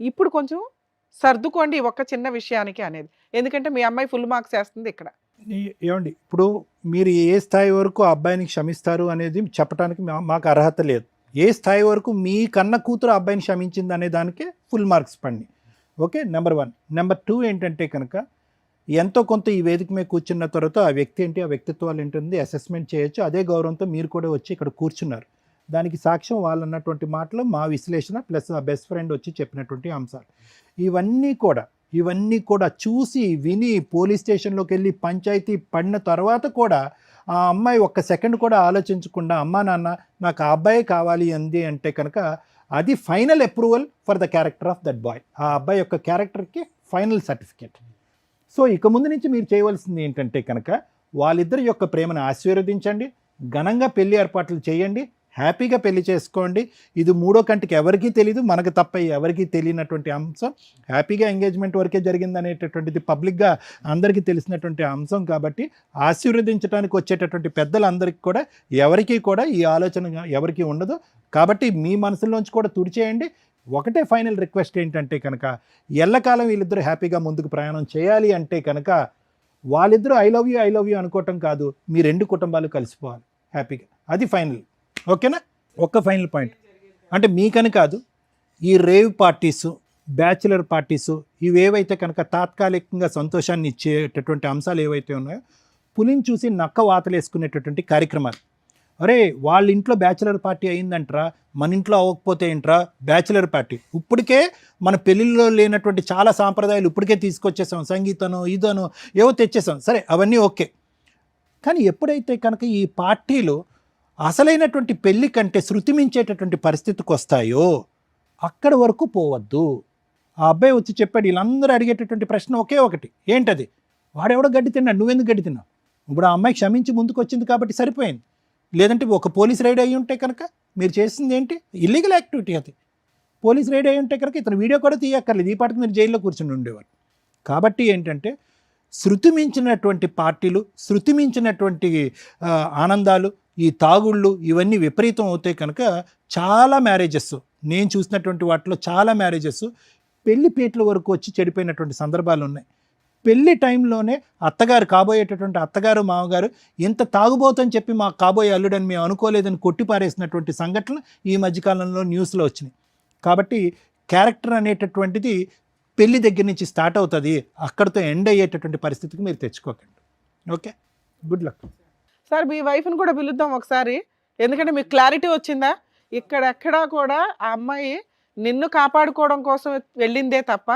Speaker 2: ఇప్పుడు కొంచెం సర్దుకోండి ఈ ఒక్క చిన్న విషయానికి అనేది, ఎందుకంటే మీ అమ్మాయి ఫుల్ మార్క్స్ వేస్తుంది ఇక్కడ.
Speaker 6: ఏమండి ఇప్పుడు మీరు ఏ స్థాయి వరకు ఆ అబ్బాయిని క్షమిస్తారు అనేది చెప్పడానికి మాకు అర్హత లేదు. ఏ స్థాయి వరకు మీ కన్న కూతురు అబ్బాయిని క్షమించింది అనే దానికే ఫుల్ మార్క్స్ పండి. Okay, number 1. నెంబర్ 2 ఏంటంటే కనుక ఎంతో కొంత ఈ వేదిక మీద కూర్చున్న తర్వాత ఆ వ్యక్తి ఏంటి, ఆ వ్యక్తిత్వాలు ఏంటుంది అసెస్మెంట్ చేయొచ్చు. అదే గౌరవంతో మీరు కూడా వచ్చి ఇక్కడ కూర్చున్నారు. దానికి సాక్ష్యం వాళ్ళు అన్నటువంటి మాటలు, మా విశ్లేషణ ప్లస్ ఆ బెస్ట్ ఫ్రెండ్ వచ్చి చెప్పినటువంటి అంశాలు. ఇవన్నీ కూడా చూసి విని పోలీస్ స్టేషన్లోకి వెళ్ళి పంచాయతీ పడిన తర్వాత కూడా ఆ అమ్మాయి ఒక్క సెకండ్ కూడా ఆలోచించకుండా అమ్మా నాన్న నాకు ఆ అబ్బాయి కావాలి అంది అంటే కనుక అది final approval for the character of that boy. ఆ అబ్బాయి యొక్క క్యారెక్టర్కి ఫైనల్ సర్టిఫికేట్. సో ఇక ముందు నుంచి మీరు చేయవలసింది ఏంటంటే కనుక వాళ్ళిద్దరి యొక్క ప్రేమను ఆశీర్వదించండి, ఘనంగా పెళ్లి ఏర్పాట్లు చేయండి, హ్యాపీగా పెళ్లి చేసుకోండి. ఇది మూడో కంటికి ఎవరికీ తెలీదు, మనకు తప్ప ఎవరికీ తెలియనటువంటి అంశం. హ్యాపీగా ఎంగేజ్మెంట్ వరకే జరిగింది అనేటటువంటిది పబ్లిక్గా అందరికీ తెలిసినటువంటి అంశం. కాబట్టి ఆశీర్వదించడానికి వచ్చేటటువంటి పెద్దలందరికీ కూడా ఎవరికీ కూడా ఈ ఆలోచన ఎవరికీ ఉండదు. కాబట్టి మీ మనసులోంచి కూడా తుడిచేయండి. ఒకటే ఫైనల్ రిక్వెస్ట్ ఏంటంటే కనుక ఎల్లకాలం వీళ్ళిద్దరూ హ్యాపీగా ముందుకు ప్రయాణం చేయాలి అంటే కనుక వాళ్ళిద్దరూ ఐ లవ్ యూ అనుకోవటం కాదు, మీ రెండు కుటుంబాలు కలిసిపోవాలి హ్యాపీగా. అది ఫైనల్. ఓకేనా? ఒక్క ఫైనల్ పాయింట్ అంటే మీకని కాదు, ఈ రేవ్ పార్టీసు, బ్యాచులర్ పార్టీసు ఇవేవైతే కనుక తాత్కాలికంగా సంతోషాన్ని ఇచ్చేటటువంటి అంశాలు ఏవైతే ఉన్నాయో, పులిని చూసి నక్క వాతలేసుకునేటటువంటి కార్యక్రమాలు. అరే వాళ్ళ ఇంట్లో బ్యాచులర్ పార్టీ అయిందంటరా, మన ఇంట్లో అవ్వకపోతే ఏంట్రా బ్యాచులర్ పార్టీ. ఇప్పటికే మన పెళ్ళిళ్ళలో లేనటువంటి చాలా సాంప్రదాయాలు ఇప్పటికే తీసుకొచ్చేసాం, సంగీతనో ఇదనో ఏవో తెచ్చేసాం. సరే అవన్నీ ఓకే, కానీ ఎప్పుడైతే కనుక ఈ పార్టీలు అసలైనటువంటి పెళ్లి కంటే శృతి మించేటటువంటి పరిస్థితికి వస్తాయో అక్కడి వరకు పోవద్దు. ఆ అబ్బాయి వచ్చి చెప్పాడు, వీళ్ళందరూ అడిగేటటువంటి ప్రశ్న ఒకే ఒకటి, ఏంటది? వాడెవడో గడ్డి తిన్నాడు, నువ్వెందుకు గడ్డి తిన్నావు? ఇప్పుడు ఆ అమ్మాయి క్షమించి ముందుకు వచ్చింది కాబట్టి సరిపోయింది. లేదంటే ఒక పోలీస్ రైడ్ అయ్యి ఉంటే కనుక మీరు చేసింది ఏంటి? Illegal activity. అది పోలీస్ రైడ్ అయ్యి ఉంటే కనుక ఇతను వీడియో కూడా తీయక్కర్లేదు, ఈ పాటికి మీరు జైల్లో కూర్చుని ఉండేవారు. కాబట్టి ఏంటంటే శృతి మించినటువంటి పార్టీలు, శృతి మించినటువంటి ఆనందాలు, ఈ తాగుళ్ళు ఇవన్నీ విపరీతం అవుతాయి కనుక చాలా మ్యారేజెస్, నేను చూసినటువంటి వాటిలో చాలా మ్యారేజెస్ పెళ్లి పీటల వరకు వచ్చి చెడిపోయినటువంటి సందర్భాలు ఉన్నాయి. పెళ్లి టైంలోనే అత్తగారు, కాబోయేటటువంటి అత్తగారు మామగారు ఇంత తాగుబోతని చెప్పి మా కాబోయే అల్లుడని మేము అనుకోలేదని కొట్టిపారేసినటువంటి సంఘటనలు ఈ మధ్యకాలంలో న్యూస్లో వచ్చినాయి. కాబట్టి క్యారెక్టర్ అనేటటువంటిది పెళ్లి దగ్గర నుంచి స్టార్ట్ అవుతుంది, అక్కడితో ఎండ్ అయ్యేటటువంటి పరిస్థితికి మీరు తెచ్చుకోకండి. Okay, good luck.
Speaker 2: సార్ మీ వైఫ్ని కూడా పిలుద్దాం ఒకసారి, ఎందుకంటే మీకు క్లారిటీ వచ్చిందా? ఇక్కడెక్కడా కూడా ఆ అమ్మాయి నిన్ను కాపాడుకోవడం కోసం వెళ్ళిందే తప్ప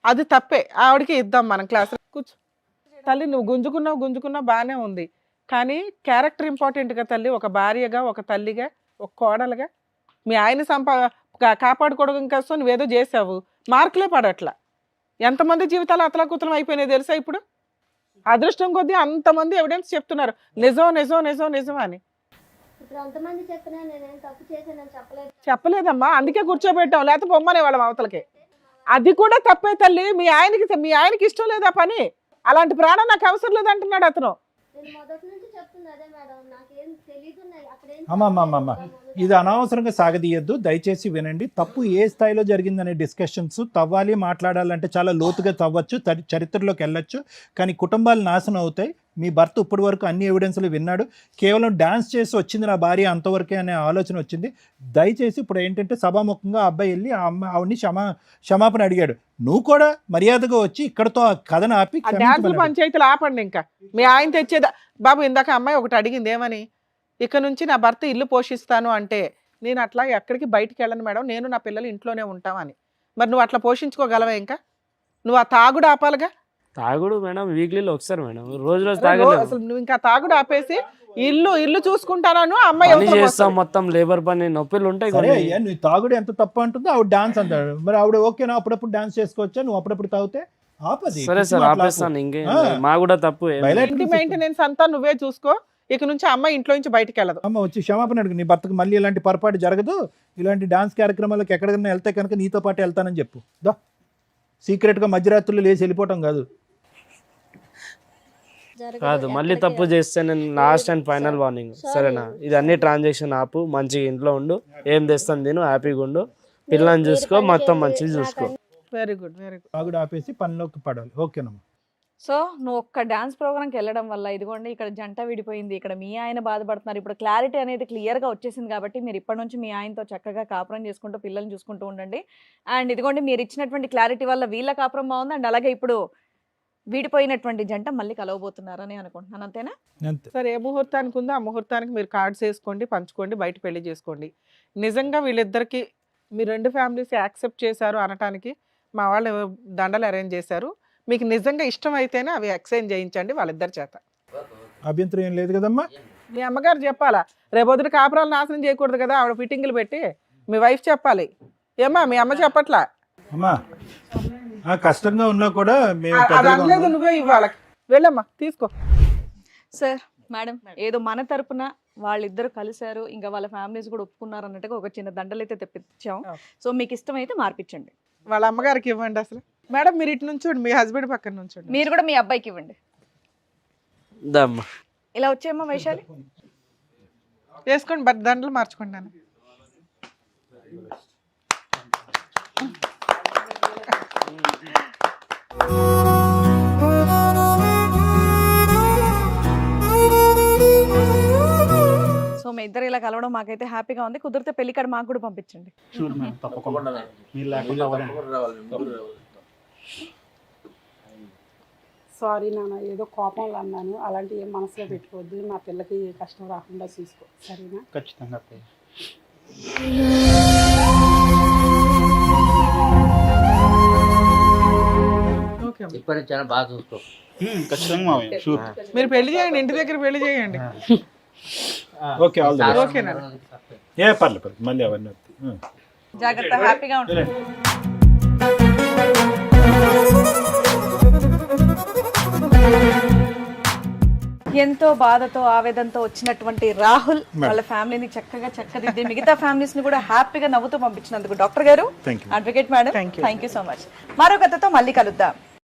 Speaker 2: అది తప్పే. ఆవిడకి ఇద్దాం మనం క్లాస్. కూర్చో తల్లి, నువ్వు గుంజుకున్నావు బాగానే ఉంది, కానీ క్యారెక్టర్ ఇంపార్టెంట్గా తల్లి. ఒక భార్యగా, ఒక తల్లిగా, ఒక కోడలుగా మీ ఆయన కాపాడుకోవడం కోసం నువ్వేదో చేసావు, మార్కులే పడట్లా. ఎంతమంది జీవితాలు అతలాకుతలం అయిపోయినాయి తెలుసా? ఇప్పుడు అదృష్టం కొద్దీ అంతమంది ఎవిడెన్స్ చెప్తున్నారు నిజం నిజం నిజం నిజం అని.
Speaker 7: ఇప్పుడు అంతమంది చెప్పినా నేనేం తప్పు చేశానని
Speaker 2: చెప్పలేదమ్మా, అందుకే కూర్చోబెట్టాం, లేకపోతే బొమ్మనే వాళ్ళ అవతలకి. అది కూడా తప్పే తల్లి. మీ ఆయనకి ఇష్టం లేదా పని? అలాంటి ప్రాణం నాకు అవసరం లేదంటున్నాడు అతను.
Speaker 6: అమ్మమ్మమ్మ ఇది అనవసరంగా సాగదీయద్దు, దయచేసి వినండి. తప్పు ఏ స్థాయిలో జరిగిందనే డిస్కషన్స్ తవ్వాలి, మాట్లాడాలంటే చాలా లోతుగా తవ్వచ్చు, చరిత్రలోకి వెళ్ళొచ్చు, కానీ కుటుంబాలు నాశనం అవుతాయి. మీ భర్త ఇప్పటి వరకు అన్ని ఎవిడెన్స్లు విన్నాడు, కేవలం డాన్స్ చేసి వచ్చింది నా భార్య అంతవరకే అనే ఆలోచన వచ్చింది. దయచేసి ఇప్పుడు ఏంటంటే సభాముఖంగా ఆ అబ్బాయి వెళ్ళి ఆవిడ్ని క్షమాపణ అడిగాడు. నువ్వు కూడా మర్యాదగా వచ్చి ఇక్కడతో ఆ కథను ఆపి
Speaker 2: ఆ డాన్సులు పంచాయతీలు ఆపండి. ఇంకా మీ ఆయన తెచ్చేదా బాబు? ఇందాక అమ్మాయి ఒకటి అడిగింది ఏమని, ఇక నుంచి నా భర్త ఇల్లు పోషిస్తాను అంటే నేను అట్లా ఎక్కడికి బయటికి వెళ్ళను మేడం, నేను నా పిల్లలు ఇంట్లోనే ఉంటామని. మరి నువ్వు అట్లా పోషించుకోగలవా? ఇంకా నువ్వు ఆ తాగుడు ఆపాలిగా.
Speaker 3: తాగుడు మేడం వీక్లీలో ఒకసారి మేడం, రోజు
Speaker 2: అసలు
Speaker 3: తాగలేదు.
Speaker 2: నువ్వు ఇంకా తాగుడు ఆపేసి ఇల్లు చూసుకుంటాను అమ్మాయి
Speaker 3: పని
Speaker 2: అవతల
Speaker 3: చేస్తాం,
Speaker 2: వస్తది.
Speaker 3: మొత్తం లేబర్ పని నొప్పిలు ఉంటాయి
Speaker 6: సరే
Speaker 3: కొన్ని.
Speaker 6: అయ్యా, నువ్వు తాగుడు ఎంత తప్పు అంటుందో ఆవిడ డాన్స్ అంటాడు. మరి ఆవిడ ఓకేనా అప్పుడప్పుడు డాన్స్ చేసుకోవచ్చా? నువ్వు అప్పుడప్పుడు తాగితే ఆపది.
Speaker 3: సరే సార్ ఆపేస్తాను, ఇంకే మా కూడా తప్పు ఏం లేదు.
Speaker 2: ఇంటి మెయింటెనెన్స్ అంతా నువ్వే చూసుకో. ఇక నుంచి అమ్మాయి ఇంట్లో నుంచి బయటికి వెళ్ళదు.
Speaker 6: అమ్మ వచ్చి క్షమాపణ అడుగు, నీ భర్తకు మళ్ళీ ఇలాంటి పొరపాటు జరగదు, ఇలాంటి డాన్స్ కార్యక్రమాలకు ఎక్కడికైనా వెళ్తే కనుక నీతో పాటు వెళ్తానని చెప్పు. దా సీక్రెట్గా మధ్యరాత్రులు లేచి వెళ్ళిపోవటం కాదు.
Speaker 3: కాదు, మళ్ళీ తప్పు చేస్తే నేను లాస్ట్ అండ్ ఫైనల్ వార్నింగ్, సరేనా? ఇది అన్ని ట్రాన్సాక్షన్ ఆపు, మంచిగా ఇంట్లో ఉండు, ఏం తెస్తాను నేను, హ్యాపీగా ఉండు, పిల్లల్ని చూసుకో, మొత్తం మంచిగా చూసుకో.
Speaker 2: Very good, very good.
Speaker 6: తాగుడు ఆపేసి పనిలోకి పడాలి. ఓకేనమ్మా.
Speaker 1: సో నువ్వు ఒక్క డాన్స్ ప్రోగ్రామ్కి వెళ్ళడం వల్ల ఇదిగోండి ఇక్కడ జంట విడిపోయింది, ఇక్కడ మీ ఆయన బాధపడుతున్నారు. ఇప్పుడు క్లారిటీ అనేది క్లియర్గా వచ్చేసింది కాబట్టి మీరు ఇప్పటి నుంచి మీ ఆయనతో చక్కగా కాపురం చేసుకుంటూ పిల్లల్ని చూసుకుంటూ ఉండండి. అండ్ ఇదిగోండి మీరు ఇచ్చినటువంటి క్లారిటీ వల్ల వీళ్ళ కాపురం బాగుంది, అండ్ అలాగే ఇప్పుడు విడిపోయినటువంటి జంట మళ్ళీ కలవబోతున్నారని అనుకుంటున్నాను. అంతేనా?
Speaker 6: అంతే.
Speaker 2: సరే, ఏ ముహూర్తానికి ఉందో ఆ ముహూర్తానికి మీరు కార్డ్స్ వేసుకోండి, పంచుకోండి, బయట పెళ్లి చేసుకోండి. నిజంగా వీళ్ళిద్దరికి మీ రెండు ఫ్యామిలీస్ యాక్సెప్ట్ చేశారు అనటానికి మా వాళ్ళు దండలు అరేంజ్ చేశారు. మీకు నిజంగా ఇష్టం అయితేనే అవి ఎక్స్చేంజ్ చేయించండి వాళ్ళిద్దరి చేత.
Speaker 6: అభ్యంతరం ఏం లేదు కదమ్మా.
Speaker 2: మీ అమ్మగారు చెప్పాలా, రేపొద్దున కాపురాలు నాశనం చేయకూడదు కదా, ఆవిడ ఫిట్టింగ్లు పెట్టి మీ వైఫ్ చెప్పాలి. ఏమ్మా మీ అమ్మ చెప్పట్లా?
Speaker 6: అమ్మా కష్టంగా ఉన్నా కూడా మేము
Speaker 2: అది
Speaker 6: పెద్దగా
Speaker 2: అనలేదు,
Speaker 6: ఉన్నాం.
Speaker 2: నువ్వే ఇవ్వాలి. వెళ్ళమ్మా తీసుకో.
Speaker 1: సార్ మేడం, ఏదో మన తరపున వాళ్ళిద్దరు కలిశారు, ఇంకా వాళ్ళ ఫ్యామిలీస్ కూడా ఒప్పుకున్నారు అన్నట్టుగా ఒక చిన్న దండలు అయితే తెప్పించాం. సో మీకు ఇష్టమైతే మార్పించండి.
Speaker 2: వాళ్ళ అమ్మగారికి ఇవ్వండి. అసలు మేడం మీరు ఇటు నుంచోండి, మీ హస్బెండ్ పక్కన నుంచోండి.
Speaker 1: మీరు కూడా మీ అబ్బాయికి ఇవ్వండి.
Speaker 3: దమ్మా
Speaker 1: ఇలా వచ్చేయమ్మా వైశాలి.
Speaker 2: వేసుకోండి, బట్ దండలు మార్చుకోండి. నేను
Speaker 1: సో మీ ఇద్దరు ఇలా కలవడం మాకైతే హ్యాపీగా ఉంది. కుదిరితే పెళ్లి కార్డు మాకు కూడా పంపించండి.
Speaker 4: షూర్ మేడం, తప్పకుండా. మీరు లేకుండా అవ్వదండి.
Speaker 5: సారీ నాన్న, ఏదో కోపంలో అన్నాను, అలాంటి ఏం మనసులో పెట్టుకోవద్దు, నా పిల్లకి కష్టం రాకుండా చూసుకో, సరేనా?
Speaker 4: ఖచ్చితంగా.
Speaker 2: ఓకే అమ్మా.
Speaker 9: ఇప్పటి నుంచి బాగా చూసుకో.
Speaker 4: ఖచ్చితంగా మావయ్య, షూర్.
Speaker 2: మీరు పెళ్లి చేయండి, ఇంటి దగ్గర పెళ్లి చేయండి.
Speaker 6: Okay all the best.
Speaker 2: ఓకేనా?
Speaker 6: పర్లేదు మళ్ళీ అవన్నీ వస్తాయి.
Speaker 1: జాగ్రత్త, హ్యాపీగా ఉంటుంది. ఎంతో బాధతో ఆవేదనతో వచ్చినటువంటి రాహుల్ వాళ్ళ ఫ్యామిలీని చక్కగా చక్కదిద్ది మిగతా ఫ్యామిలీస్ ని కూడా హ్యాపీగా నవ్వుతూ పంపించినందుకు డాక్టర్ గారు, advocate madam, thank you so much. మరో కథతో మళ్ళీ కలుద్దాం.